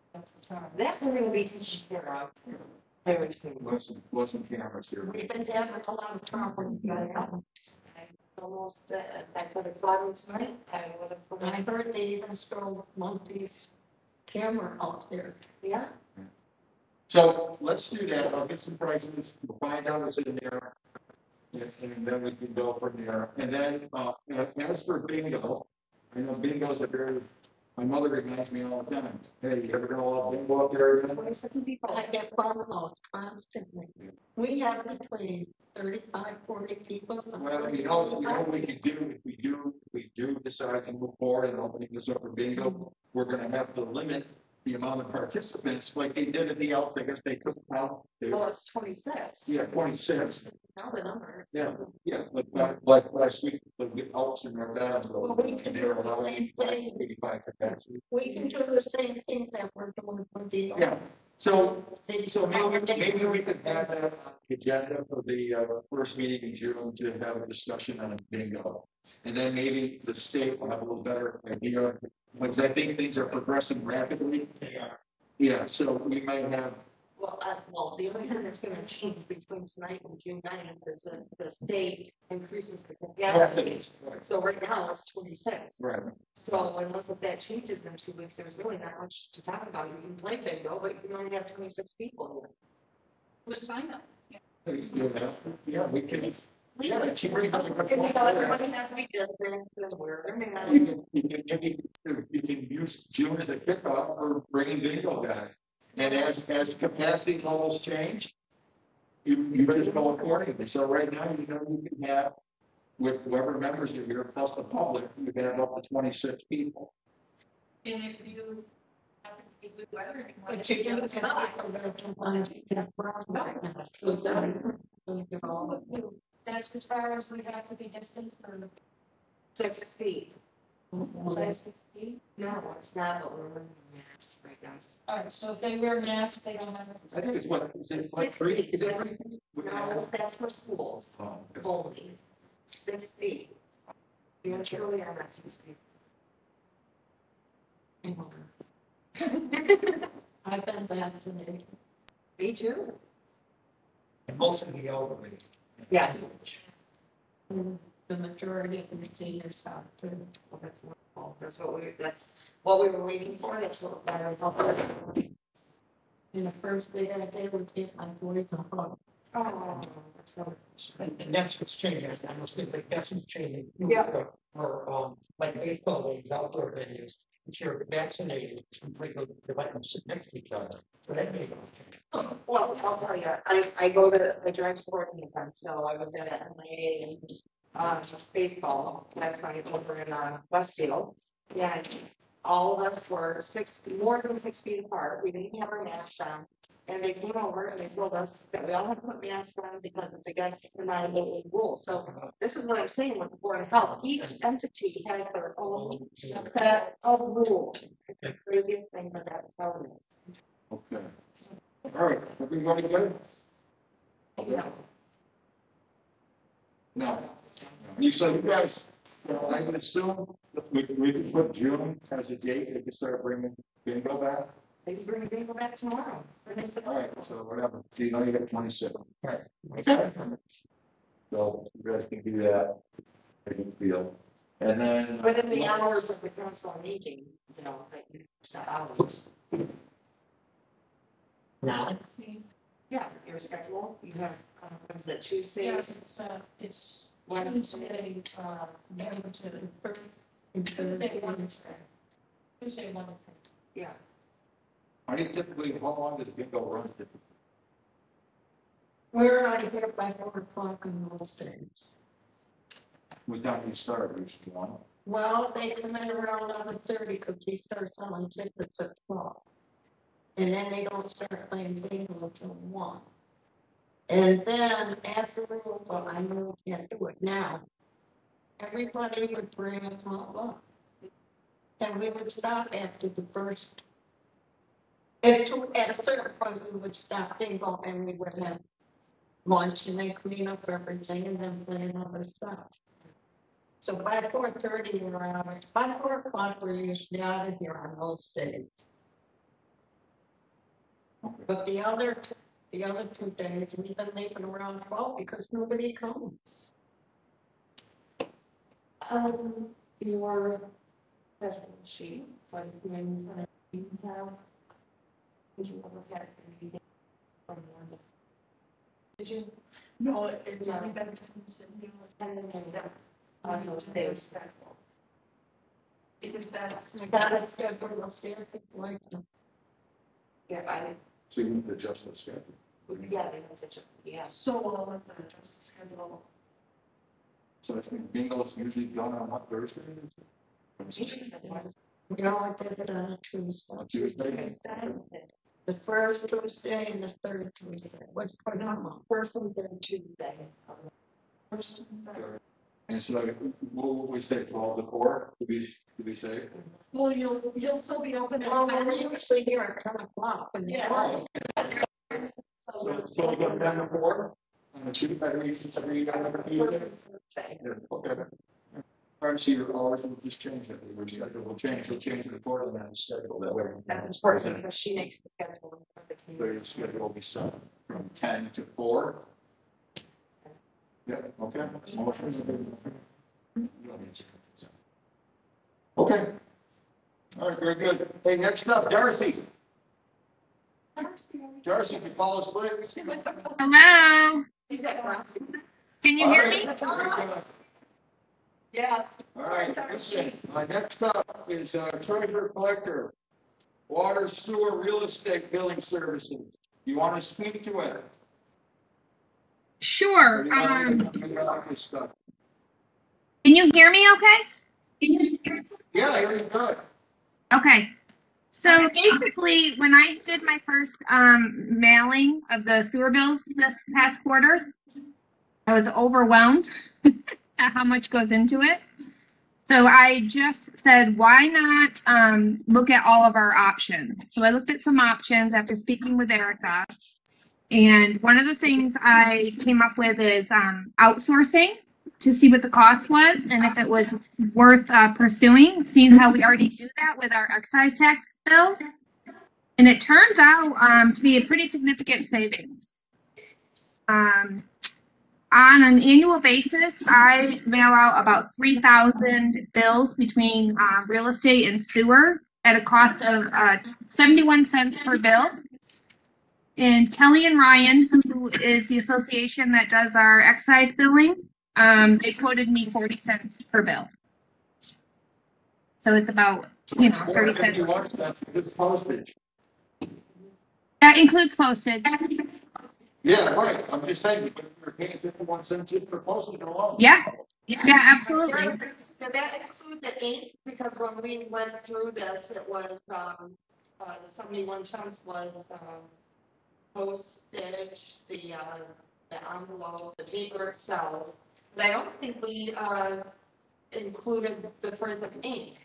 That we're gonna be taken care of very soon. Listen, cameras here. We've been having a lot of problems. Almost, I could have bought it tonight. I would have put I it. heard they even stole Monty's camera out there. Yeah. So let's do that. I'll get some prices, we'll find out what's in there. And then we can go from there. And then, as for bingo, I know bingo is a very My mother reminds me all the time, hey, you ever go out there again? 27 people. I get phone calls constantly. We have between 35, 40 people. Well, you know what we could do, if we do decide to move forward and opening this up for bingo, we're gonna have to limit the amount of participants like they did at the Elks. I guess they took out. Well, it's 26. Yeah, 26. Now the numbers. Yeah, like last week, the Elks and North Adams. Well, we can and they do were the allowing same thing. 85 capacity. We can do the same thing that we're doing for the. Yeah, so maybe we could have that on the agenda for the first meeting in June to have a discussion on bingo. And then maybe the state will have a little better idea, because I think things are progressing rapidly. Yeah, so we might have. Well, the only thing that's gonna change between tonight and June 9th is that the state increases the capacity. So right now it's 26. Right. So unless if that changes in 2 weeks, there's really not much to talk about. You can play bingo, but you can only have 26 people here. Just sign up. Yeah, we can. Yeah, she brings up a good and point. everybody has to be distanced and wear their masks. You can use June as a kickoff for bringing bingo back. And as capacity levels change, you better go accordingly. So right now, you can have, with whoever members are here, plus the public, you can have up to 26 people. And if you happen to be good weather, but you do it's not. That's as far as we have to be distant for 6 feet. 6 feet? No, it's not, but we're wearing masks right now. All right, so if they wear masks, they don't have. I think it's what, is it like 3 feet? No, that's for schools only. 6 feet. You're surely are not 6 feet. I've been vaccinated. Me too. And most of the elderly. Yes. The majority of the seniors have too. Well, that's wonderful. That's what we were waiting for. That's what better help. In the first day that they would take my boys and home. Oh, that's wonderful. And that's what's changing. I was thinking that's what's changing. Yeah. Or like baseball leagues, outdoor venues, if you're vaccinated, it's completely, they let them sit next to each other. So that may go. Well, I'll tell you, I drive sporting events, so I was at an MIA baseball last night over in Westfield. And all of us were more than 6 feet apart. We didn't have our masks on. And they came over and they told us that we all have to put masks on because it's against the non-voting rule. So this is what I'm saying with the Board of Health. Each entity has their own set of rules. It's the craziest thing, but that's how it is. Okay. All right, everybody good? Yeah. No. So you guys, I would assume we could put June as a date, we could start bringing bingo back. They can bring bingo back tomorrow. All right, so whatever, so you know you got 26. Right. So you guys can do that. I can feel. And then. Within the hours of the council meeting, like set hours. Now. Yeah, your schedule, you have, is it Tuesday? Yes, it's Wednesday, noon to Thursday, Wednesday. Tuesday, Wednesday. Yeah. How long does bingo run? We're out of here by 4:00 in most days. What time do you start, usually 1? Well, they come in around 11:30 because we start selling tickets at 12. And then they don't start playing bingo until 1. And then after, well, I know we can't do it now. Everybody would bring a potluck. And we would stop after the first. At a certain point, we would stop bingo and we would have lunch and then clean up everything and then play another stuff. So by 4:30, we're out. By 4 o'clock, we're usually out of here on most days. But the other 2 days, we've been leaving around 12 because nobody comes. Your special sheet, like when you have. Did you ever get a meeting from one? Did you? No, it's only been on those days. Because that's, That is good for the fair, like, Yeah, So you need to adjust the schedule. yeah, they have to, yeah. so all of the justice schedule. So I think bingo's usually done on what, Thursday? you know, I did it on a Tuesday. On Tuesday? The first Tuesday and the third Tuesday. What's going on? First and third Tuesday. First and third. And so what would we say, 12 to 4, to be safe? Well, you'll still be open at Well, we're 10. usually here at 10 o'clock. And Yeah. So we go 10 to 4? On a Tuesday, every Tuesday? Yeah, okay. All right, so your hours will just change it, your schedule will change, you'll change it accordingly on the schedule, that way. That's important because she makes the schedule for the So your community. schedule will be set from 10 to 4. Yeah, okay. Okay. All right, very good. Hey, next up, Darcy. Darcy, can you call us, please? Hello. Is that right? Can you hear me? Yeah. All right, listen, next up is treasurer collector, water, sewer, real estate billing services. You want to speak to it? Sure. Or do you want to talk this stuff? Can you hear me okay? Yeah, I hear you good. Okay. So basically, when I did my first mailing of the sewer bills this past quarter, I was overwhelmed at how much goes into it. So I just said, why not look at all of our options? So I looked at some options after speaking with Erica. And one of the things I came up with is outsourcing to see what the cost was and if it was worth pursuing, seeing how we already do that with our excise tax bill. And it turns out to be a pretty significant savings. On an annual basis, I mail out about 3,000 bills between real estate and sewer at a cost of 71 cents per bill. And Kelly and Ryan, who is the association that does our excise billing, they quoted me 40 cents per bill. So it's about, 30 cents. It's postage. That includes postage. Yeah, right. I'm just saying, you're paying 51 cents just for postage alone. Yeah, absolutely. Did that include the ink? Because when we went through this, it was, the 71 cents was, postage, the envelope, the paper itself. But I don't think we, included the price of ink.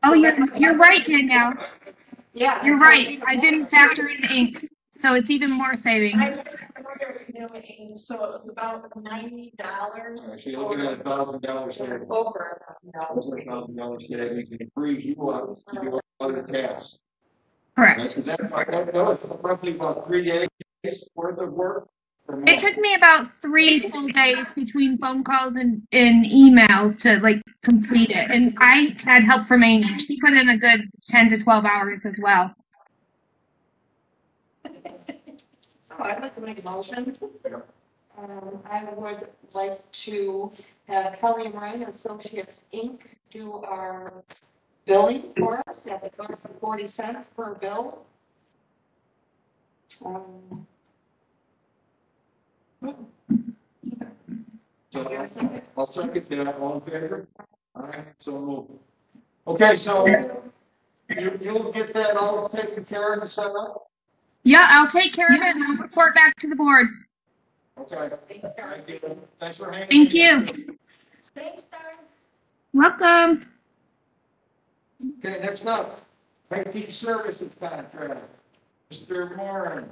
Oh, you're right, Danielle. Yeah. You're right. I didn't factor in ink, so it's even more savings. So it was about $90. Actually, looking at $1,000 savings. Over $1,000. $1,000 savings, and free you up to do other tasks. Correct. That was roughly about 3 days worth of work. It took me about 3 full days between phone calls and emails to complete it. And I had help from Amy. She put in a good 10 to 12 hours as well. So I'd like to make a motion. I would like to have Kelly and Ryan Associates Inc. do our billing for us at the cost of 40 cents per bill. So I'll second that, all in favor? All right, so move. Okay, so you'll get that all taken care of and set up? Yeah, I'll take care of it and I'll report back to the board. Okay. Thank you. Thanks for hanging. Thank you. Thanks, Darren. Welcome. Okay, next up, IT services contract. Mr. Moran.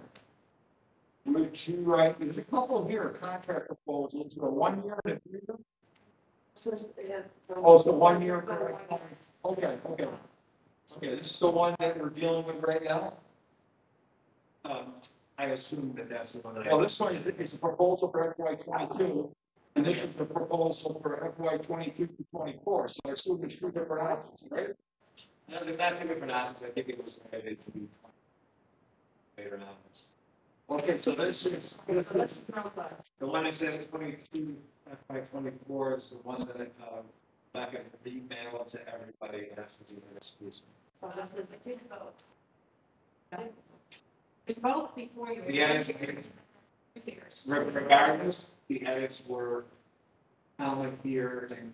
Would you write, there's a couple here, contract proposals, a 1 year and a 3 year? Oh, it's the 1 year. Okay. Okay, this is the one that we're dealing with right now? I assume that's the one that Well, this one is a proposal for FY 22, and this is the proposal for FY 22 to 24, so I assume there's 2 different options, right? No, they're not 2 different options. I think it was added to be later on. Okay, so this is The one that says 22, FY 24 is the one that Back and email it to everybody and have to do this. So this is a good vote. Okay? It's both before you. The edits, Years. regardless, the edits were common here and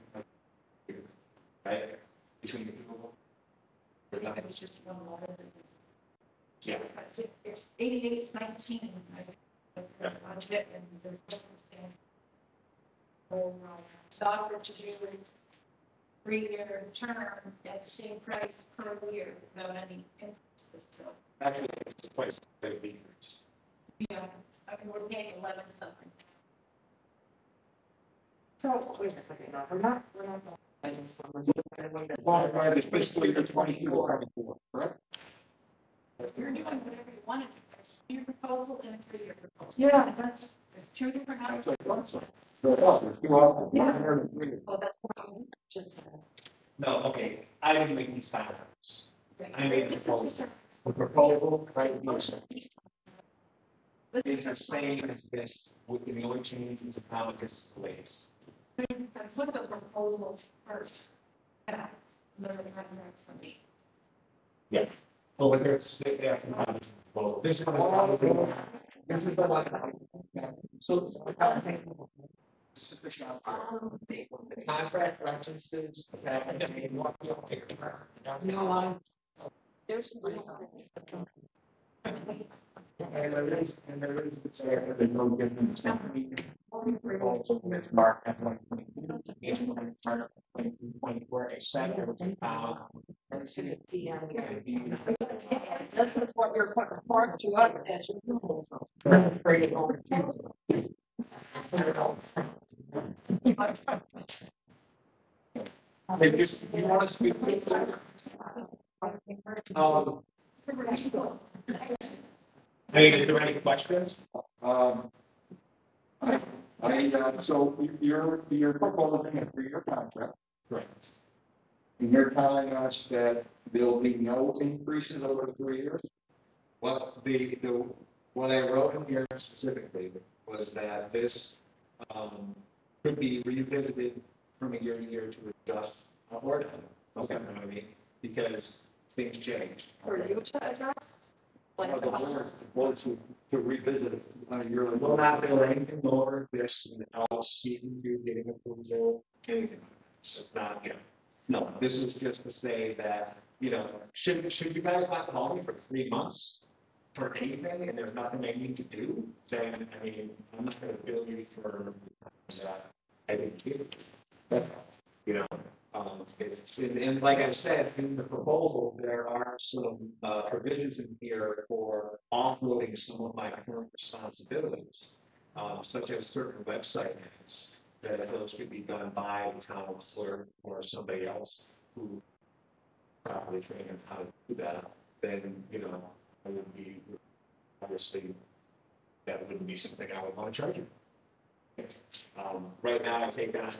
here, right? Between the two of them. I think it was just one letter. Yeah. It's 8819. Budget and the software to do a 3-year term at the same price per year without any increases. So, Actually, it's twice the years. yeah, I mean, we're paying 11 something. So, wait a second, no, we're not. Well, right, it's fiscal year 22 or 24, correct? You're doing whatever you want to do. Your proposal and a 3-year proposal. Yeah, that's, Two different That's options. what I thought so. So it was, you all, Yeah. 103. Oh, that's what you just said. No, okay, I didn't make these comments. I made the proposal. The proposal, right, yes. It's the same as this, with the only change is how it displays. let's put the proposal first. Yeah, then we have the next one. Yeah. Oh, but there's, they have to have, well, this is the this is the one. So, this is the shop. The contract references, the fact that they want you to take a turn. No, There's. And there is, there's no difference. Proposal with Mark at 1.24, except for This is what you're putting forth to us as your proposal. They just, you want us to be. Is there any questions? So you're proposing a 3-year contract, Correct. and you're telling us that there'll be no increases over the 3 years? Well, what I wrote in here specifically was that this, could be revisited from a year to year to adjust or down. Okay, what I mean, because things change. For you to address? Like Or the board to revisit it on a yearly? We'll not do anything more this without seeking to getting approval, anything. It's not, no, this is just to say that, should you guys not call me for 3 months for anything and there's nothing I need to do, then, I mean, I'm not gonna bill you for that. I think and like I said, in the proposal, there are some provisions in here for offloading some of my current responsibilities, such as certain website ads, that those could be done by the town or somebody else who properly trained on how to do that. Then, I would be, obviously, that wouldn't be something I would want to charge you. Right now, I take on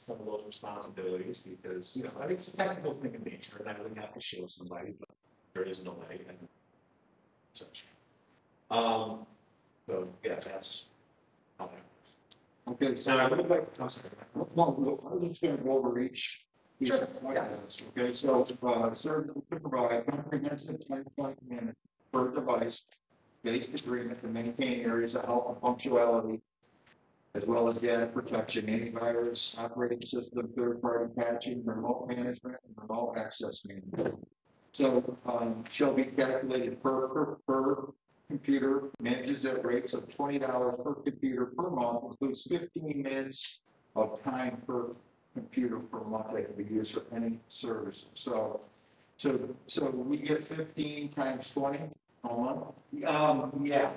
some of those responsibilities because, I think it's a technical thing in nature and I would have to show somebody, but there is no way and such. So, yeah, that's how that works. Okay, so I would like, I'm sorry. No, I'm just going to go over each. Sure. Okay, so, serve to provide comprehensive point management per device based agreement to maintain areas of health and punctuality, as well as data protection, antivirus, operating system, third-party patching, remote management, and remote access management. So, shall be calculated per computer, manages at rates of $20 per computer per month, includes 15 minutes of time per computer per month that can be used for any service. So we get 15 times 20 a month? Yeah.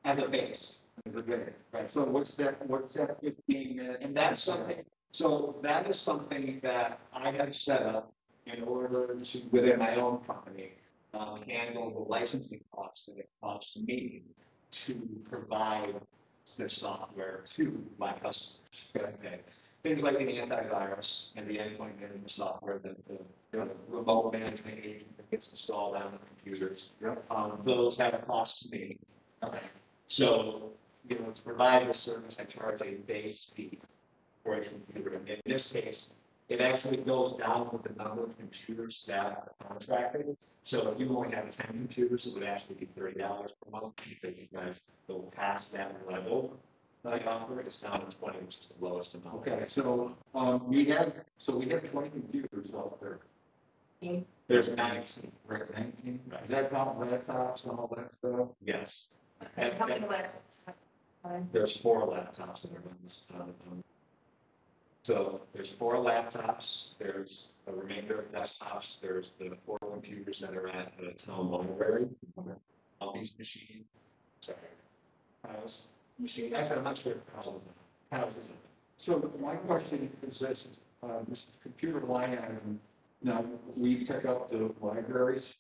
As a base. Right. So what's that 15 minutes? And that's something, so that is something that I have set up in order to, within my own company, handle the licensing costs that it costs me to provide this software to my customers. Okay. Things like the antivirus and the endpoint management software, the remote management agent that gets installed on the computers. Those have a cost to me. Okay. So, to provide the service, I charge a base fee for each computer. And in this case, it actually goes down with the number of computers that are contracted. So if you only have 10 computers, it would actually be $30 per month because you guys go past that level. I offer it's down to 20, which is the lowest amount. Okay, so, we have 20 computers out there. There's 19. Right, 19. Is that count laptops and all that stuff? Yes. How many laptops? There's 4 laptops that are on this. So there's 4 laptops, there's a remainder of desktops, there's the 4 computers that are at the town library. All these machines, sorry, house, machine, actually, I'm not sure if houses. So my question is this, this computer line item, now, we pick up the libraries,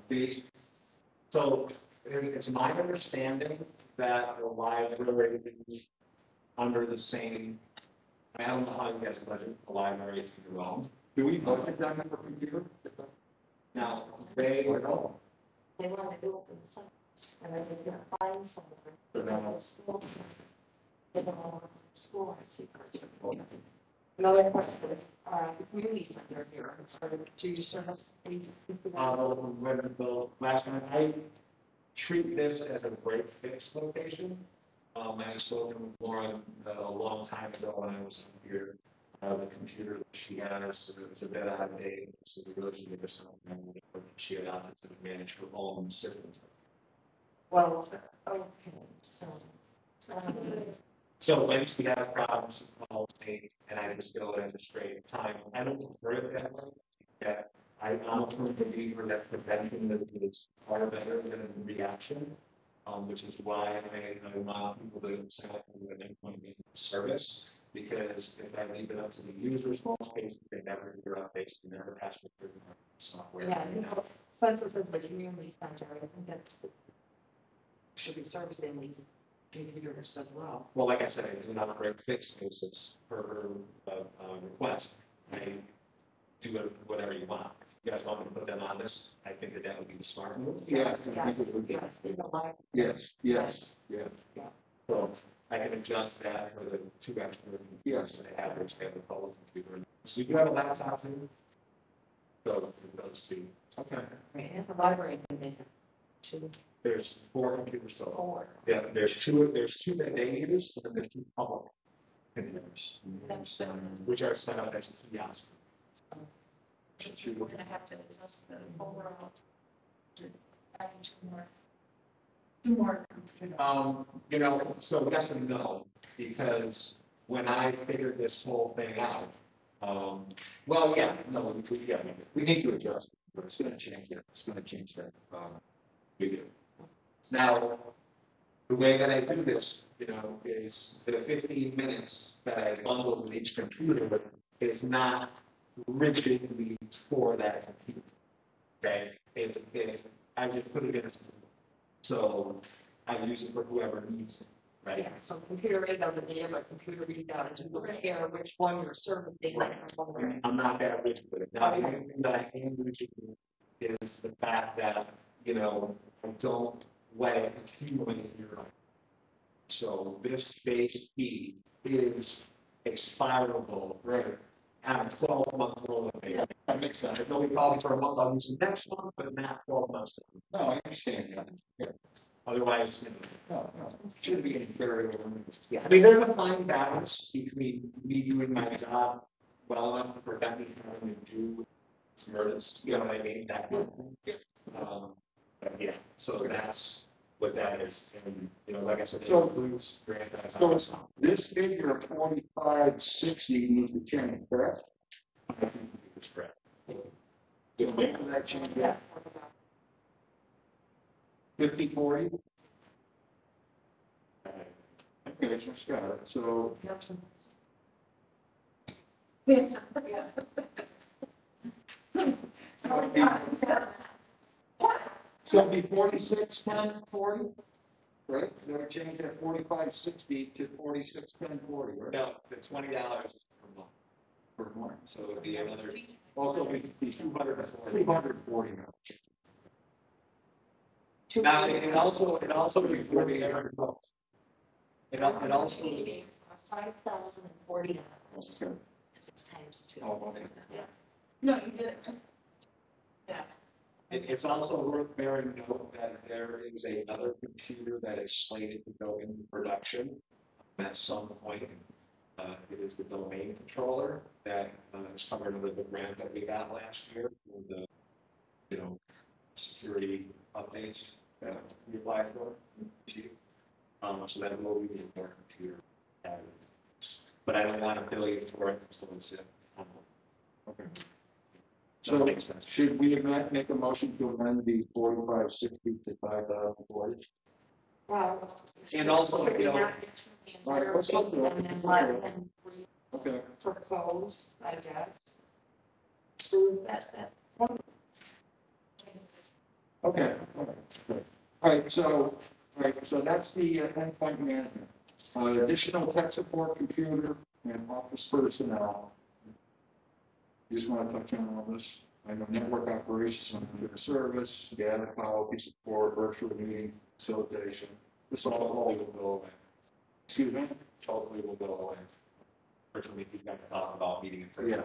fees. So it's my understanding that the library is under the same, I don't know how you guys budget the library if you're wrong. Do we budget them for computer? Now, they don't. They want to do it themselves, and then they're gonna find somewhere. So now- It's school. They don't want school, I see. Another question, the community center here, or do you service any? When the last time I treat this as a break fix location. I had spoken with Lauren a long time ago when I was here. The computer that she has is a bit out of date, so we really should get this on. She adopted to manage her own systems. Well, okay, so. So when we have problems with policy, and I just go in a straight time, I don't prefer it that way. Yeah, I'm a firm believer that prevention is far better than reaction, which is why I want people to sign up for an endpoint service. Because if I leave it up to the users, most cases they never figure out updates, they never patch the software. Yeah, since this is the community center, I think that should be servicing these computers as well. Well, like I said, I do not break fix cases per request. I do whatever you want. If you guys want me to put them on this, I think that would be the smart move. Yes. Yes. Yeah. So I can adjust that for the 2 extra. Yes. So they have the public computer. So you do have a laptop too? So those 2. Okay. And the library, they have 2. There's 4 computers total. 4. Yeah, there's 2 that they use, and then there's 2 public computers, which are set up as kiosks. We're gonna have to adjust the overall. Add 2 more. So yes and no, because when I figured this whole thing out, we need to adjust, but it's gonna change it, it's gonna change that, we do. Now, the way that I do this, is the 15 minutes that I bundle with each computer is not rigidly for that computer. Okay, if I just put it in, so I use it for whoever needs it, right? Yeah, so computer read doesn't need but computer read does. You look here which one you're servicing. Right. I'm not that rigid with it. Now, the only thing that I am rigid with is the fact that, I don't let it accumulate in your life. So this base fee is expirable, right? At a 12-month rolling basis. That makes sense. If nobody calls me for a month, I'll use the next month, but not 12 months. No, I understand that. Yeah. Otherwise, No, shouldn't be any barrier. yeah. I mean, there's a fine balance between me doing my job well enough to prevent me having to do murders. You know what I mean? That kind of thing. But yeah, so that's what that is. And, like I said, it includes grant. So this figure of 4560 is the change, correct? I think it's correct. So make that change, yeah. 50/40? Okay, just got it. So. So it'd be 46, 10, 40, right? Then we change that 4560 to 46, 10, 40, right? No, the $20 is per month. Per month. So it would be another. Also, it'd be 240 now. Now, it also before the it also $5,040. If it's times two. Oh, okay. Yeah. No, you did it. Yeah. It's also worth bearing note that there is another computer that is slated to go into production at some point. It is the domain controller that is covered under the grant that we got last year for the, security updates that we applied for. So that will be more computer. But I don't want to bill you for it until it's in. Okay. So So makes sense. should we make a motion to amend the 4560 to 5,040? Well. And also, maybe not the entire let's go through it. thing, and then let them Okay. propose, I guess. To that. Okay. All right, so that's the endpoint management. Additional tech support computer and office personnel. You just want to touch on all this? I know network operations and computer service, data quality support, virtual meeting facilitation. This all will go away. Excuse me? Totally will go away. Virtually, we've got to talk about meeting in person.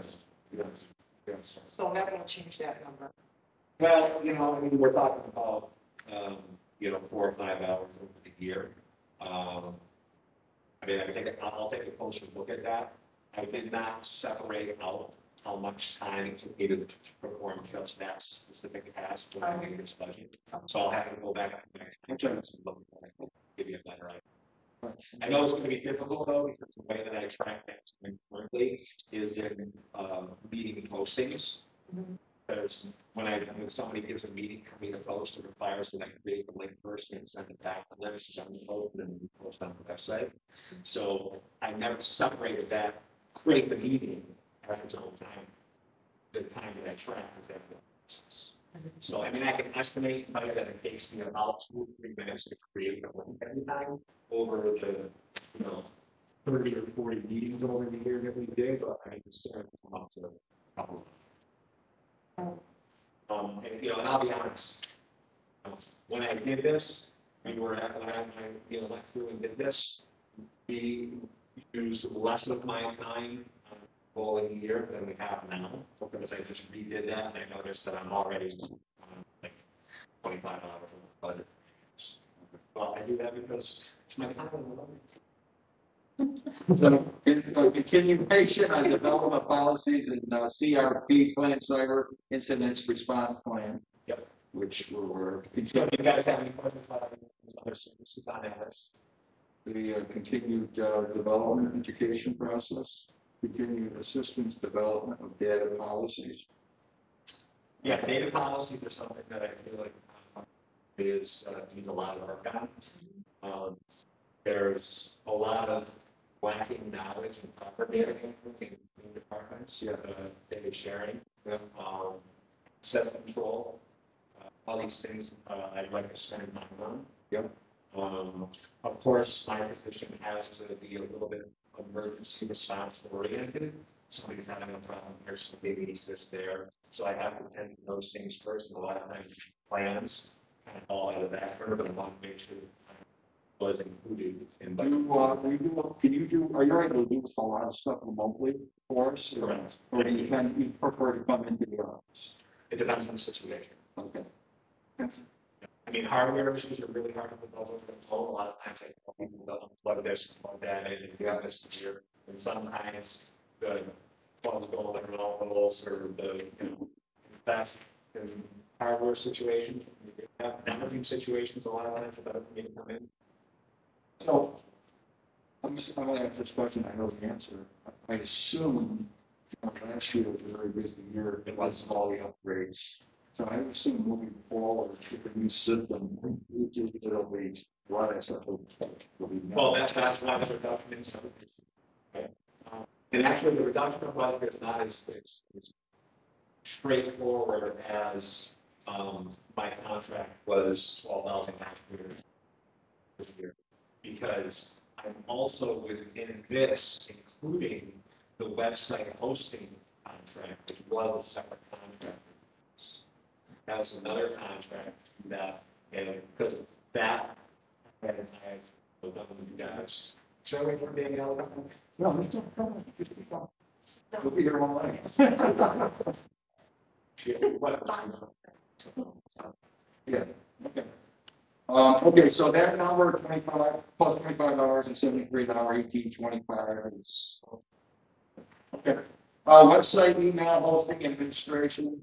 Yes. So that won't change that number. Well, I mean, we're talking about, 4 or 5 hours over the year. I mean, I'll take a closer look at that. I did not separate out how much time it took me to perform just that specific task when I made this budget. So I'll have to go back to my checks and look at it, give you a better idea. I know it's going to be difficult though, because the way that I track that currently is in meeting postings. Because when somebody gives a meeting for me to post, it requires that I create the link first and send it back to them, send the post, and then post on the website. So I never separated that, create the meeting at its own time. The time that I track is that process. So I mean, I can estimate that it takes me about 2 or 3 minutes to create a link every time over the 30 or 40 meetings over the year that we did, but I mean, it's going to come up to a couple. And I'll be honest, when I did this, when I went through and did this, we used less of my time following year than we have now, because I just redid that and I noticed that I'm already like 25 hours on the budget. Well, I do that because it's my time. So, continuation on development policies and CRP plan, cyber incidents response plan. Yep. Which were So, if you guys have any questions about other services on that list? the continued development education process, continued assistance development of data policies. Yeah, data policies are something that I feel like needs a lot of work on. There's a lot of lacking knowledge and proper data between departments, data sharing, set control, all these things I'd like to spend time on. Yep. Of course, my position has to be a little bit emergency response oriented. Somebody's having a problem here, so maybe assist there. So I have to attend to those things first, and a lot of times plans kind of fall out of that curve, and I want to make sure was included in budget. Are you able to do a lot of stuff remotely for us? Correct. Or you prefer to come into the office? It depends on the situation. Okay. I mean, hardware issues are really hard to develop control. A lot of times I tell people don't plug this, plug that in, and you have this here. And sometimes the phones go like rolls or the theft in hardware situations. You have networking situations a lot of times without me to come in. So, I'm going to ask this question, I know the answer. I assume last year was a very busy year, it was all the upgrades. So I assume moving forward with a new system, it'll be a lot of stuff. Well, that's why the reduction in services. And actually, the reduction of budget is not as straightforward as my contract was 12,000 last year. Because I'm also within this, including the website hosting contract, which was a separate contract. That was another contract that, and because that, I have done with you guys, Shall we for Danielle? No, we'll be here all night. Yeah, okay. Okay, so that number, 25, plus $25 and $73, 1825 is. Okay. Website, email, hosting, administration.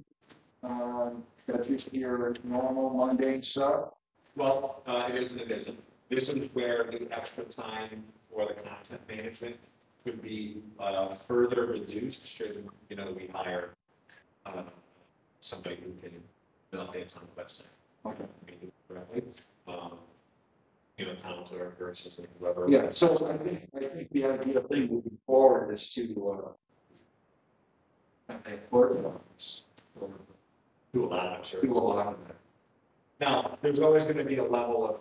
That's just your normal mundane stuff. Well, it isn't, it isn't. This is where the extra time for the content management could be further reduced should, we hire somebody who can build updates on the website. Okay. Correctly. Town clerk or assistant, whoever. Yeah, so I think the idea thing moving forward is to organize or Do a lot, I'm sure. do a lot of that. Now, there's always going to be a level of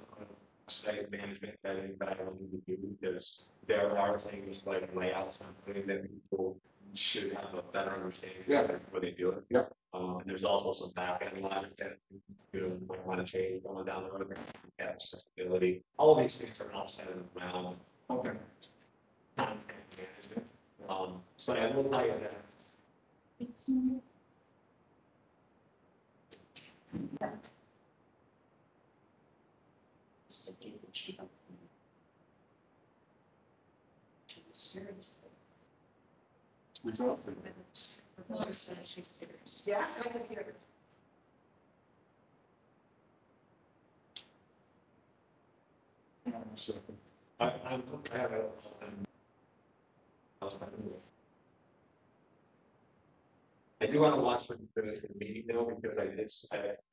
site management that I will need to do because there are things like layouts and things that people should have a better understanding of before they do it. Yeah. And there's also some back-end logic that you might want to change going down the road. Accessibility. All of these things are outside of the realm of Okay. content management. So I will tell you that. Yeah, I can hear it. I have a. I do want to watch the meeting though because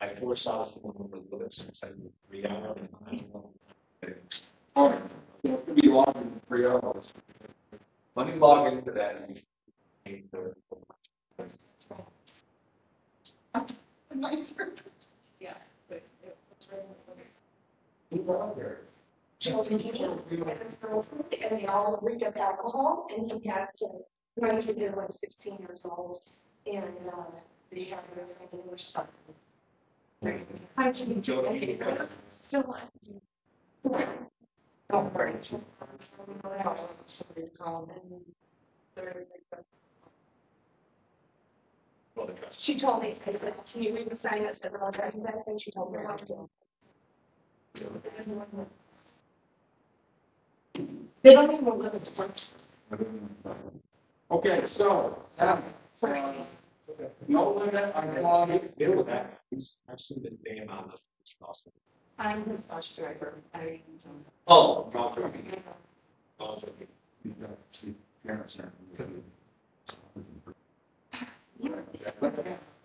I foresaw someone a little bit since I 3 hours. All right. So it could be longer than 3 hours. Let me log into that. Yeah. children eating and his girlfriend, and they all reeked of alcohol, and he has mind you, they're like 16 years old, and they have their regular stuff. Hi, Jimmy. Still on. Don't worry. Somebody called and they're like, she told me, I said, can you read the sign that says I'll address that? And she told me how to. They don't even live at the front. Okay, so, no limit on quality. Deal with that. I've seen the damn on this. It's awesome. I'm his bus driver. Oh,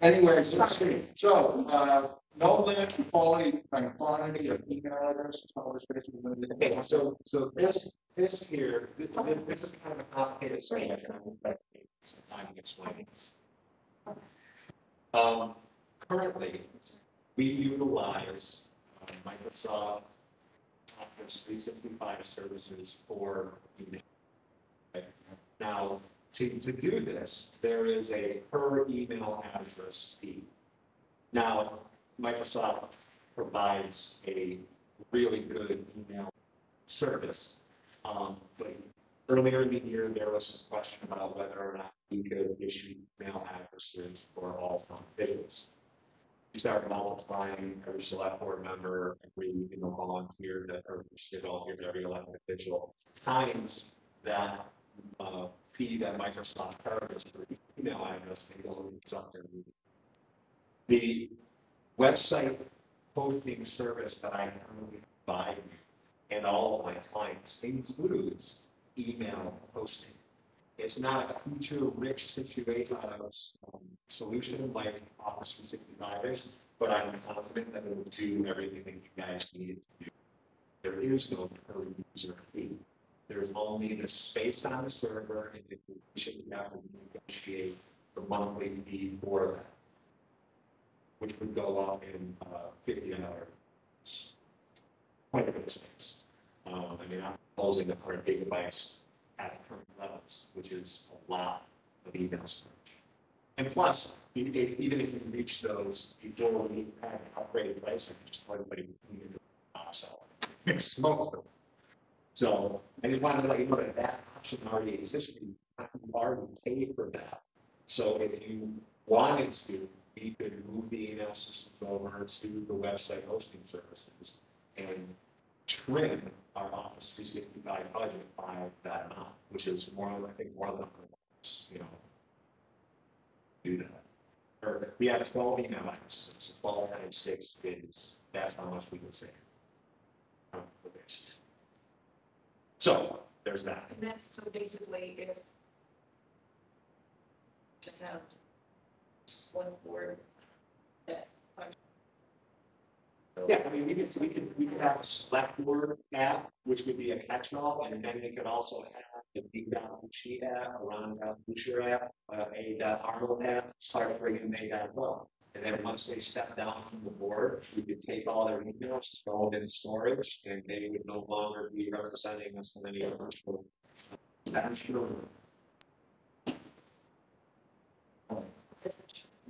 Anyways, let's see. So, no limit to quality and quantity of email addresses. Okay, so this here, this is kind of a complicated thing. Some time to explain. Currently, we utilize Microsoft Office 365 services for email. Now, to do this, there is a per email address fee. Now, Microsoft provides a really good email service. But earlier in the year, there was some question about whether or not we could issue email addresses for all individuals. We started multiplying every select board member, every volunteer every elected official times that fee that Microsoft charges for email address may go something. The website hosting service that I currently provide and all of my clients includes email hosting. It's not a feature-rich situation solution like Office 365 is, but I'm confident that it will do everything that you guys need it to do. There is no per user fee. There's only the space on the server, and if you should have to negotiate the monthly fee for that, which would go up in $50 quite a bit of space. I'm proposing 100 gigabytes at current levels, which is a lot of email storage. And plus, even if you reach those before we have upgraded pricing, just everybody can sell it. So I just wanted to let you know that that option already exists. You already paid for that. So if you wanted to, we could move the email system over to the website hosting services and trim our Office 365 budget by that amount, which is more, I think, more than, you know, do that. Or we have 12 email addresses, so 12 times 6 is, that's how much we can save. So there's that. And that's so basically if to have select board that. Yeah, I mean, we could have a select word app, which would be a catch-all, and then we could also have the B.Lucia app, a Ron.Lucia app, A.Arnold app, Clarksburg May as well. And then once they step down from the board, we could take all their emails, throw them in storage, and they would no longer be representing us in any other. That's sure.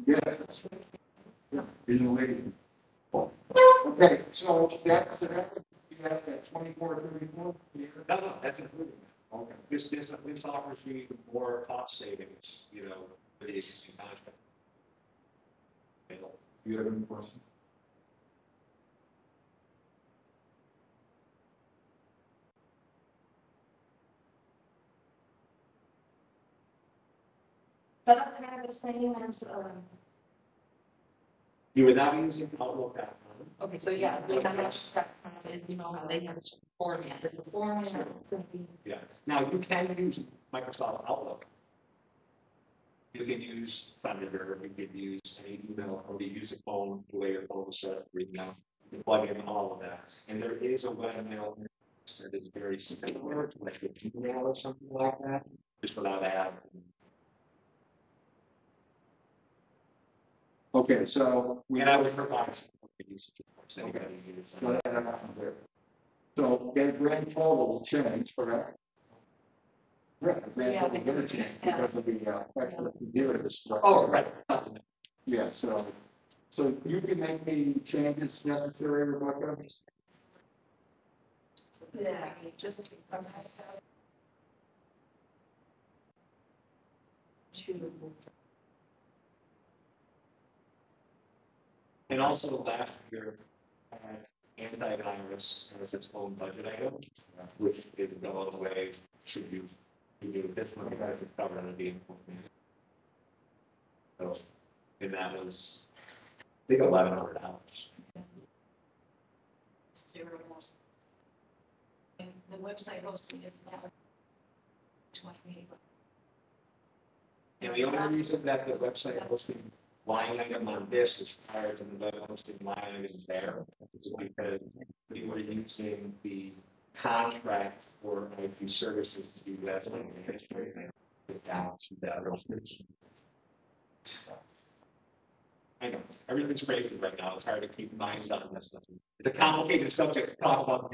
Yeah. In a way. Okay, so that's, you have that 24-34? No, that's including that. Okay. This offers you more cost savings, you know, for the existing contract. You have any questions? But kind of the same as, You would not be using Outlook.com. okay, so yeah, we have that, you know how they have a format, there's a format. Yeah. Now you can use Microsoft Outlook. You can use Thunder, you can use any email, or you use a phone, the way your phone is set up, you know, you plug in all of that. And there is a webmail that is very similar to like a Gmail or something like that, just without ad. Okay, so We have a provide. So the grand total will change, correct? Right, the grand total will change because of the extra computers. Oh, right. Yeah, so you can make the changes necessary, Rebecca? Yeah, just. And also last year, antivirus has its own budget item, which is going away, should you do this one, you guys are covered under the implement. So, and that was, I think, $1,100. Zero. And the website hosting is now 28. And the only reason that the website hosting line item on this is higher than the web hosting line item there is because we were using the contract for IT services to do that. Down to that resolution. I know everything's crazy right now. It's hard to keep minds on this. It's a complicated subject to talk about.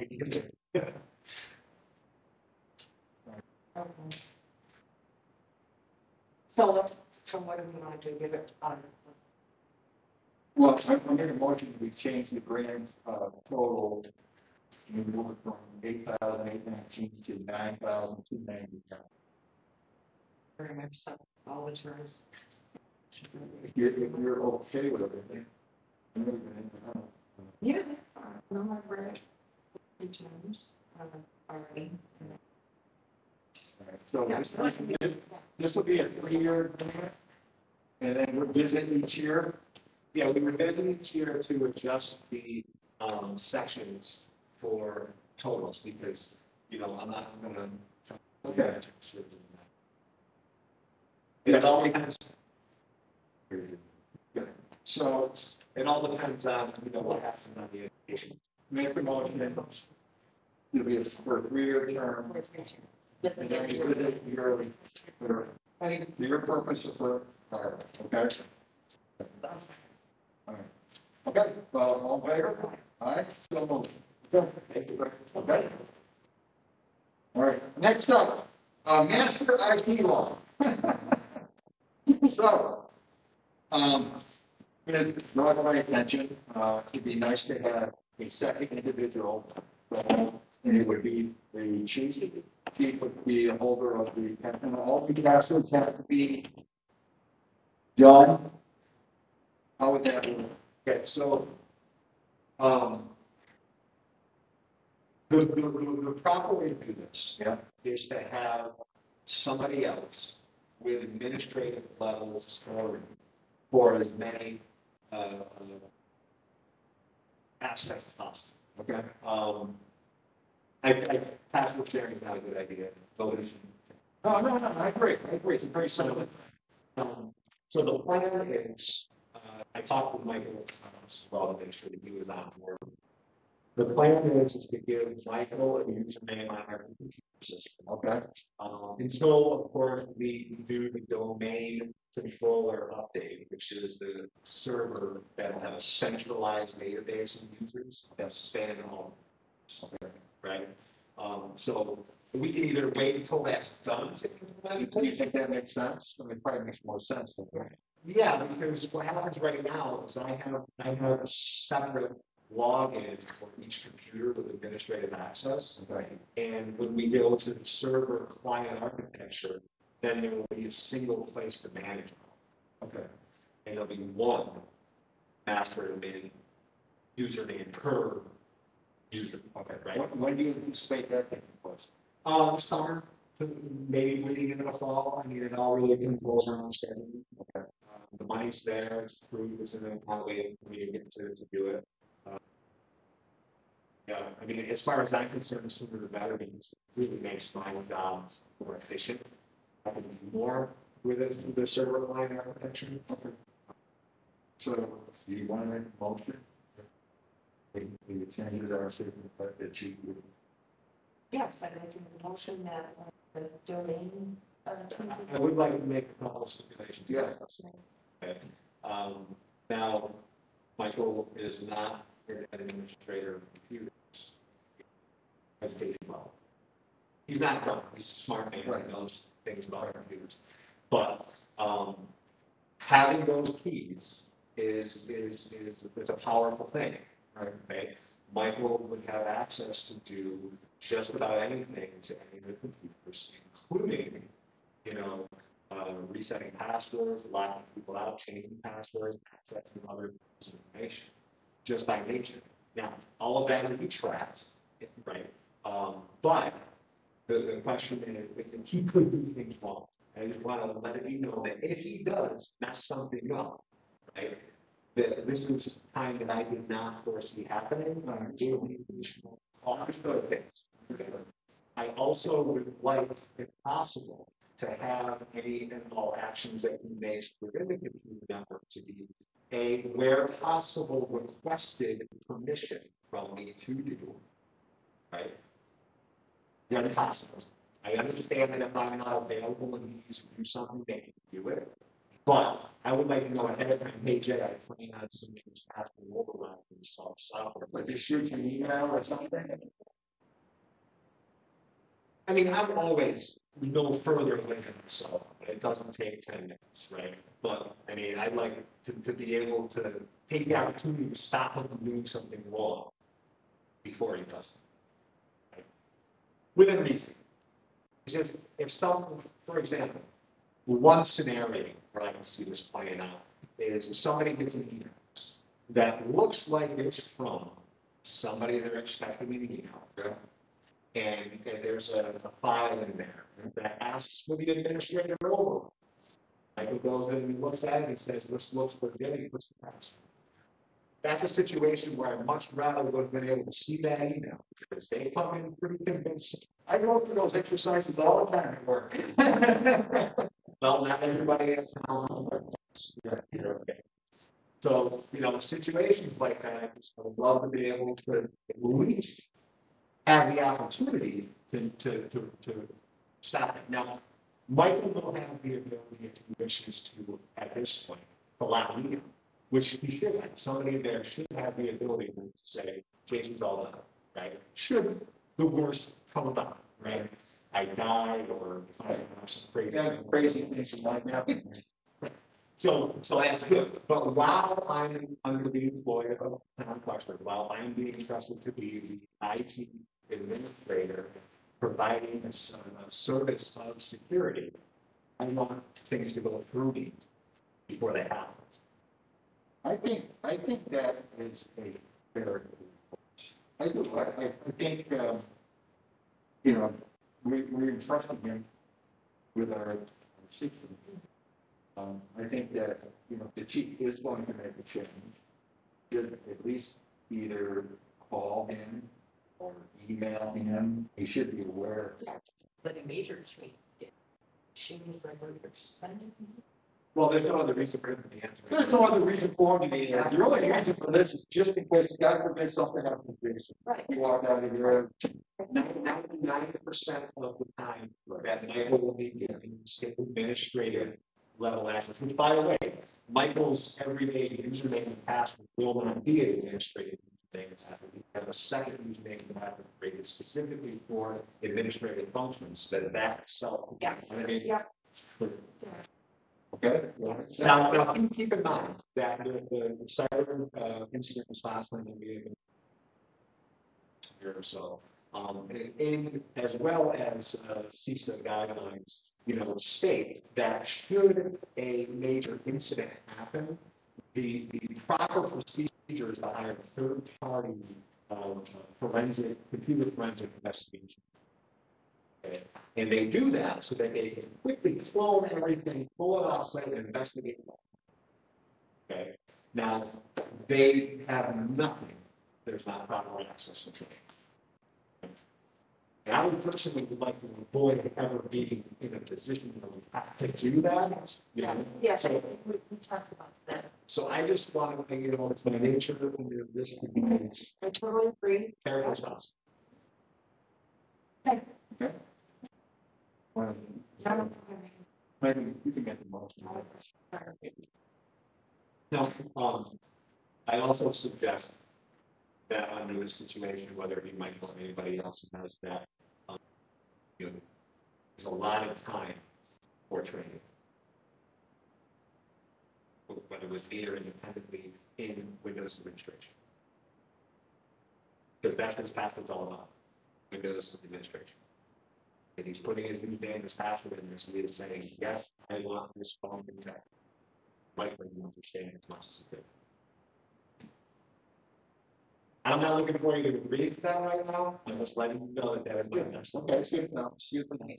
So what do we want to do, give it on? Well, I'm making a motion, we change the grand total. We move it from 8,819 to 9,290. Very much so, all the terms. If you're okay with everything. Yeah. No, I've read it terms already. So this will be a 3-year grant, and then we'll visit each year. Yeah, we revisit each year to adjust the sections for totals because, you know, I'm not going to. Okay. It all depends. So it all depends on, you know, what happens on the education. make the motion. It'll be for a 3-year term. And then we visit yearly for your purpose for okay? All right. Okay, well, all in favor? Aye, so moved. Okay, thank you. Okay. All right, next up, master IT law. So, it's brought to my attention, it'd be nice to have a second individual. And it would be the chief would be a holder of the, and all the passwords have to be done. How would that work? Okay, so, the proper way to do this. Yeah. Is to have somebody else with administrative levels for as many, aspects as possible. Okay. I password sharing is not a good idea. Nobody should. No, I agree. It's very simple. So the plan is, I talked with Michael, as well, to make sure that he was on board. The plan is to give Michael a username on our computer system. Okay. Until, of course, we do the domain controller update, which is the server that'll have a centralized database of users that's standalone. Okay. Right? So we can either wait until that's done to implement. Do you think that makes sense? I mean, it probably makes more sense. Yeah, because what happens right now is I have a separate login for each computer with administrative access. Right. And when we go to the server client architecture, then there will be a single place to manage it. Okay. And there'll be one master admin username per user. Okay, right? When do you anticipate that taking place? Summer, maybe leading into the fall. I mean, it all really controls our own schedule. Okay. The money's there, it's approved, it's in the way for me to get to do it. Yeah, I mean, as far as I'm concerned, the sooner the better, because it really makes my jobs more efficient. I can do more with it, with the server line architecture. Okay. So, do you want to make a motion? The changes are certain, but that you would. Yes, I'd like to make a motion that the domain. I would like to make a couple of stipulations. Yeah. Okay. Now, Michael is not an administrator of computers. Education level. He's not dumb. He's a smart man. Right. He knows things about computers. But having those keys is it's a powerful thing. Right. Okay. Michael would have access to do just about anything to any of the computers, including, resetting passwords, locking people out, changing passwords, accessing other information, just by nature. Now, all of that will be tracked, right? But the question is, if he could do things wrong, I just want to let you know that if he does mess something up, right? That this is kind that I did not foresee happening. Understood things. I also would like, if possible, to have any and all actions that he makes within the computer network to be where possible, requested permission from me to do, right? Where possible. I understand that if I'm not available and he needs to do something, they can do it. But I would like to know ahead of time, hey Jay, I plan on some after overlap and solve software. Like you shoot an email or something? I mean, I'm always no further than myself. It doesn't take 10 minutes, right? But I mean, I'd like to be able to take the opportunity to stop him from doing something wrong before he does it. Right? Within reason. Because if someone, for example, one scenario where I can see this playing out is if somebody gets an email that looks like it's from somebody they're expecting an email, and there's a file in there that asks for the administrator over. Michael goes in and looks at it and says, this looks legit, he puts the password. That's a situation where I much rather would have been able to see that email because they come in pretty convincing. I go through those exercises all the time at work. Well, not everybody has time. Okay. So, situations like that, I would love to be able to at least have the opportunity to stop it. Now, Michael will have the ability to wishes to, at this point, allow me, which he should have. Somebody there should have the ability to say, Jason's all done, right? Should the worst come about, right? I died or I have some crazy things like that. So that's good. But while I'm under the employ of Town Clarksburg, while I'm being trusted to be the IT administrator providing a service of security, I want things to go through me before they happen. I think that is a fair. I do, I think, you know, we're entrusting him with our system. I think that, you know, the chief is going to make a change. Should at least either call him or email him. He should be aware. But a major change, she was like, Well, there's no other reason for him to be answering. There's no other reason for him to be here. The only reason for this is just in case God forbid something happens to Jason. Right. You walk out of here. 99% of the time that Michael will be getting administrative level access, which by the way, Michael's everyday username and password will not be an administrative username and password. We have a second username and password created specifically for administrative functions that itself. Yes. I mean, Yeah. Okay. Now, keep in mind that the cyber incident response plan will be here or so. In as well as CISA guidelines, you know, state that should a major incident happen, the proper procedure is to hire a third party computer forensic investigation. Okay. And they do that so that they can quickly clone everything, pull it off site, and investigate it. Okay. Now, they have nothing. There's not proper access control. And I would personally would like to avoid ever being in a position where we have to do that. You know? Yes, So, we talked about that. so I just want to, you know, it's my nature and this could be I totally agree. careful as possible. Okay. Okay. Maybe you can get the most. Now, I also suggest that under this situation, whether it be Michael or anybody else who has that, you know, there's a lot of time for training. Whether with me or independently in Windows administration. Because that's what this password's all about. Windows administration. And he's putting his username, his password in this, and he's saying, yes, I want this phone protected. Michael, you understand as much as it did. I'm not looking for you to agree to that right now. I'm just letting you know that that is my next. Okay, it's good now. It's good for me.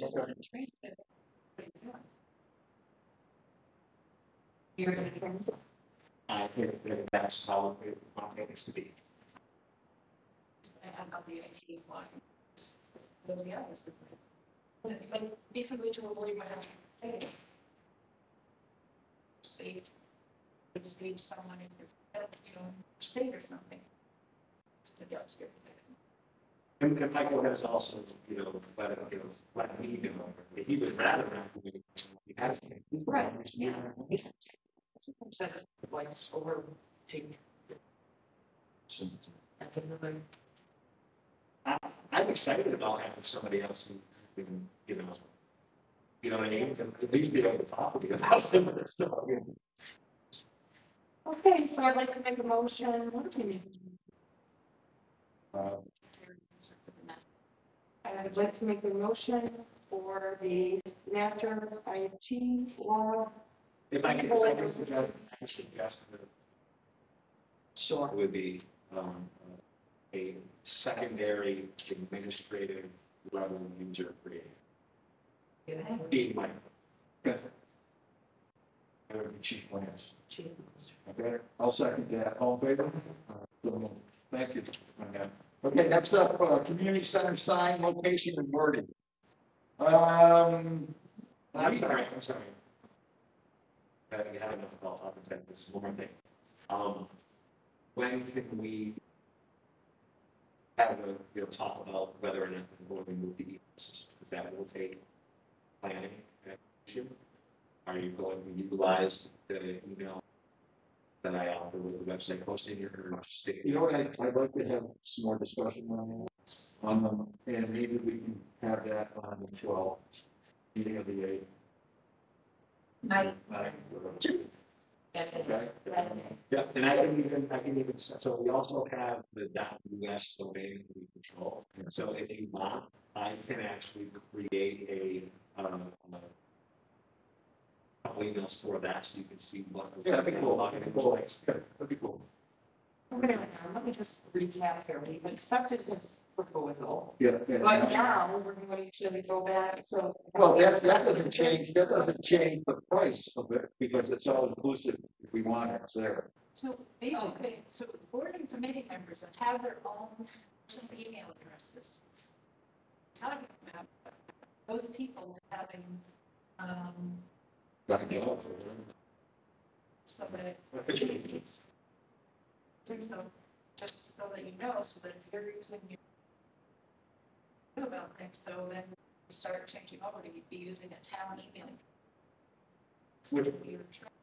You're going to turn. I think that that's how it needs to be. I'm not the IT one. Yeah, this is but basically to avoid what happened. See, we just need someone in your, state or something. And Michael has also, you know, let me know if he would rather not be has to. Right. Yeah. Sometimes I like overtake. I'm excited about having somebody else who can, you know what I mean? At least be able to talk to you about some of this stuff. Okay, so I'd like to make a motion. What do we need? I'd like to make a motion for the master IT law. If I could suggest that Sure. it would be a secondary administrative level user created. Being my chief plans. Okay, I'll second that. All in favor? So, thank you. Okay, next up, community center sign, location and wording. I'm sorry. You have enough about talking about this is one more thing. When can we have a talk about whether or not we're going to move the email system? Because that will take planning and action. Are you going to utilize the email that I offer with the website posting your state? You know what, I'd like to have some more discussion on them, and maybe we can have that on the 12th, meeting of the 8th. Night. Okay. Yeah, and I can even, so we also have the .us domain that we control. So if you want, I can actually create a emails for that, so you can see what. Yeah, that'd be cool. That'd be cool. Okay, let me just recap here. We've accepted his proposal. Yeah. But now we're going to go back, so. Well, that doesn't change the price of it, because it's all inclusive, if we want it, it's there. So basically, so board and committee members that have their own personal email addresses. Talking about those people having, Like, you know. so that, just so that you know, so that if you're using your know about things, so then you start changing over to be using a town email. So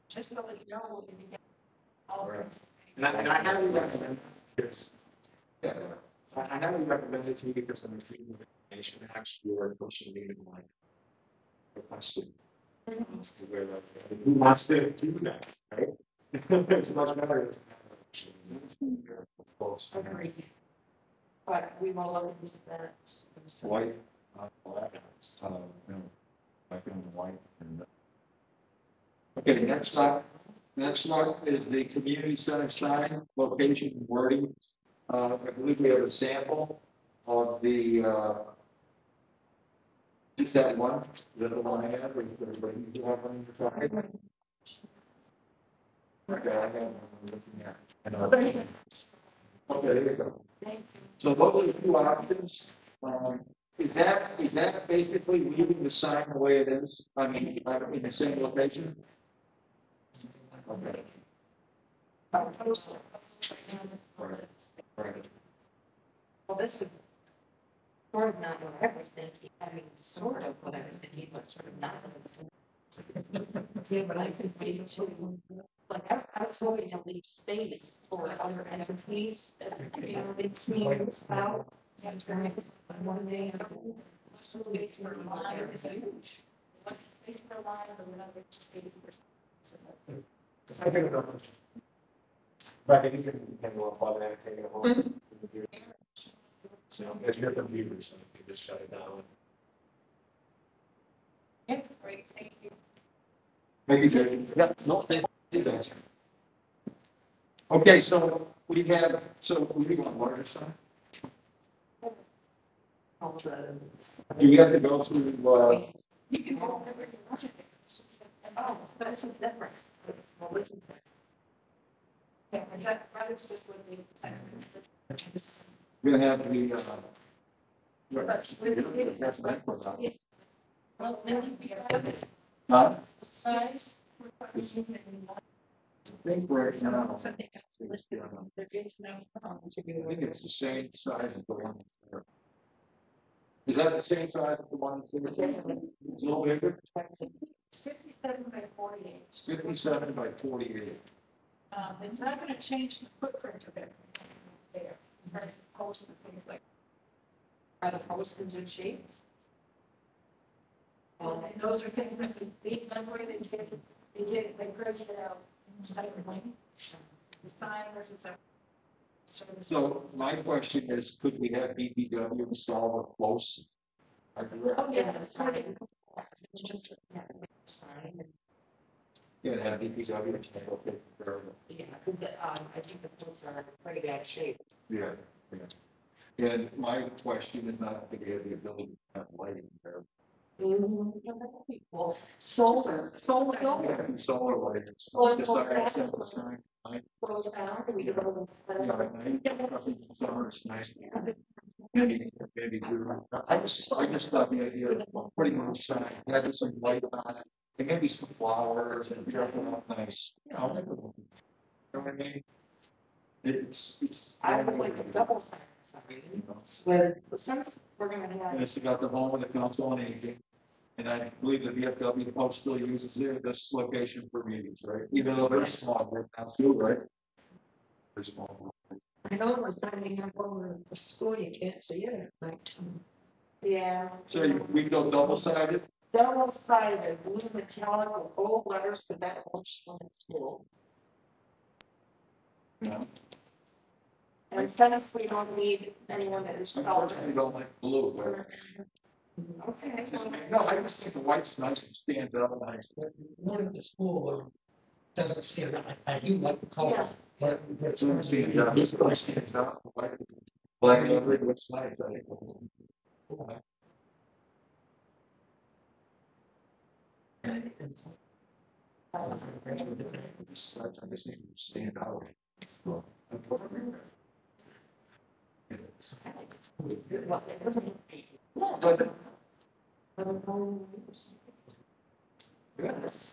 just so that you know, you can get all of it. And I highly recommend this. Yeah, I highly recommend it to you because I'm a Freedom of Information Act, you're pushing me to like requesting. Who wants to do that, right? It's much better. Agreed. But we will look into that. White, black, black and white. Okay, next up is the community center sign, location, and wording. I believe we have a sample of the, just that one, the one I have, or everybody you have on your side? Okay, I have one I'm looking at. Okay, there you go. So those are the two options. Is that basically leaving the sign the way it is? I mean, in the same location? Okay. Right. Well, this is sort of not what I was thinking. I mean, sort of what I was thinking, but sort of not what I was thinking. Yeah, but I think we too. Like, I was hoping to leave space for other entities that, you know, they can spout. And one day, space for line is huge. One space for line, and another space for. I think about it. But you can go up on that, take it home. So if you're computers, you can just shut it down. Yeah, great, thank you. Thank you, Jay. Yeah, no, thank you guys. Okay, so we want larger sign? Do you have to go through, You can go over your budget. Oh, that's different. Well, listen. Yeah, that is just what they. We're gonna have the, That's right. Well, then we have it. huh? Size. I think right now, Something else listed. There is no. I think it's the same size as the one that's there. Is that the same size as the one that's there? It's a little bigger? It's 57 by 48. It's 57 by 48. It's not going to change the footprint of it there. Posts and things like. Are the posts in good shape? Those are things that we, that's where they press it out. Separately. The sign versus that. So my question is, could we have BBW install a close? Oh, yeah, that's fine. It's just a sign. Yeah, have BBW. Okay, very well. Yeah, I think the posts are in pretty bad shape. Yeah. And my question is not if they have the ability to have lighting there. Well, solar. Solar lighting. Solar Just like I panels. said last time. Close down, we go. Summer is nice. Maybe do. I just thought the idea of pretty much having some light on it, and maybe some flowers and dressing up nice. You know what I mean? It's. I would like a double sign. But since we're gonna have. And it's got the home of the council on aging. And I believe the VFW post still uses this location for meetings, right? Even though they're small, they're not too, right? They're small. I know it was standing up over the school, you can't see it at night. Yeah. So we go double sided? Double sided, blue metallic with gold letters to that whole school. You know, And since we don't need anyone that is spelled. unfortunately, I don't like blue, but. Okay. No, I just think the white's nice and stands out nice. One of the school doesn't stand out. I do like the color, but It's stands out, this one stands out, white. Black and red looks nice, I think. I just think it stand out. Yes.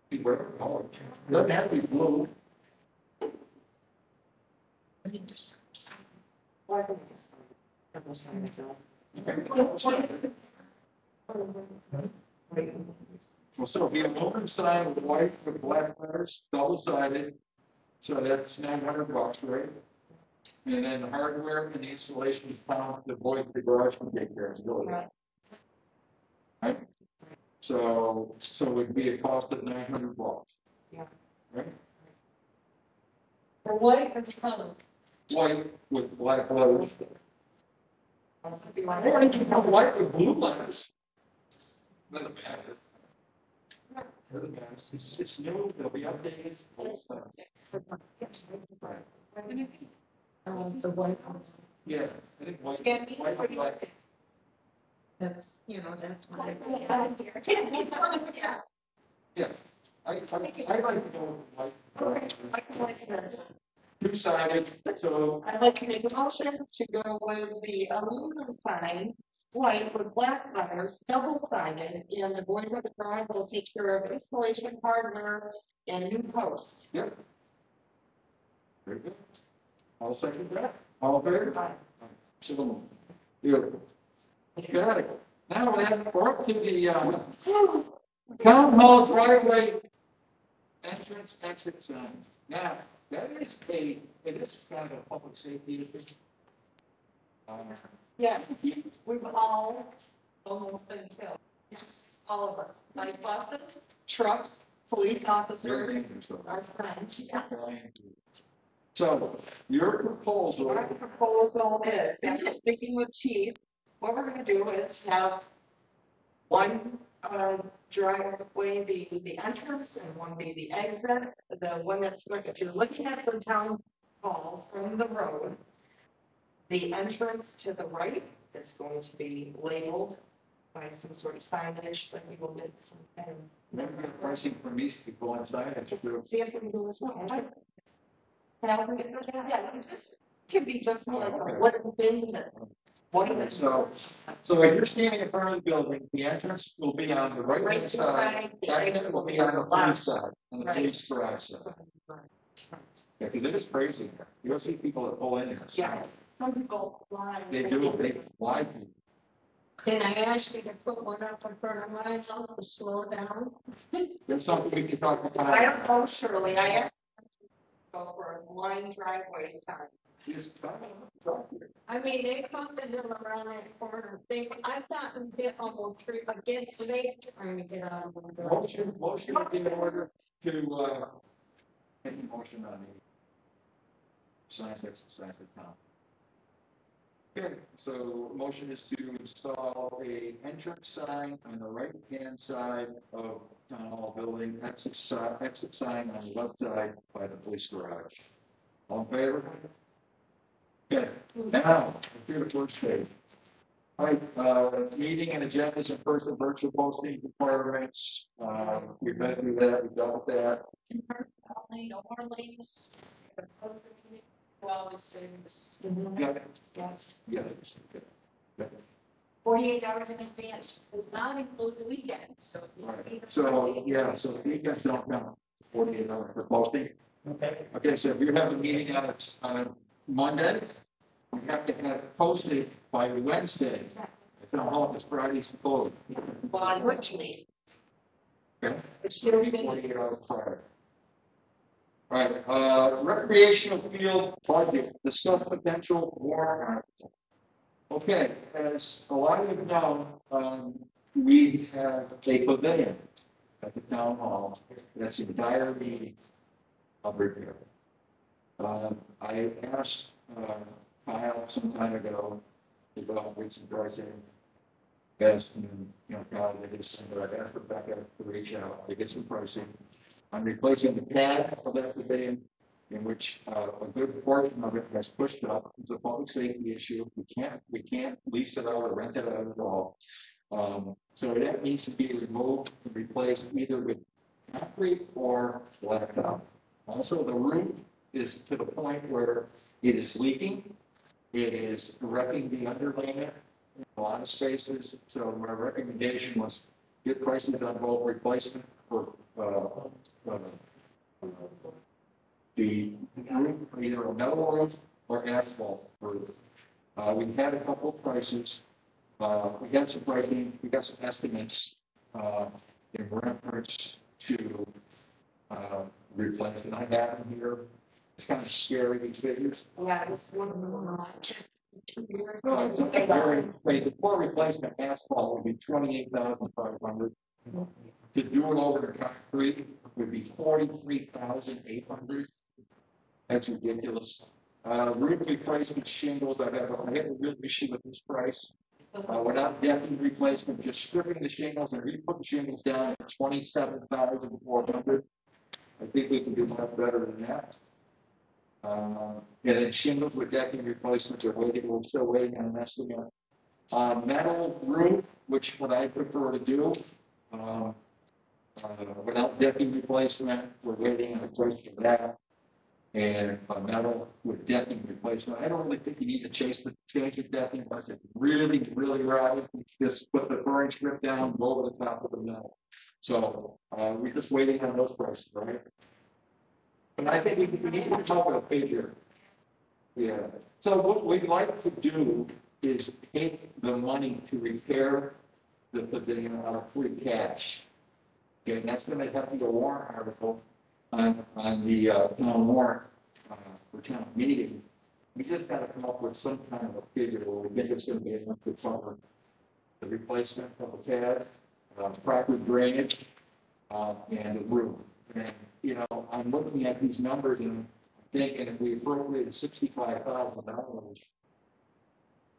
Beware of color. Doesn't have to be blue. Well, so it'll be an open sign with white with black letters, double sided. So that's $900, right? And then hardware and the installation is found to avoid the garage can take care of it. Right? So it would be a cost of $900. Yeah. Right? For white or color? White with black letters. That's gonna be my. Or you can have white with blue letters. Doesn't matter. Doesn't matter. It's new, it'll be updated. The white. Yeah, I think white, Candy, white what with do you black. think? That's, that's my. Yeah. I like to go with white. I can like this. Two-sided, so I'd like to make a motion to go with the aluminum sign, white with black letters, double sided, and the boys of the drive will take care of installation hardware and new posts. Yep. Very good. I'll second that. All in favor? So, beautiful. Got it. Now we're up to the town hall driveway entrance exit sign. Now, that is it is kind of a public safety issue. Yeah, we've all almost been killed. Yes, all of us. By buses, trucks, police officers, our friends. Yes. So, your proposal. Our proposal is, and speaking with chief, what we're gonna do is have one driveway be the entrance and one be the exit. The one that's, if you're looking at the town hall from the road, the entrance to the right is going to be labeled by some sort of signage, but we will get some kind of. Remember the pricing from these people inside, it's true. See if we can do this one. Yeah, we can do that. Yeah, it just can be just like a wooden thing that. So if you're standing in front of the building, the entrance will be on the right hand side, the exit will be on the left side, on the police garage side. Yeah, because it is crazy. You'll see people that pull in here. Yeah, some people fly. They do, they fly. Can I ask you to put one up in front of mine, I'll to slow down? There's something we can talk about. I don't know, Shirley, I asked them to go for a blind driveway sign. I mean, they come and live around that corner, I've gotten hit almost again today, trying to get out of one door. Motion would be in order to, any motion on the signs exercise of town. Okay, so motion is to install a entrance sign on the right hand side of town hall building, exit sign on the left side by the police garage. All in favor? Okay, now, here's the first page. All right, meeting and agendas and person virtual posting requirements. We've been through that, we've dealt with that. No more ladies. Well, it's. Yeah. 48 hours in advance does not include the weekend, so. So, yeah, so the weekends don't count, 48 hours for posting. Okay. Okay, so if you have a meeting on a Monday, you have to have it posted by Wednesday. If not, all this Friday's closed. Well, I would leave. Okay? But So it'll be 48 hours prior. All right, recreational field budget, discuss potential warrant article. Okay, as a lot of you know, we have a pavilion at the town hall. That's in dire need of repair. I asked, Kyle some time ago about with some pricing. Yes, and, Kyle did his, but I asked Rebecca to reach out to get some pricing. I'm replacing the pad of that pavilion, in which, a good portion of it has pushed up. It's a public safety issue. We can't lease it out or rent it out at all. So that needs to be removed and replaced either with concrete or blacktop. Also, the roof is to the point where it is leaking. It is wrecking the underlayment in a lot of spaces. So my recommendation was get prices on both replacement for the roof, either a metal roof or asphalt roof. We had a couple of prices. We got some pricing, we got some estimates in reference to replacement. I have them here. It's kind of scary, these figures. Yeah, it's one of them, 2 years. No, it's okay. The core replacement asphalt would be 28,500. To do it over the concrete would be 43,800. That's ridiculous. Roof replacement shingles, I have a real issue with this price. Without decking replacement, just stripping the shingles and re-putting shingles down at 27,400. I think we can do much better than that. And then shingles with decking replacements are waiting. We're still waiting on an estimate. Metal roof, which what I prefer to do, without decking replacement, we're waiting on a price for that. And metal with decking replacement. I don't really think you need to change the decking unless it's really, really right. Just put the burring strip down, go over the top of the metal. So we're just waiting on those prices, right? But I think we need to talk about a figure. Yeah. So what we'd like to do is take the money to repair the pavilion out of free cash. Okay, and that's going to have to be a warrant article on the town warrant for town meeting. We just got to come up with some kind of a figure where we think it's going to be enough to cover the replacement of the pad, proper drainage, and the roof. And I'm looking at these numbers and thinking if we appropriated $65,000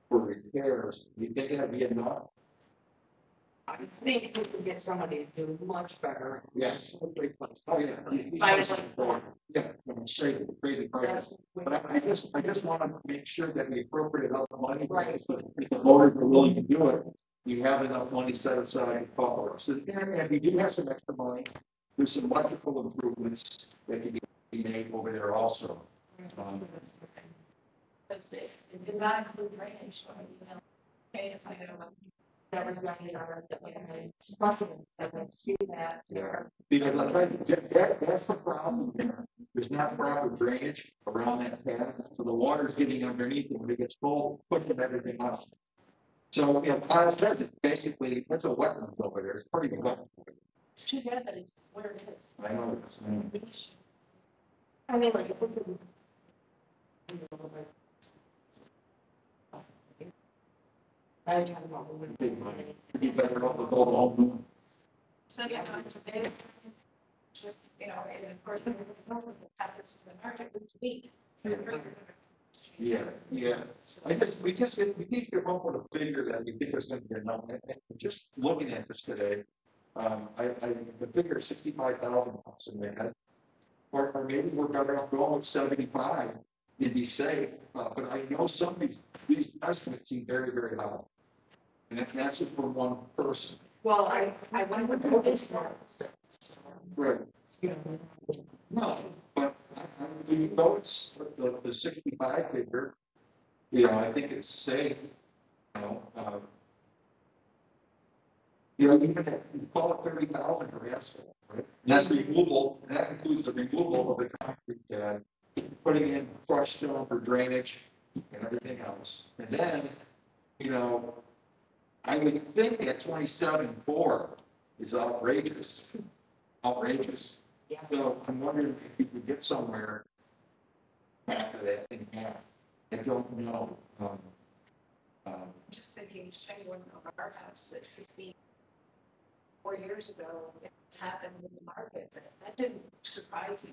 for repairs, do you think that'd be enough? I think we could get somebody to do much better. Yes. Oh, yeah. Yeah, crazy prices. But I just want to make sure that we appropriate enough money. Right. If the voters are willing to do it, you have enough money set aside to cover. So and we do have some extra money. There's some electrical improvements that can be made over there also. It did not include drainage, so okay, if I had that was not in our, that we had supplements, I can see that. Yeah, because that's the problem there. There's not proper drainage around that pad, so the water's getting underneath it when it gets full, pushing everything up. So, Kyle says it's basically, that's a wetland over there. It's pretty wet. It's too bad that it's where it is. I know it's. I mean, like, if we could. I don't know. Big money. Be better off with all the home. So, yeah, today, just, and of course, what happens to the market this week. Yeah. We need to come up with a figure that we think is going to be enough. And just looking at this today, the figure is 65,000 bucks in there. Or maybe we're better off going with 75 and be safe. But I know some of these estimates seem very, very high. And that's just for one person. Well, I went with the Right. No, but we know it's the 65 figure. I think it's safe. Even if you call it 30,000 for asphalt, right? And that's removal. And that includes the removal of the concrete pad, putting in crushed stone for drainage and everything else. And then, I would think that 27.4 is outrageous. Outrageous. Yeah. So I'm wondering if you could get somewhere after that in half. I don't know. Just thinking, shiny one of our house that should be 4 years ago, it's happened in the market, but that didn't surprise me.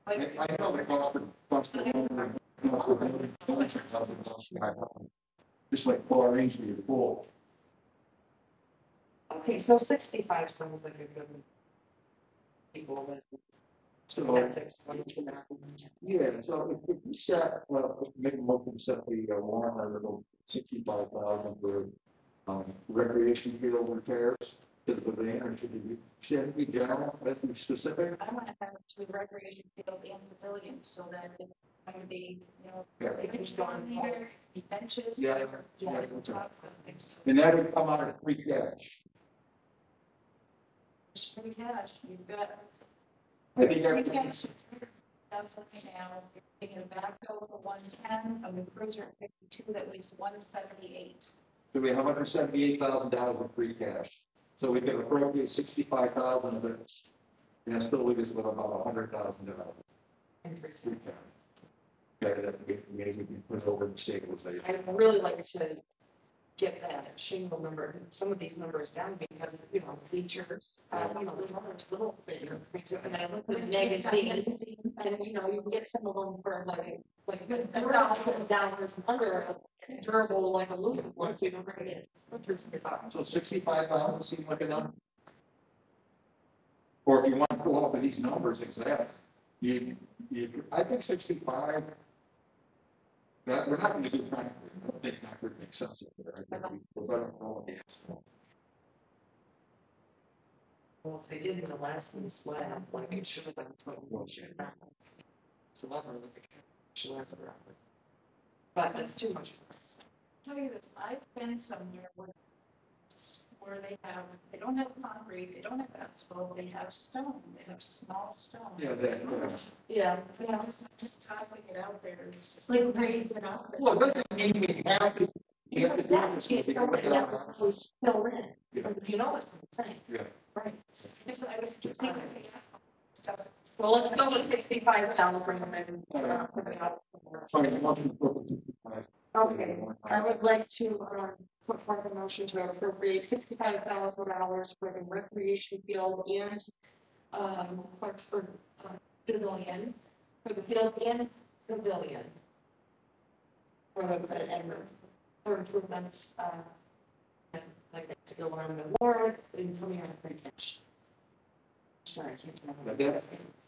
I know the cost of just like chlorine for your pool. Okay, so 65 sounds like a good people that. So, yeah, so if we set, well, make a motion to set the warrant article 65,000 for recreation field repairs to the pavilion, or should it be general, let's be specific? I want to have it to the recreation field and pavilion so that it's going to be, you know, Yeah. benches down there, benches. Yeah. whatever. Yeah, Yeah. we'll talk about things. And that would come out of free cash. Just free cash, you've got. I think Free everything- cash, that's what we now, you're taking a backhoe for 110, a cruiser at 52, that leaves 178. So we have $178,000 in free cash. So we can appropriate 65,000 of it. And that still leaves us with about $100,000 in free cash. Okay, that maybe we can put over the stabilization. I'd really like to get that shingle number, some of these numbers down because, you know, bleachers, you know, there's one or two little bit. And I look at the magazines and, you know, you can get some of them for like good $1,000 under a durable, like aluminum one, so you don't bring it. So 65,000 seems like enough. Or if you want to go off of these numbers exact, I think 65. That we're not going to do concrete. I don't think concrete makes sense up there. I think we're better off with asphalt. Well, if they did in the last one slab, like it should have been put in bullshit. So I'll never look at it. But it's too much. Tell you this, I've been somewhere where they don't have concrete, they don't have asphalt, they have stone, they have small stone. Yeah, that. Yeah. Yeah, just tossing it out there, it's just Like raising it up. Well, it doesn't mean we have to. We have to do this. We can put it out. Fill in. Yeah. You know what I'm saying? Yeah. Right. Just, I would just need to say stuff. Well, let's go with 65,000 and put it out. Okay, I would like to, put forth a motion to appropriate $65,000 for the recreation field and, Clarksburg, pavilion, for the field and pavilion. For the, and for improvements, and like that to go on the board, including our free cash. Sorry, I can't remember.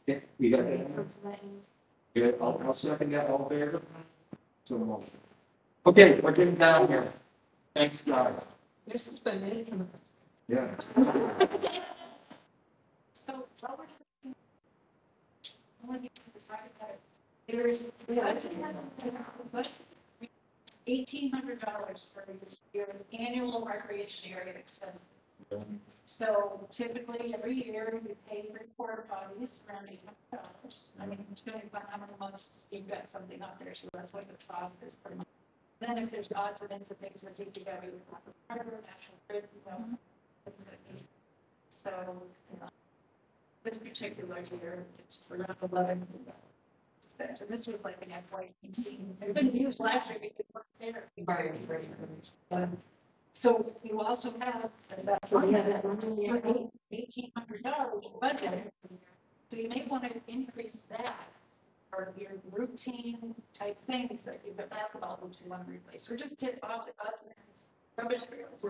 Yeah, we got that. Yeah, I'll second that, all in favor. So the motion. Okay, we're getting down here. Thanks, guys. This has been it. Yeah. So, what we're thinking, when you decide that there's, $1,800 for your annual recreation area expenses. So typically, every year, you pay for porta potties around $800. I mean, depending on how many months you've got something out there, so that's what the cost is pretty much. Then if there's odds and ends of things that take you together, National Grid, you know. So, this particular year, it's around 11. So this was like an FY18. It's been used last year because it weren't there. So you also have that $1,800 budget. So you may want to increase that for your routine type things that you've got basketball hoops you want to replace, or just did odds and ends, rubbish reels, you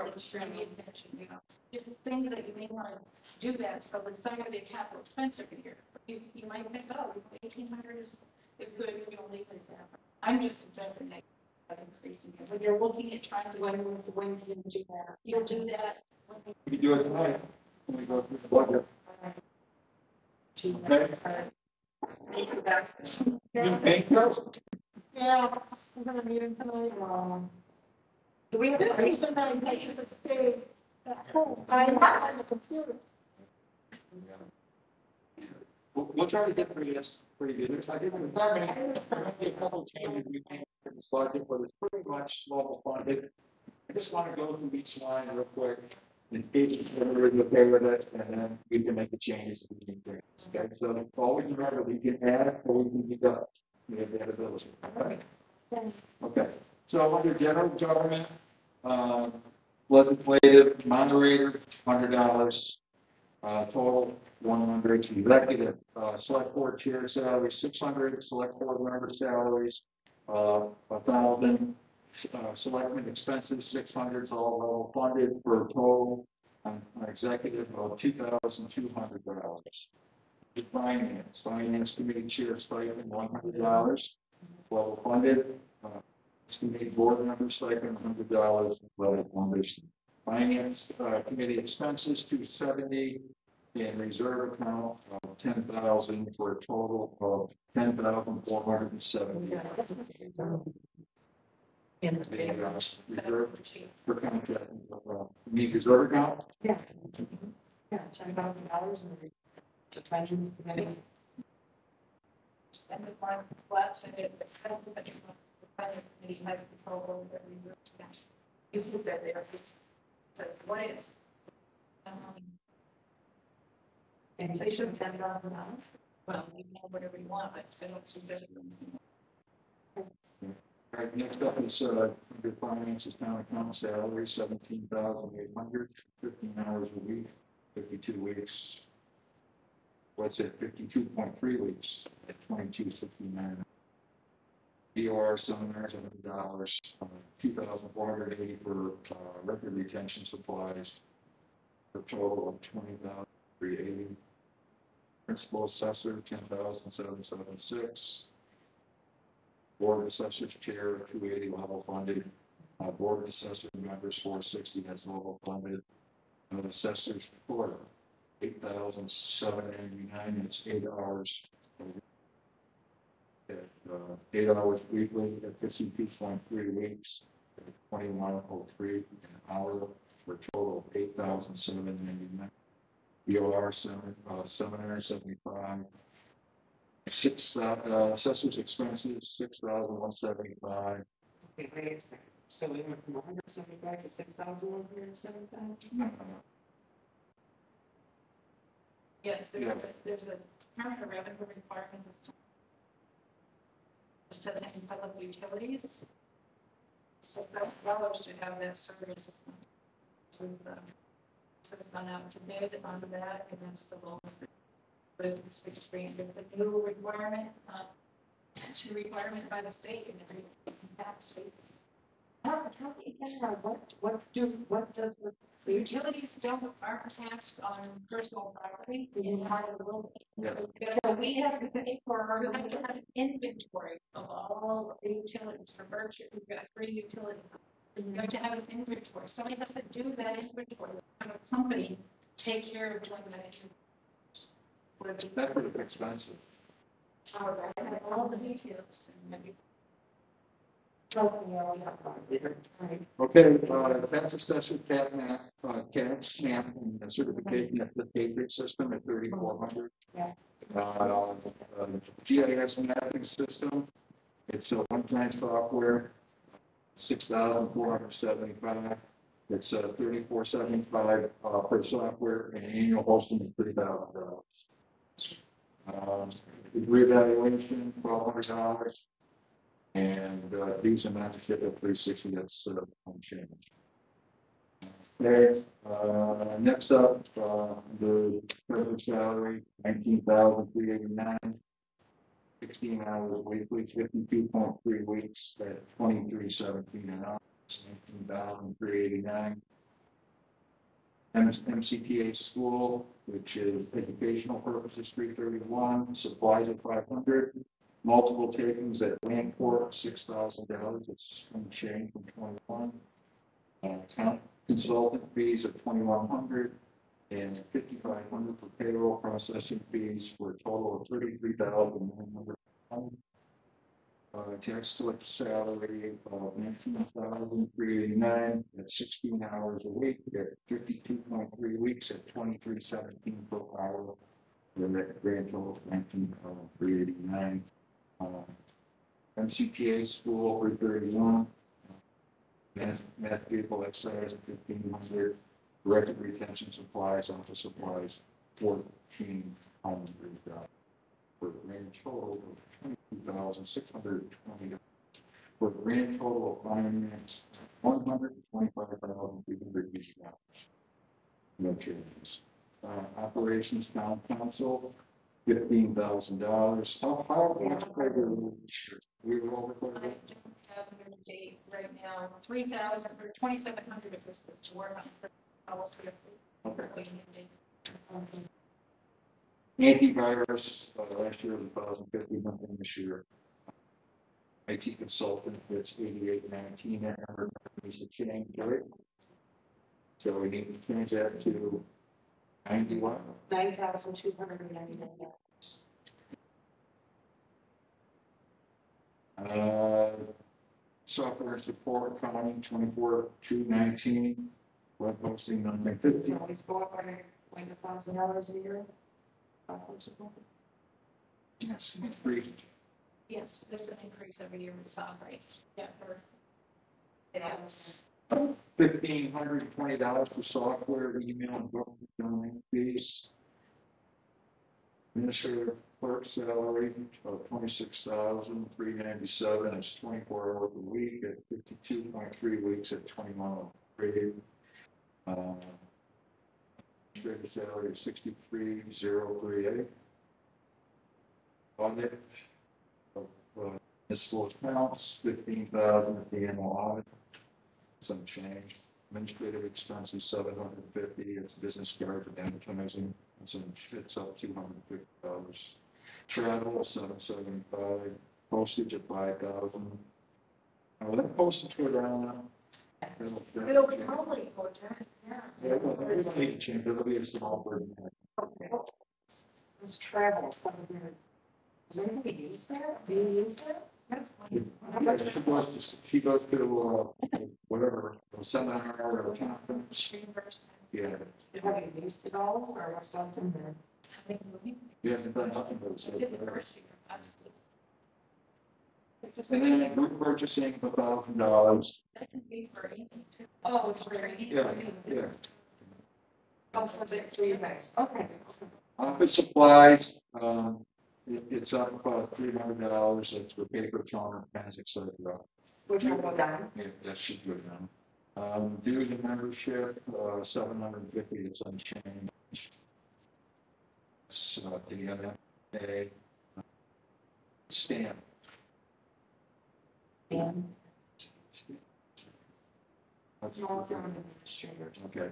know, just things that you may want to do that. So it's not going to be a capital expense every year. You might think, oh, 1,800 is good. You don't leave it at that. I'm just suggesting that. Increasing it. When you're looking at trying to when you do that, you'll do that. We do it tonight. When we go through the budget. Okay. Thank you. Yeah, I'm gonna meet him tonight. Do we have This a reason I make you stay at home. I'm not on the computer. We'll try to get through this pretty good. I think we're going to make a couple changes we made in this budget, but it's pretty much level funded. I just want to go through each line real quick. And if everybody's okay with it, and then we can make the changes if we need to. Okay, so always remember, we can add or we can deduct. We have that ability. Okay. Okay. So under general government, legislative moderator, $100. Total 100. Executive, select board chair salary 600. Select board member salaries 1,000. Selectmen expenses 600. All level funded for a total on executive of $2,200. Finance committee chair stipend $100. Level funded. Committee board member stipend $100. Level funded. Finance committee expenses $270. And reserve account of 10,000 for a total of 10,470. In The reserve for contract, need reserve account? Yeah. Yeah, $10,000 in the finance committee. Spend it on flats and it, the finance committee has control over the reserve account. You put that there, but what is? And they should have $10,000. Well, you can have whatever you want, but I don't suggest. All right, next up is under finances, town account salary, 17,800, 15 hours a week, 52 weeks. What's it, 52.3 weeks at 22.69. DOR seminars, $100, 2,480 for record retention supplies, for a total of 20,380. Principal assessor, 10,776. Board of Assessors chair, 280 level funded. Board of Assessors members, 460, that's level funded. Assessors for 8,799, it's 8 hours. At 8 hours weekly at 52.3 weeks, 2103 an hour for a total of 8,799. BOR seminar 75. Assessors expenses 6,175. Okay, wait a second. So we went from 175 to 6,175? No. Yes, there's a permanent revenue requirement. Says in public utilities. So $6 to have that service. So it's gone out to bid on that, and that's the low. The 6 grand, it's a new requirement. It's a requirement by the state and every tax rate. What does the utilities aren't taxed on personal property in part of the world? So we have to pay for our inventory of all the utilities for Berkshire. We've got 3 utilities. You have to have an inventory. Somebody has to do that inventory. Have a company take care of doing that inventory. That's pretty expensive. All the details and maybe. Okay, tax assessor cat snap and certification of the Patriot system at 3,400. Yeah. GIS mapping system, it's a one-time software, 6,475. It's 3,475 per software, and annual hosting is $3,000. Reevaluation $1,200. And dues and membership at 360, that's unchanged. Okay, next up, the treasurer salary, 19,389, 16 hours weekly, 52.3 weeks at 23.17 an hour, 19,389. MCPA school, which is educational purposes, 331, supplies at 500. Multiple takings at Landport, $6,000. It's unchanged from 21. Account consultant fees at 2,100 and 5,500 for payroll processing fees for a total of 33,900. Tax collector salary of 19,389 at 16 hours a week at 52.3 weeks at 23.17 per hour. The grand total of 19,389. MCPA school for 31. Math vehicle exercise at 1,500. Record retention supplies, office supplies, 1,400. For a grand total of 22,620. For a grand total of finance, $125,380. No changes. Operations Town Council, $15,000. How much bigger? We were over. I don't have a date right now, 3,000 or 2,700 of this is to work on. Okay. Antivirus, last year was 1,050, nothing this year. IT consultant, it's 8819, that number needs to change, right? So we need to change that to 91. $9,299. Software support accounting 24,219. Web hosting 950. Always go up by like $1,000 a year. Yes, increased. Yes, there's an increase every year with software. Yeah, $1,520 for software, email, and government domain fees. Administrative clerk salary of $26,397. It's 24 hours a week at 52.3 weeks at 21.3. Administrative salary is $63,038. Audit of municipal accounts, $15,000 at the annual audit. Some change. Administrative expenses $750. It's business card and advertising. It's up $250. Travel $775. Postage at $5,000. That postage go down now. It'll probably go down, yeah. Yeah, well, it'll need to change. It'll be a small burden. This travel. Does anybody use that? Do you use that? She goes to whatever, a seminar or a conference. Yeah. Have you used it all or what's left in there? You haven't done nothing but I did the first year, absolutely. And then group purchasing $1,000. That can be for anything too. Oh, it's for anything. Yeah. Oh, for you guys. Okay. Office supplies, it's up about $300. That's for paper, toner, pens, etc. Which will go down. Yeah, that should go down. Dues and membership, $750. It's unchanged. It's the NFA stamp. And Okay.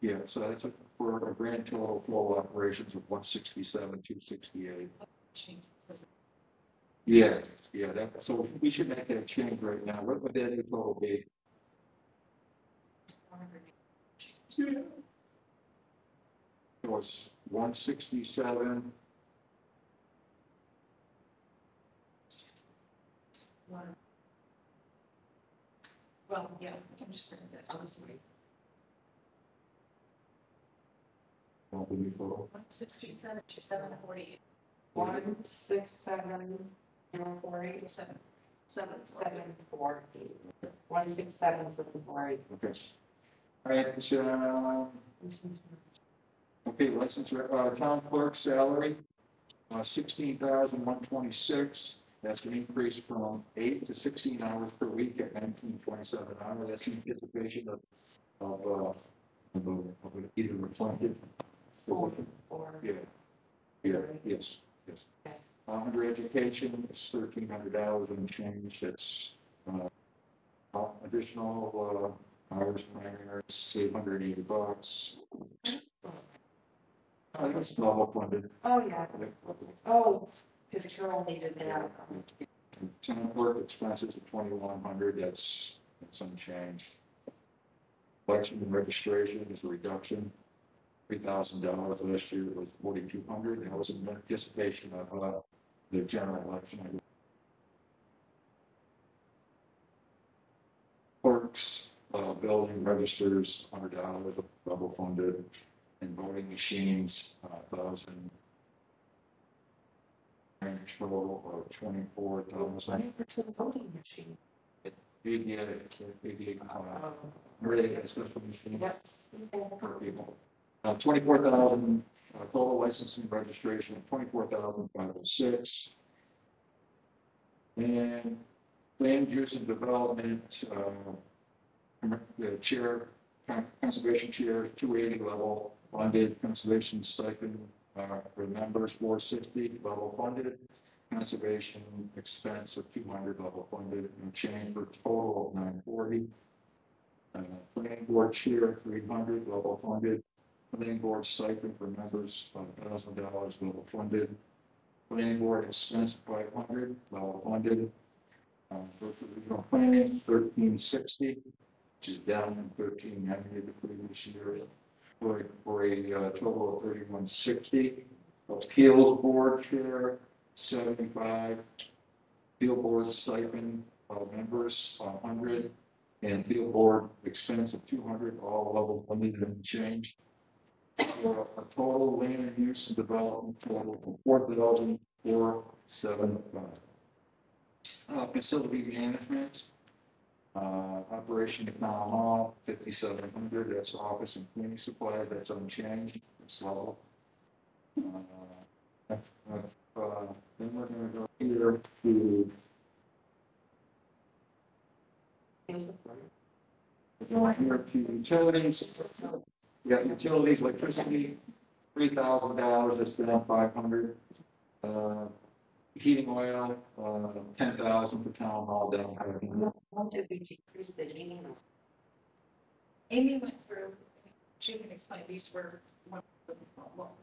Yeah, so that's for a grand total flow operations of 167,268. Yeah, so we should make that change right now. What would that total be? It was 167. Well, yeah, we can just send that, obviously. 167, 748. 167 448 748 167 748. Okay. All right, okay, license, town clerk salary, 16,126. That's an increase from 8 to 16 hours per week at 1927 hours. That's in anticipation of either reflected. Yes. Under education, it's $1,300 and change. That's additional hours primary, $880. That's level funded. Oh, yeah. Oh, because Carol needed that. Town clerk expenses of $2,100. That's unchanged. Election and registration is a reduction. $3,000 last year. It was $4,200. That was in anticipation of the general election. Clerks, building registers, $100, level funded, and voting machines, 1,000. Control of 24,000. To the voting machine. 88, really, special machine. Yep. For people. 24,000, total licensing registration, 24,506. And land use and development, the chair Conservation share, 280 level funded, conservation stipend, for members, 460 level funded, conservation expense of 200 level funded, and change for total of 940. Planning board chair, 300 level funded, planning board stipend for members, $1,000 level funded, planning board expense, 500 level funded, regional planning, 1360, which is down from 1390 the previous year, for a total of 3160. Appeals board chair, 75. Field board stipend members, 100, and field board expense of 200, all level funded and changed. A total land use and development total of 4,475. Facility management, operation of town hall, 5,700, that's office and cleaning supplies, that's unchanged, it's level. Then we're gonna go here to. We're here to utilities. We got utilities, electricity, $3,000, that's down 500. Heating oil, 10,000 for town hall, down 500. How did we decrease the heating? Amy went through, she can explain, these were one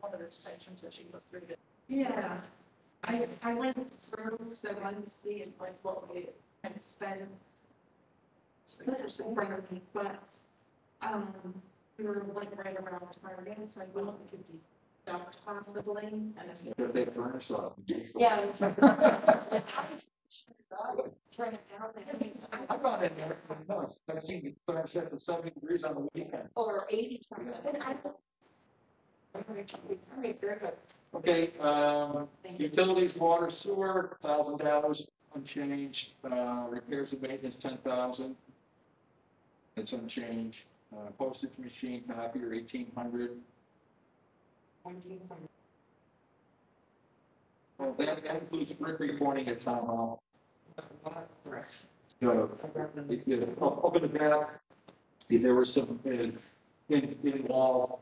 of the sections that she looked through. Yeah, I went through, so I wanted to see if, like, what we had spent. Pictures in front of me, but, we were like right around target, so I will we could deduct possibly, and if. If they furnace up. Yeah. Turn it down. I've gone in there, no, I've seen you furnace at 70 degrees on the weekend. Or 80 something. Okay, utilities, water, sewer, $1,000 unchanged. Repairs and maintenance, 10,000. It's unchanged. Postage machine, copier, 1,800. Well, that includes brick reporting at town hall. So, open the back. There were some in-wall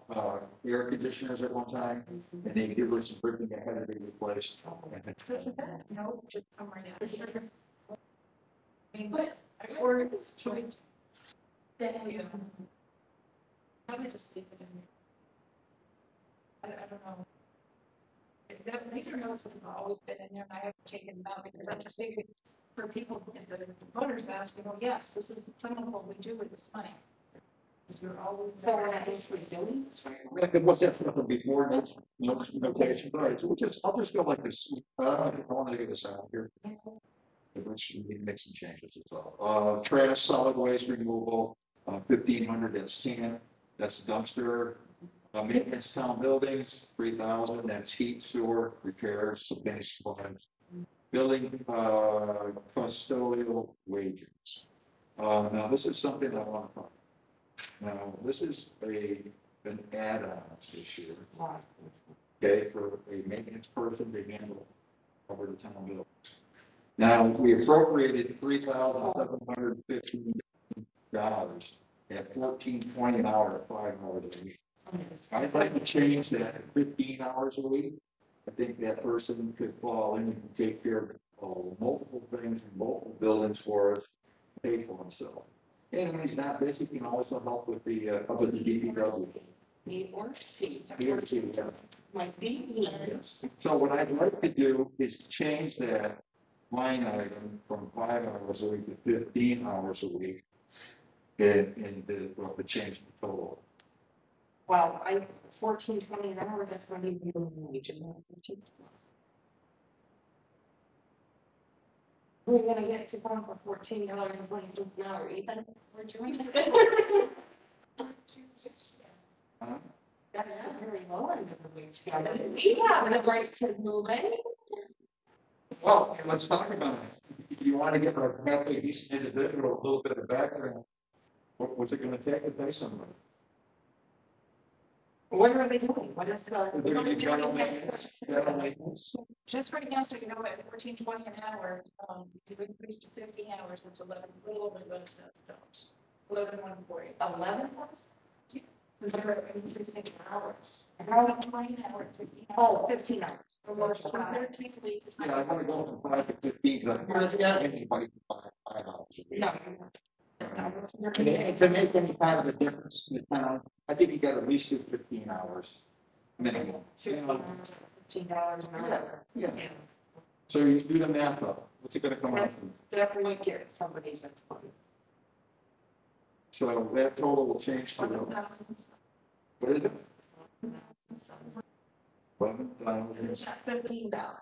air conditioners at one time, and they give us some brick that had to be replaced. No, just come right now. I mean, but or it's joint. Then you. I would just leave it in there. I don't know. These are notes that have always been in there, and I haven't taken them out because I just figured for people, if the voters ask, yes, this is some of what we do with this money. You're always. So we're not actually doing this right now. It was definitely before notation, right? So I'll just go like this. I want to get this out here. Which we need to make some changes as well. Trash, solid waste removal, 1,500. That's 10. That's dumpster. Maintenance town buildings, 3,000. That's heat, sewer, repairs, basic supplies. Building custodial wages. Now this is something I want to talk. Now this is an add-on this year. Okay, for a maintenance person to handle over the town buildings. Now we appropriated $3,750 at $14.20 an hour, 5 hours a week. I'd like to change that to 15 hours a week. I think that person could fall in and take care of multiple things in multiple buildings for us, pay for himself. And when he's not busy, he can also help with the DPW. The orange sheets. Like these. Yes. So what I'd like to do is change that line item from 5 hours a week to 15 hours a week, and the change the total. Well, $14.20 an hour, that's not even minimum wage, isn't it? We're gonna get to farm for $14.20 an hour, Ethan. We're doing That's not very low under the wage scale. We have the right to move it. Well, let's talk about it. You want to get a decent individual, a little bit of background. What's it going to take to pay somebody? What are they doing? What is the? They're going to be general maintenance. Just right now, so you know, at $14.20 an hour, if you increase to 50 hours, it's a little over $11,000. 11,140. 11? They're increasing hours. How many 20 hours, 15 hours? Oh, 15 hours. Almost 13 weeks. Yeah, I want to go from 5 to 15, because I'm not getting anybody for 5 hours a week. No. And to make any kind of a difference in the town, I think you got at least do 15 hours minimum. $15 an hour. Yeah. So you do the math up, what's it gonna come out from? Definitely get somebody to. So that total will change to, what is it? 11,000. $15, right?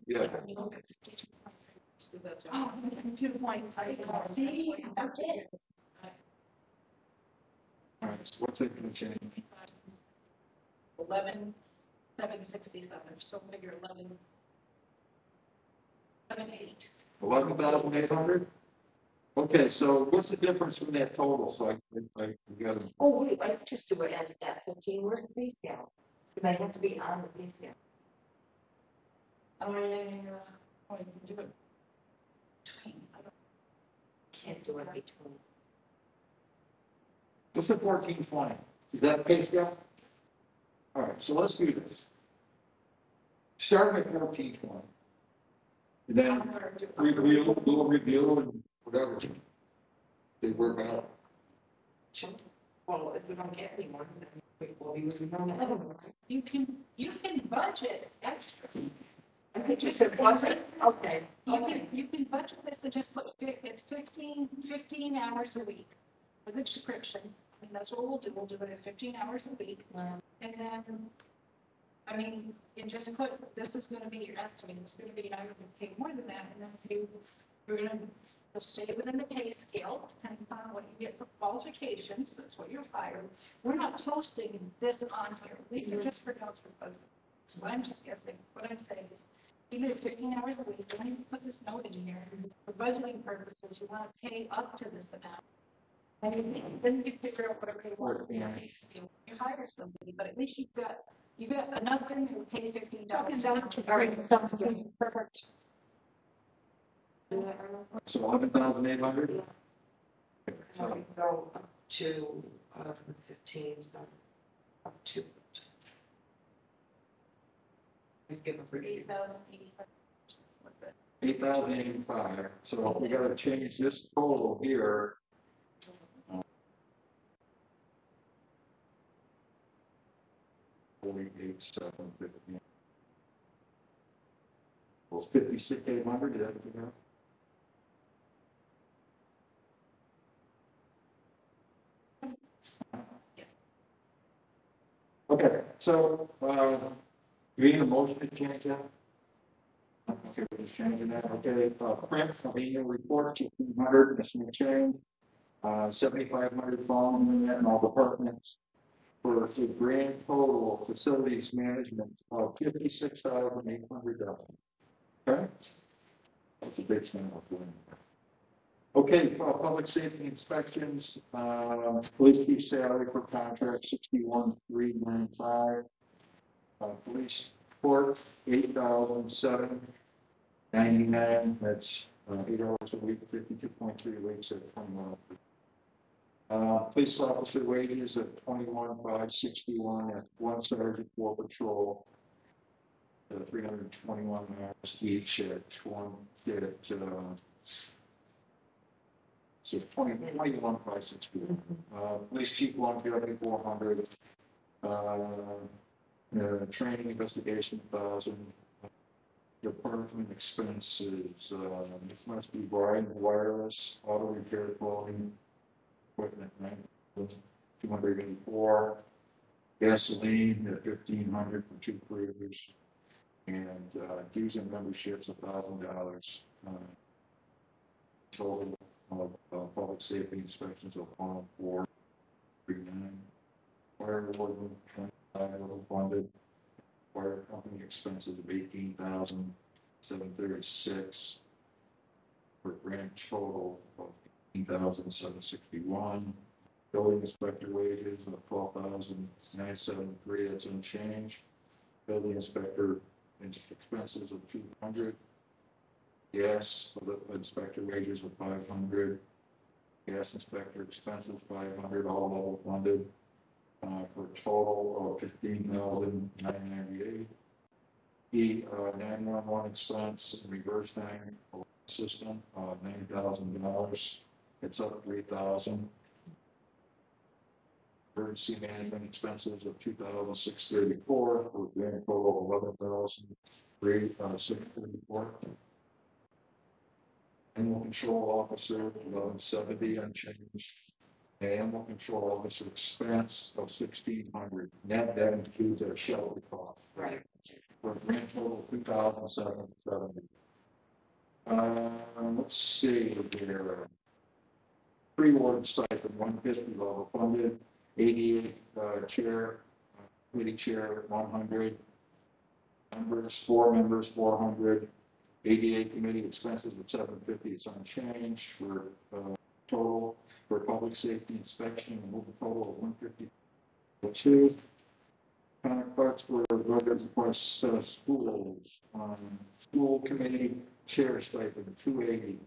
Yeah. Oh, 2.5. See, okay. All right, so what's it gonna change? 11,767, so figure 11. 11,800? Okay, so what's the difference from that total? So I got it. Oh, wait, I just do it as that 15, where's the pay scale? Because I have to be on the pay scale. I can do it. Can't do it between. What's the 1420? Is that pay scale? All right, so let's do this. Start with 1420. And then we'll review and whatever. They work out. Well, if we don't get anyone, then we will be moving on. You can budget extra. I think you said budget, okay. You can budget this and just put 15 hours a week for the description. I mean, that's what we'll do. We'll do it at 15 hours a week. And then, I mean, you just put, this is going to be your estimate. It's going to be, you're not going to pay more than that. And then you're going to you'll stay within the pay scale, depending on what you get for qualifications. That's what you're hired. We're not posting this on here. These are just for notes for both. So I'm just guessing. What I'm saying is, even at 15 hours a week, you want to put this note in here. For budgeting purposes, you want to pay up to this amount. And then you figure out whatever you want to pay scale. You hire somebody, but at least you've got enough in there to pay $15. All right, sounds good. Perfect. So 11,800? So we go up to 15, so up to. We give them for 8,085. 8,085. So we got to change this total here. 48,750. Well, 56,800. Is that what you got? Okay, so, you need a motion to change that? Okay, we're just changing that, okay, print, annual report, 1,500, that's going to change. 7,500 following that, and all departments, for a grand total facilities management of $56,800. Okay? That's a big number. Okay, public safety inspections, police chief salary per contract, 61,395. Police court, 8,799. That's 8 hours a week, 52.3 weeks at 21. Police officer wages at 21,561 at 1 sergeant, 4 patrol. 321 hours each at 20. So 21,561. Police chief 1,400. Training investigation 1,000. Department expenses. This must be wireless, auto repair, clothing, equipment, right? 284. Gasoline at 1,500 for 2 crews. And dues and memberships $1,000. Total of public safety inspections of 1,439. Fire warden 25 funded. Fire company expenses of 18,736 for grand total of 18,761. Building inspector wages of 12,973. That's unchanged. Building inspector expenses of 200. Gas inspector wages of 500. Gas inspector expenses, 500, all level funded, for a total of 15,998. The 911 expense, reverse nine system, $9,000. It's up 3,000. Emergency management expenses of 2,634 for a grand total of 11,634. Animal control officer, 1170 unchanged. Animal control officer expense of 1,600. Net that includes our shelter cost. Right. For a grand total of 2,770. Let's see here. Pre-award stipend, 150 level funded, 88 chair, committee chair, 100. Members, 4 members, 400. 88 committee expenses of 750, it's unchanged for total for public safety inspection, move a total of 152. Clarksburg records, of course, schools, school committee chair stipend, 280.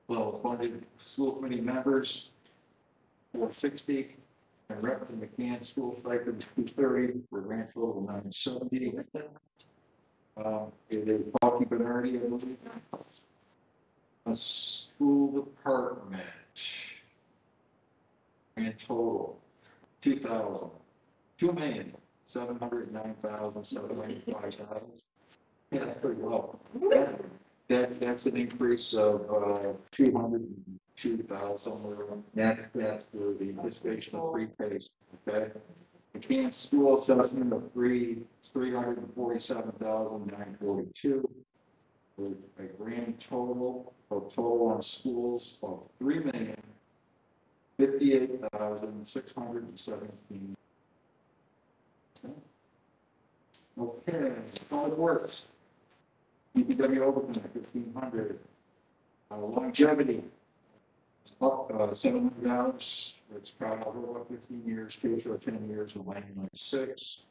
Well, funded school committee members, 460. And rep and McCann school stipend, 230 for a grand total of 970. It is Bucky Bernardi, I believe. A school department. And total, 2,000. 2,709,705. Yeah, that's pretty low. That's an increase of 202,000. That's for the anticipation of prepays. Okay. McCann school assessment of 347,942. With a grand total on schools of 3,058,617. Okay, public works. DPW overtime, 1,500. Longevity, up $700. It's probably about 15 years, case for 10 years, and line 6.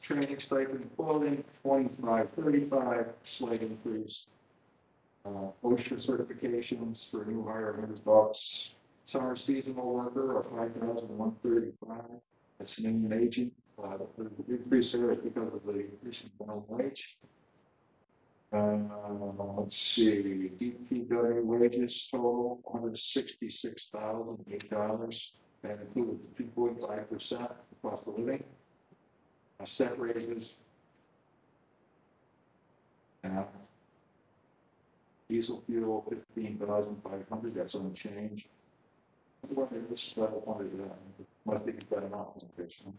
Training stipend clothing, 2535, slight increase. OSHA certifications for new hire, $100. Summer seasonal worker of 5,135. That's minimum agent. The increase there is because of the increase in minimum wage. Let's see, DPW wages total $166,008. That includes 2.5% cost of living. Set raises. Diesel fuel 15,500. That's unchanged. What is this funded? Must be better amount of inflation.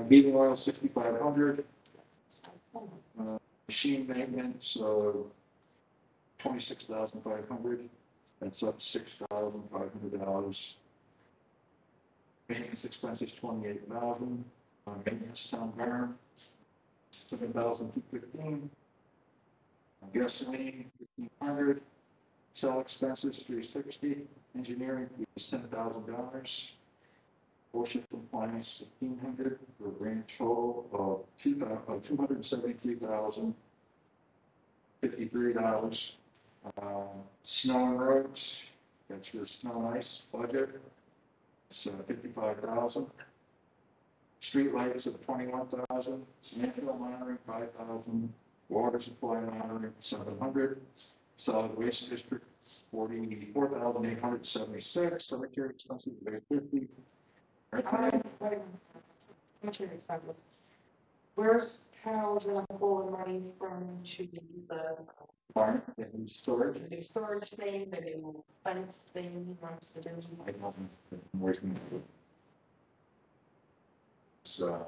Heating oil 6,500. Machine maintenance of 26,500. That's up $6,500. Maintenance expenses 28,000. Maintenance town burn 7,215. Gasoline 1,500. Cell expenses 360. Engineering fees $10,000. Worship compliance 1,500 for a grand total of $273,053. Snow and roads, that's your snow and ice budget. It's 55,000. Street lights of 21,000. Landfill monitoring 5,000. Water supply monitoring 700. Solid waste district 44,876. Cemetery expenses 850. Cemetery expenses. Where's Carol gonna pull the money from to the Farm and storage. new storage thing, the new fence thing he wants to do? I don't know. I'm working. So.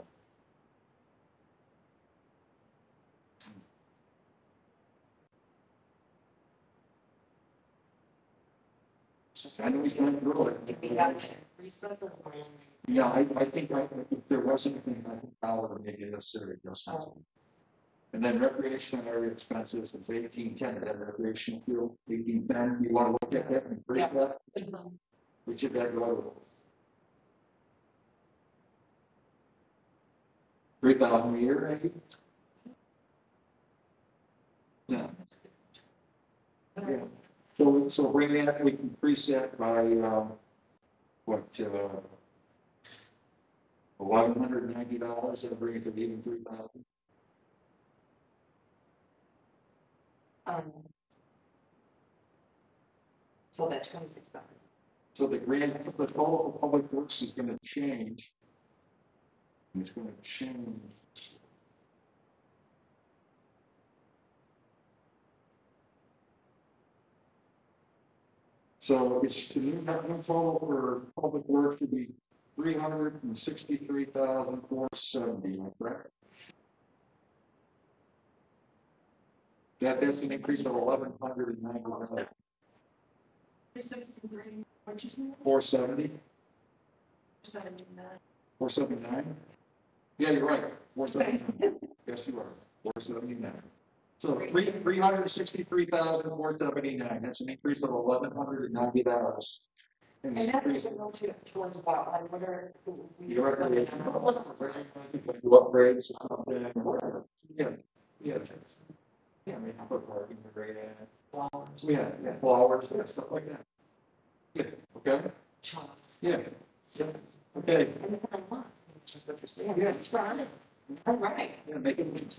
I know he's going through it. If we got to recess this morning. Yeah, I think if there was anything, I think I would make it necessary adjustment. And then recreational area expenses, it's 1810, that recreational field, 1810, you want to look at that and break that? Which should that go to? 3,000 a year, maybe? Yeah. Yeah. So bring that, we can increase that by, what, $1,190, that'll bring it to even 3,000. So that 26,000. So the total for public works is gonna change. It's gonna change. So it's, the new total for public works would be 363,470, correct? That's an increase of 1,190. 363, what'd you say? 470, 79. 479? Yeah, you're right, 479. Yes, you are, 479. So 363,479, that's an increase of $1,190. And that's what we're going to towards what, like, what are? Your upgrades or something, whatever. Yeah. Yeah, I mean, I put parking area, flowers. Yeah, flowers, yeah, stuff like that. Yeah, okay? Yeah. Okay. Just what you're saying. Yeah. That's right. All right. Yeah, make it.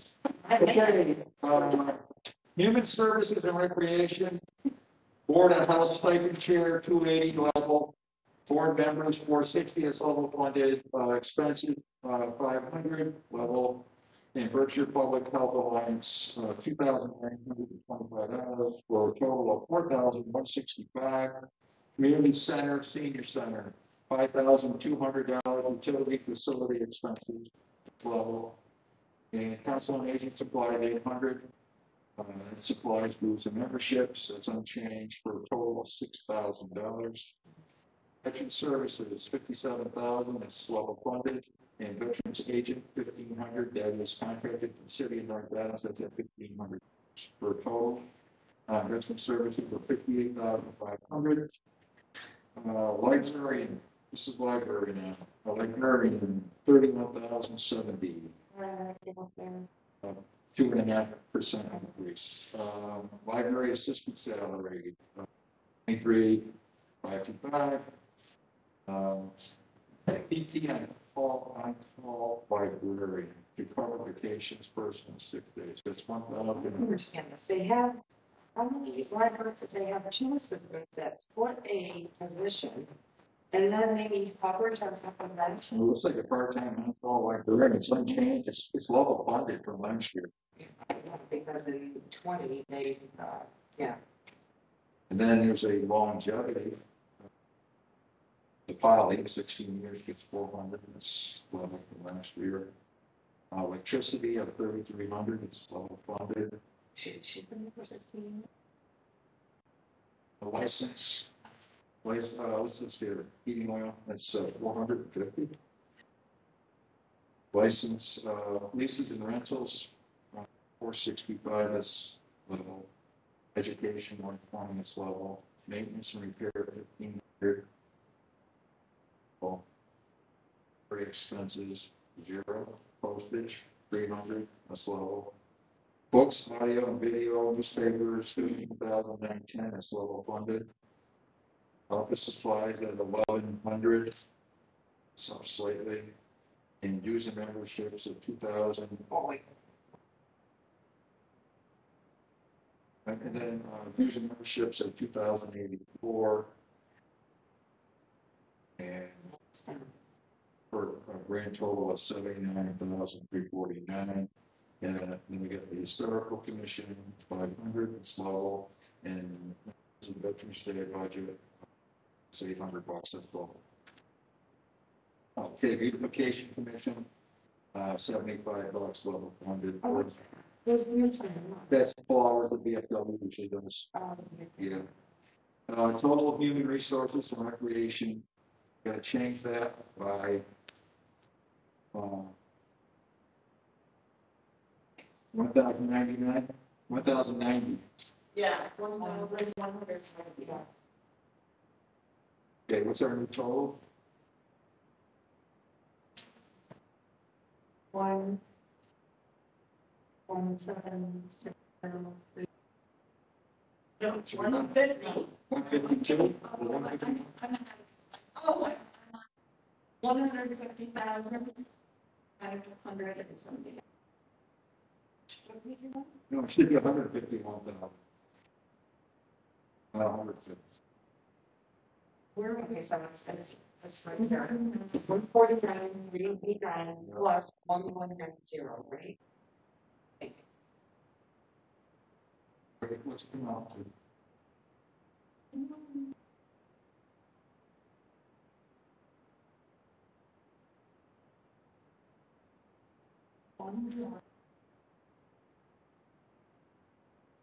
Okay, human services and recreation, board of health stipend chair, 280 level, board members, 460 is level funded, expenses, 500 level, and Berkshire Public Health Alliance, $2,925 for a total of $4,165. Community center, senior center, $5,200 utility facility expenses level. And council and agent supplies, 800. Supplies, dues, and memberships, that's unchanged for a total of $6,000. Veteran services, 57,000, that's level funded. And veterans agent, 1,500, that is contracted from the city of North Dallas, that's at 1,500 for a total. Veteran services for 58,500. Librarian, this is library now. Librarian, 31,070. 2.5% increase. Library assistant salary, 23,525. PT on-call librarian to cover vacations, personal sick days. That's I understand this. They have, how many libraries, they have 2 assistants that split a position, and then maybe coverage on top of that. It looks like a part-time on-call librarian. It's unchanged. It's level funded from last year. Because in 20, they, yeah. And then there's a longevity. The poly, 16 years gets 400. It's level from last year. Electricity at 3,300. It's level funded. She's been there for 16 years. The license here, heating oil, that's 450. License, leases and rentals, 465 is level. Education, 120 is level. Maintenance and repair, 1,500. Free expenses, 0. Postage, 300, that's level. Books, audio and video, newspapers, 15,910, that's level funded. Office supplies at 1,100, it's up slightly. And dues and memberships of 2,000. And then dues and memberships of 2,084. And for a grand total of 79,349. And then we got the historical commission, 500, it's level, and the Veterans Day budget, it's $800, that's all. Okay, beautification commission, $75 level funded. That's 4 hours of BFW usually does. Yeah. Total of human resources and recreation, got to change that by 1,099, 1,090. Yeah, 1,100. Okay, what's our new total? 1,760. 152? Oh, 150,570. No, it should be 151,000. 150. Where, okay, so it's right there. 149, 389 plus 1190, right? Okay, what's come out to?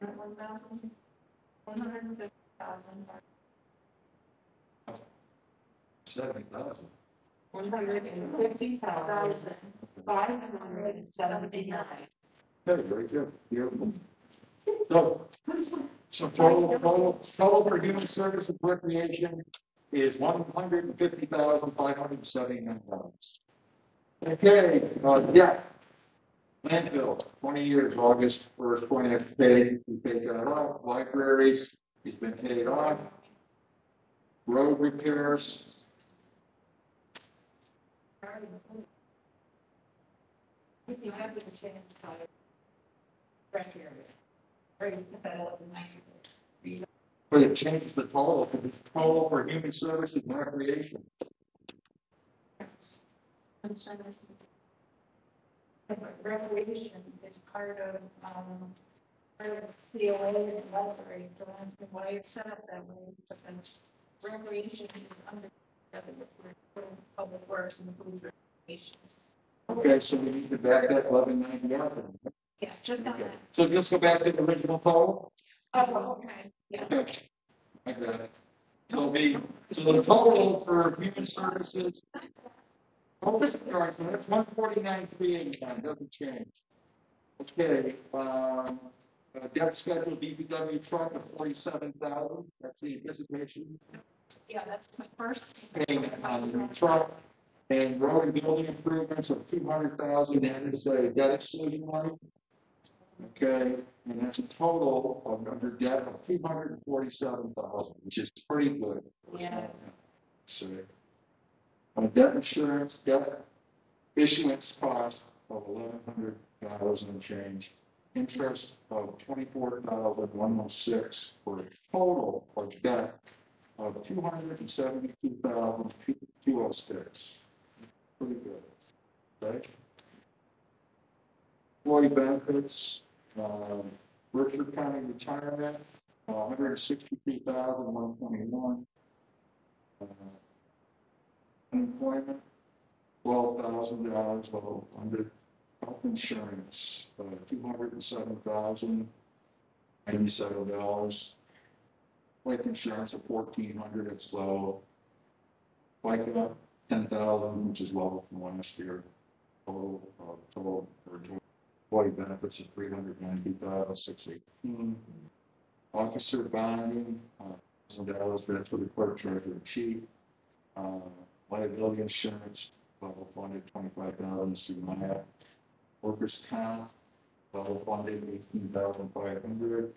$1,000, 150,000. 70,000. 150,579. Okay, very good. Beautiful. So total for human service and recreation is $150,579. Okay, yeah. Landfill, 20 years, August 1st, 20th, paid, we paid that off. Library, he's been paid off. Road repairs. You have to change criteria. Right, put that up in But it changes the total for human services and recreation. Recreation is part of COA and library, so that's why it's set up that way, because recreation is under public works and food recreation. Okay, so we need to back that 1190 out then. Yeah, just on that. So let's go back to the original total. Oh, okay, yeah. Okay. I got it. So the total for human services. Oh, this is all right, so that's 149,389, doesn't change. Okay, debt schedule, DPW truck of 47,000, that's the anticipation. Yeah, that's my first. Payment on the truck, and road and building improvements of 200,000, and it's a debt exclusion money. Okay, and that's a total of under debt of 247,000, which is pretty good. Yeah. So, debt insurance, debt issuance cost of $1,100 and change, interest of $24,106 for a total of debt of $272,206. Pretty good, right? Employee benefits, Berkshire County retirement, 163,121. Unemployment, $12,000, level funded. Health insurance, $207,097. Life insurance of $1,400, it's low. FICA, $10,000, which is low from last year. Total for employee benefits of $390,618. Officer bonding, $1,000, but that's for the clerk, treasurer, and chief. Liability insurance, level funded $25,000 through my workers' comp, level funded $18,500.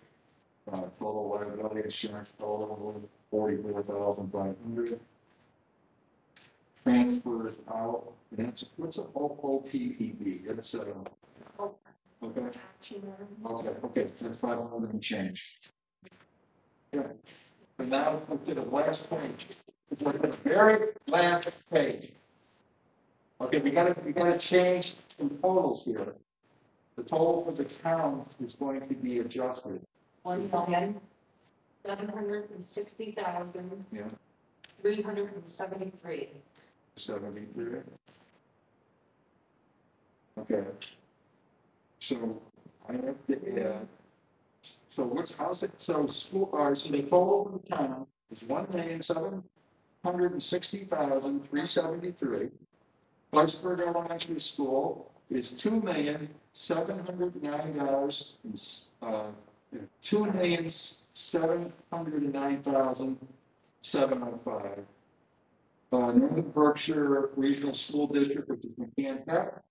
Total liability insurance total $44,500. Transfers out, and it's what's an OPEB? It's okay, that's 500 and change. Yeah. And now to the last page. It's like the very last page. Okay, we gotta change some totals here. The total for the town is going to be adjusted. 1,760,000. Yeah. 373. 73. Okay. So I have to add. So how's it? So school, so the total for the town is 1,760,373. Clarksburg Elementary School is $2,709,000. $2,709,705. Northern Berkshire Regional School District, which is McCann Tech,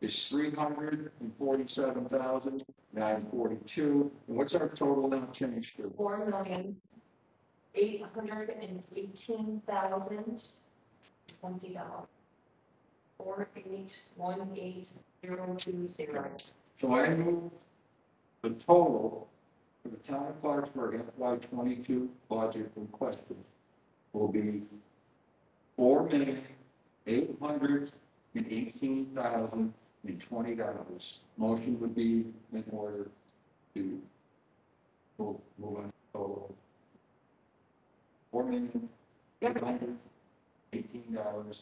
is $347,942. And what's our total now changed to? $4,818,020. 4818020. So I move the total for the town of Clarksburg FY22 budget requested will be $4,818,020. Motion would be in order to move on total. $4,818,000.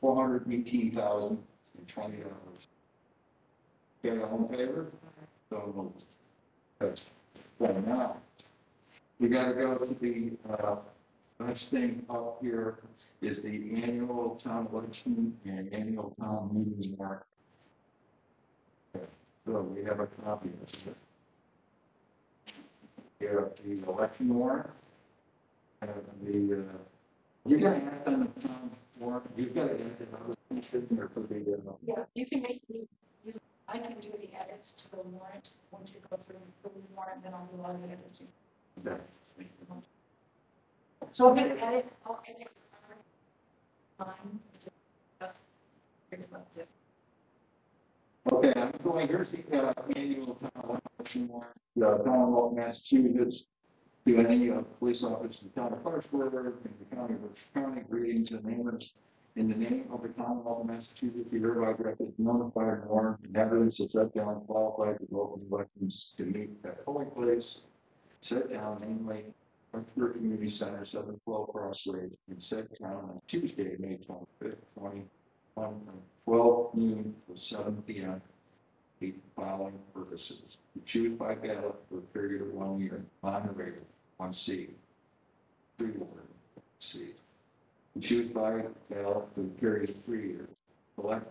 $418,020. Okay, all in favor? So moved. Good. Well, now, we gotta go to the, next thing up here is the annual town election and annual town meeting warrant. Okay, so we have a copy of it. Here, the election warrant. And you're gonna add on the town warrant, you've got to add the other pieces there for the, Yeah, you can make the, I can do the edits to the warrant. Once you go through the warrant, then I'll do all the editing. exactly. So I'm gonna edit, I'll edit. Okay, I'm going, here's the annual town election warrant, the Commonwealth of Massachusetts, to any police officer in the town of Clarksburg, in the county of Berkshire County, greetings and names. In the name of the Commonwealth of Massachusetts, be hereby directed to notify and warn evidence is set down qualified to vote in elections to meet at polling place, set down namely Clarksburg Community Center, 712 Crossroads, and set down on Tuesday, May 25th, 2021, from 12 noon to 7 p.m. The following purposes: to choose by ballot for a period of 1 year, moderator, 1 seat, free ward, seat. To choose by ballot for a period of 3 years, select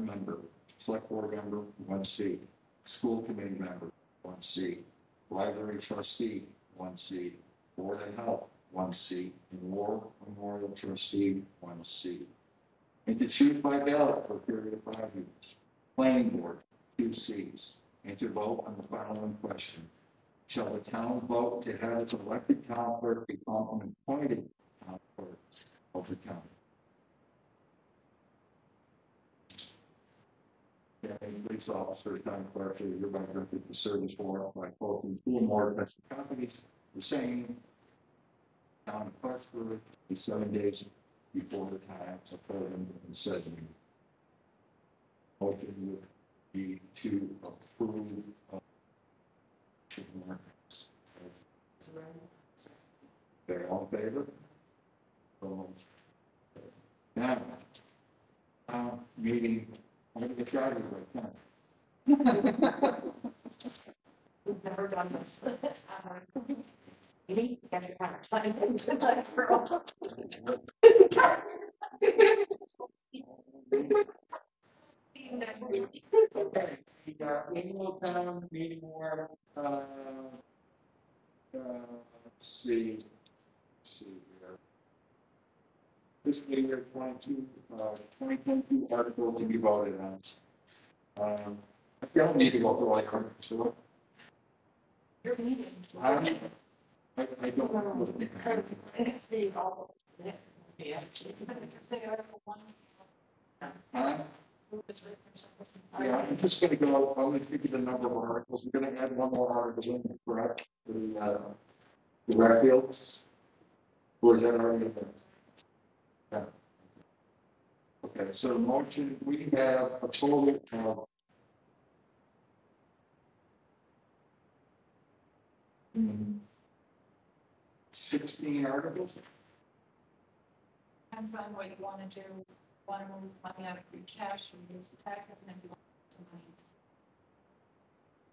board member, 1 seat, school committee member, 1 seat, library trustee, 1 seat, board of health, 1 seat, and war memorial trustee, 1 seat. And to choose by ballot for a period of 5 years, planning board, 2 seats, and to vote on the following question: shall the town vote to have its elected town clerk become an appointed town clerk of the county? Any police officer, town clerk, or hereby directed to service warrant by quoting 2 or more domestic companies, the same town of Clarksburg, 7 days before the time of voting and said meeting. Motion would be to approve of warrants. Okay, all in favor? So, now, meeting, I'm going to get started right now. We've never done this. Maybe you got your kind of funny things in that girl. Okay, the annual town meeting warrant, let's see here. Fiscal year 2022 articles to be voted on. I don't need to go through all the articles, so. Your meeting. I don't know. It's the all. Yeah. Say Article 1. Yeah, I'm just gonna go, I'm gonna give you the number of articles, we're gonna add 1 more article in, correct? The rec fields? Or is that already in there? Yeah. Okay, so the motion, we have a total of 16 articles. Depends on what you want to do. Want to move money out of free cash or use the taxes, and if you want some money.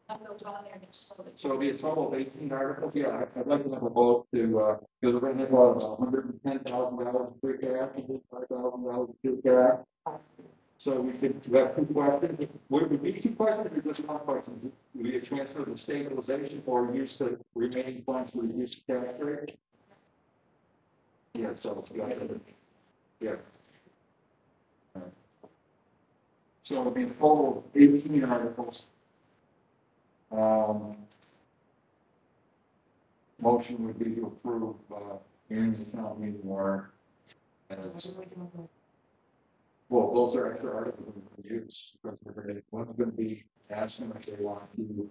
Have those on there just so that. So it'll be a total of 18 articles. Yeah, I'd like to have a vote to, because we're going to have $110,000 free cash, $5,000 free cash. So we could have 2 questions. Would it be 2 questions or just 1 question? Would it be a transfer to stabilization or use the remaining funds to reduce the tax rate? Yeah, so it's got it. Yeah. So it'll be a total of 18 articles. Motion would be to approve, in the town meeting warrant. Well, those are extra articles we can use, because one's gonna be asking if they want to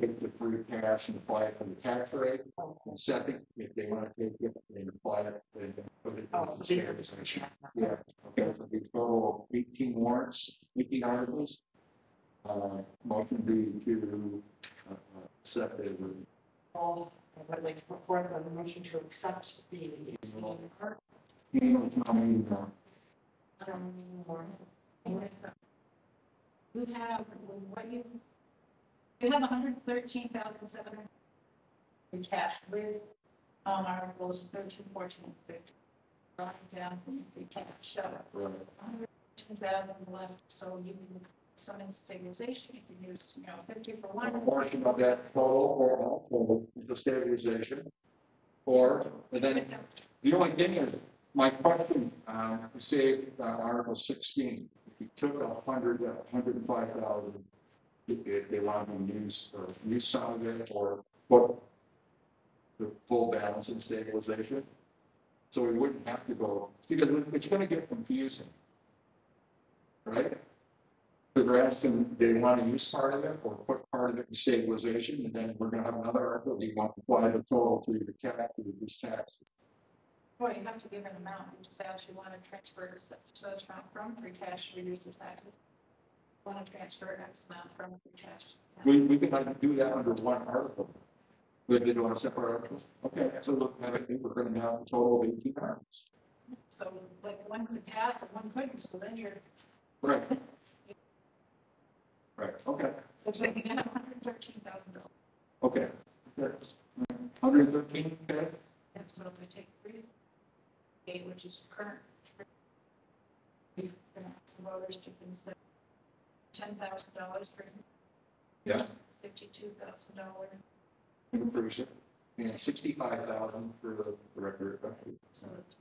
take the free cash and apply it to the tax rate. And second, if they want to take it and apply it, they can put it in the share section. Yeah, okay, so the total of 18 warrants, 18 articles. Motion be to accept it. I would like to put forward a motion to accept the. You have, what you have 113,700 in cash with, articles 13, 14, and 15. Drawing down from free cash, so 113,000 left, so you can, some in stabilization, you can use, 50 for one. A portion of that total or the stabilization. Or, and then the only thing is, my question, say, Article 16, if you took 105,000, if they want to use some of it or put the full balance in stabilization. So we wouldn't have to go, because it's going to get confusing. Right? So they're asking, they want to use part of it or put part of it in stabilization, and then we're going to have another article. Do you want to apply the total to the cap to reduce taxes? Well, you have to give an amount. You just actually want to transfer such amount from free cash to reduce the taxes. Want to transfer X amount from free cash. We can like do that under one article. We did on a separate article. Okay, so look, I think we're going to have a total of 18 articles. So like one could pass and one couldn't, so then you're. Right. Right, okay. So you can have $113,000. Okay. 113, okay. And so if we take 3, which is current, we're going to ask the voters to consider $10,000 for Yeah. $52,000. Increase it. And 65,000 for the record. So it's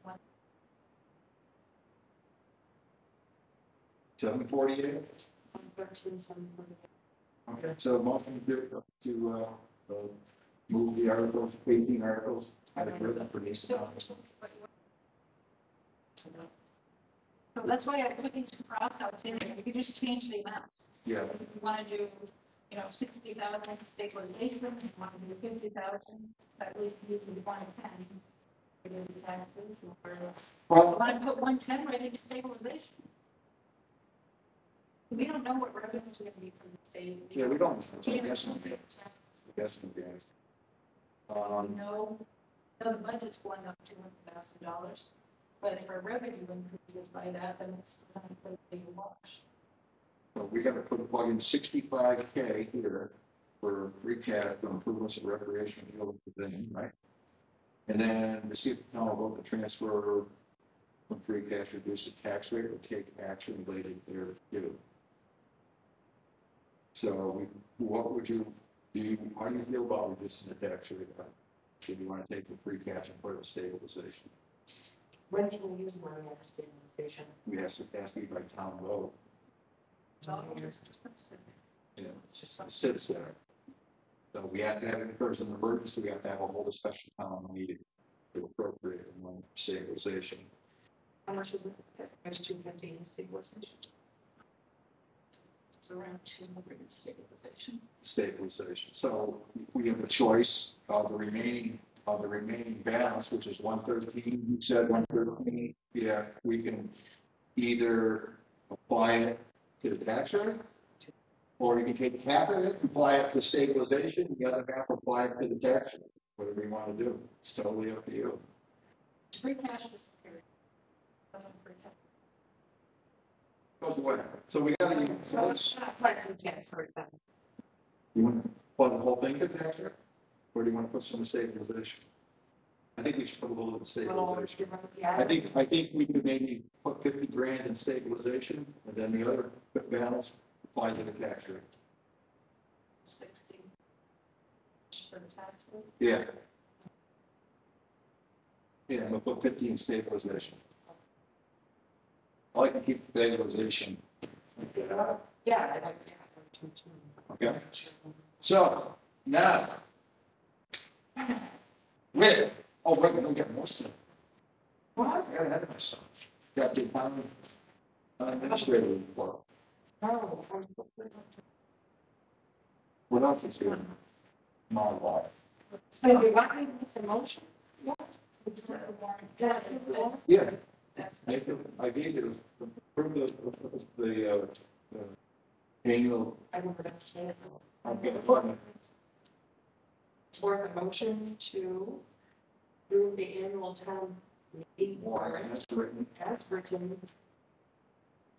748. 113,748. Okay, so motion to move the articles, 18 articles, out of written for these. So that's why I put these crossouts in there. You can just change the amounts. Yeah. If you want to do, 60,000 stabilization, if you want to do 50,000, at least use the 110. Well, I want to put 110 right into stabilization. We don't know what revenues are going to be from the state. yeah, we don't. Yes. Yes, No, the budget's going up $200,000, but if our revenue increases by that, then it's going to be a big wash. So we got to plug in 65K here for free cash for improvements in recreation field within, right? And then to see if the town will vote to transfer from free cash, reduce the tax rate, or take action related thereto. So what would you do? How do you feel about reducing the tax rate? Should you want to take the free cash and put it in stabilization? When can we use money out of stabilization? We have to pass it by town vote. So Yeah, it's just a citizen. So we have to have it if there's an emergency, we have to have a whole special town meeting to appropriate and money for stabilization. how much is it? There's 250 in stabilization. It's around 200 in stabilization. Stabilization. So we have a choice of the remaining balance, which is 113. You said 113. Yeah, we can either apply it to the tax rate, or you can take half of it, apply it to stabilization, the other half apply it to the tax rate. Whatever you want to do, it's totally up to you. Free cash is period. Free cash. Goes away. So we got to. So let's. You want to plug the whole thing to tax rate, or do you want to put some stabilization? I think we should put a little bit of stabilization. I think we could maybe put 50 grand in stabilization, and then the other balance apply to the tax rate. 60 for the taxes. Yeah. Yeah, we'll put 50 in stabilization. I like to keep stabilization Yeah, I'd like to have one too. Okay. So, now. Wait, oh, wait, we don't get most of it. Well, I got ahead of myself. Got the town administrator report. Oh, What else is here? My life. So you want me to make the motion? Yeah. I gave you, approve the annual. I remember that saying. Okay. For the motion to approve the annual town meeting warrant That's written. as written.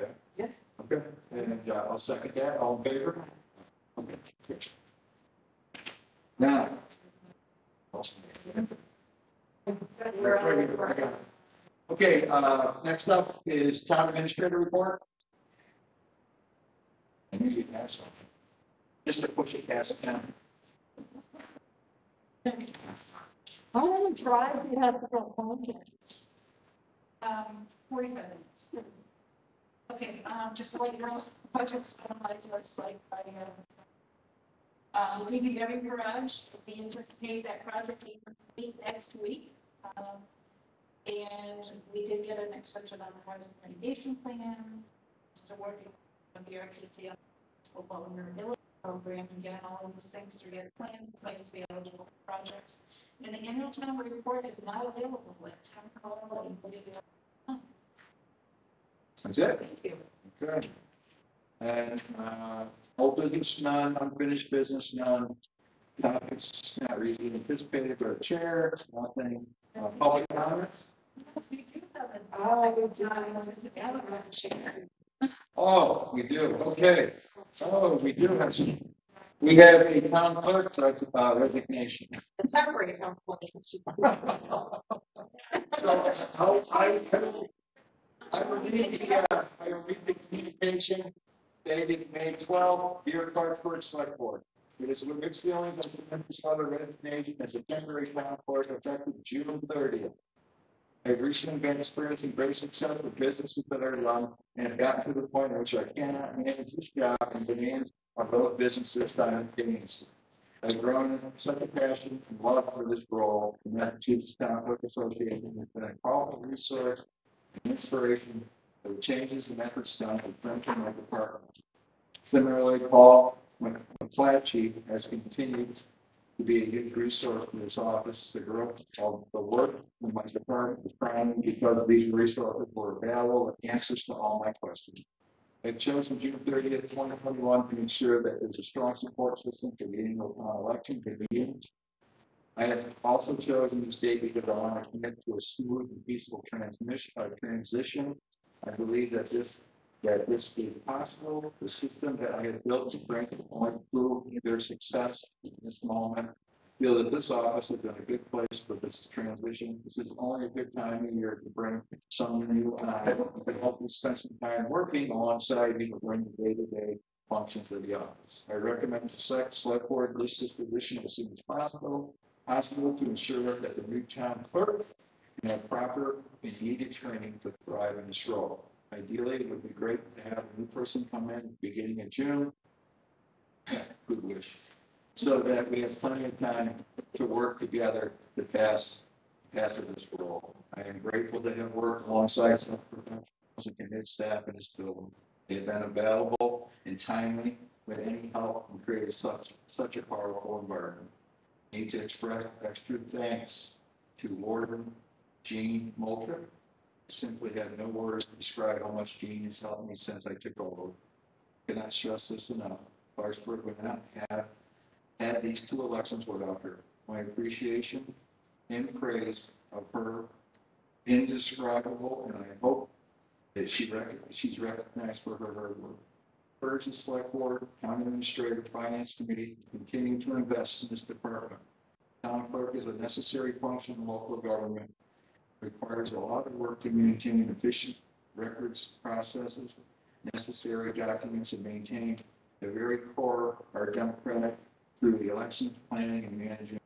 Okay. Yeah. Okay, and I'll second that, all in favor? Okay. Now. Okay, next up is town administrator report. I usually have something. Just to push it past down. How long drive do you have to go home? 45 minutes. Okay, just to let you know, project's finalized, looks like by, DPW garage, we anticipate that project being complete next week. And we did get an extension on the housing mitigation plan, still working on the RPC for vulnerability program, and getting all of those things to get plans in place to be eligible for projects. And the annual town report is not available at town hall. That's it? Thank you. Okay. And, old business, none, unfinished business, none. Topics not reasonably anticipated by the chair, nothing. Public comments? Oh, good time. Oh, we do, okay. Oh, we do have some. We have a town clerk resignation. The temporary town meeting. So, I will read the communication dated May 12th, dear Clarksburg Select Board. It is with mixed feelings I submit this letter of resignation as a temporary town clerk effective June 30th. I've recently been experiencing great success with businesses that I run and have gotten to the point in which I cannot manage this job and demands of those businesses that I'm against. I've grown in such a passion and love for this role, and Massachusetts Town Clerk Association has been a powerful resource and inspiration for the changes and efforts done to strengthen my department. Similarly, Paul McClatchy has continued to be a good resource for this office. The growth of the work in my department is primarily because these resources were available and answers to all my questions. I've chosen June 30th, 2021 to ensure that there's a strong support system for the annual town election convenience. I have also chosen this date because I want to commit to a smooth and peaceful transition. I believe that this is possible. The system that I have built to bring only prove their success in this moment. I feel that this office is in a good place for this transition. This is only a good time of year to bring someone new and I can help you spend some time working alongside me to bring the day-to-day functions of the office. I recommend the select board list this position as soon as possible to ensure that the new town clerk can have proper and needed training to thrive in this role. Ideally, it would be great to have a new person come in beginning in June. Good wish. So that we have plenty of time to work together to pass this role. I am grateful to have worked alongside some professionals and committed staff in this building. They have been available and timely with any help and created such a powerful environment. I need to express extra thanks to Warden Jean Moultrie. Simply have no words to describe how much Jean has helped me since I took over. I cannot stress this enough. Clarksburg would not have had these two elections without her. My appreciation and praise of her indescribable, and I hope that she's recognized for her hard work. Urge the Select Board, Town Administrator, Finance Committee to continue to invest in this department. Town clerk is a necessary function in local government. Requires a lot of work to maintain efficient records processes, necessary documents, and maintain the very core of our democratic through the elections, planning, and managing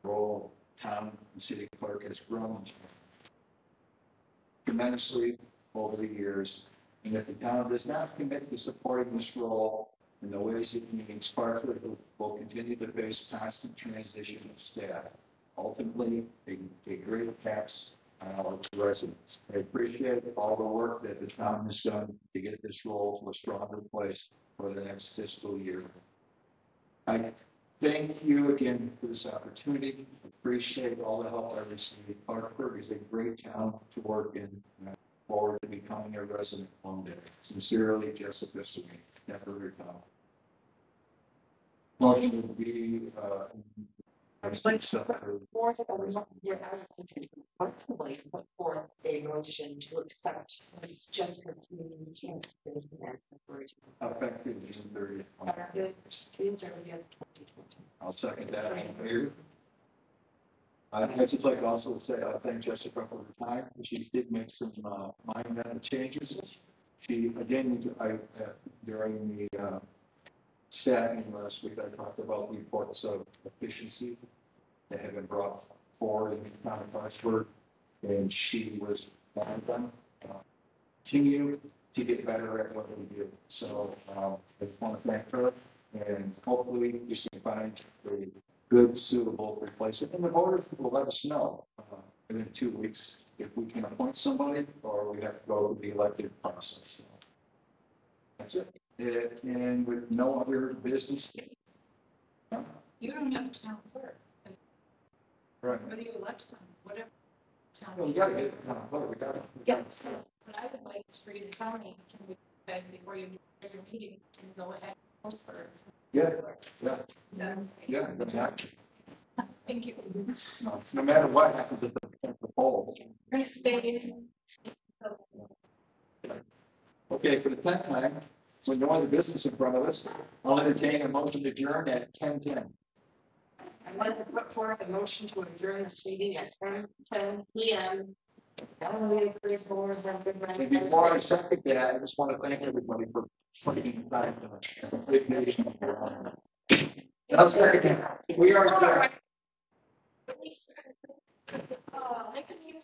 role. Town and city clerk has grown tremendously over the years. And if the town does not commit to supporting this role in the ways it needs, Clarksburg will continue to face constant transition of staff. Ultimately, a great tax on our residents. I appreciate all the work that the town has done to get this role to a stronger place for the next fiscal year. I thank you again for this opportunity. Appreciate all the help I received. Clarksburg is a great town to work in. And I look forward to becoming a resident one day. Sincerely, Jessica Sweeney. Never retire. Motion would be, Fourth, you're comfortably put forth a motion to accept this Jessica Sweeney's business. effective June 30th. Effective June 30th, 2020. I'll second that. In favor? I'd just like to also say, thank Jessica for her time. She did make some minor changes. She, again, during the staff meeting last week, I talked about the importance of efficiency that have been brought forward in the town of Clarksburg, and she was one of them. Continue to get better at what we do. So I just want to thank her, and hopefully you can find a good, suitable replacement. And the voters will let us know within 2 weeks if we can appoint somebody or we have to go through the elected process. So that's it. And with no other business. You don't have to town clerk. Right. Whether you elect some, whatever. Town. Well, we gotta get it. We gotta. Yes, but I would like to read the county, can we, before you do your meeting, can you go ahead and vote for? Yeah, Yeah. yeah, exactly. Thank you. No matter what happens at the polls. We're gonna stay. Okay, for the 10th time, with no other business in front of us, I'll entertain a motion to adjourn at 10:10. I'd like to put forth a motion to adjourn this meeting at 10:10 p.m. Hallelujah, praise the Lord, have a good night. And before I second that, I just want to thank everybody for taking time to this meeting. I'll second that. We are adjourned. I can use,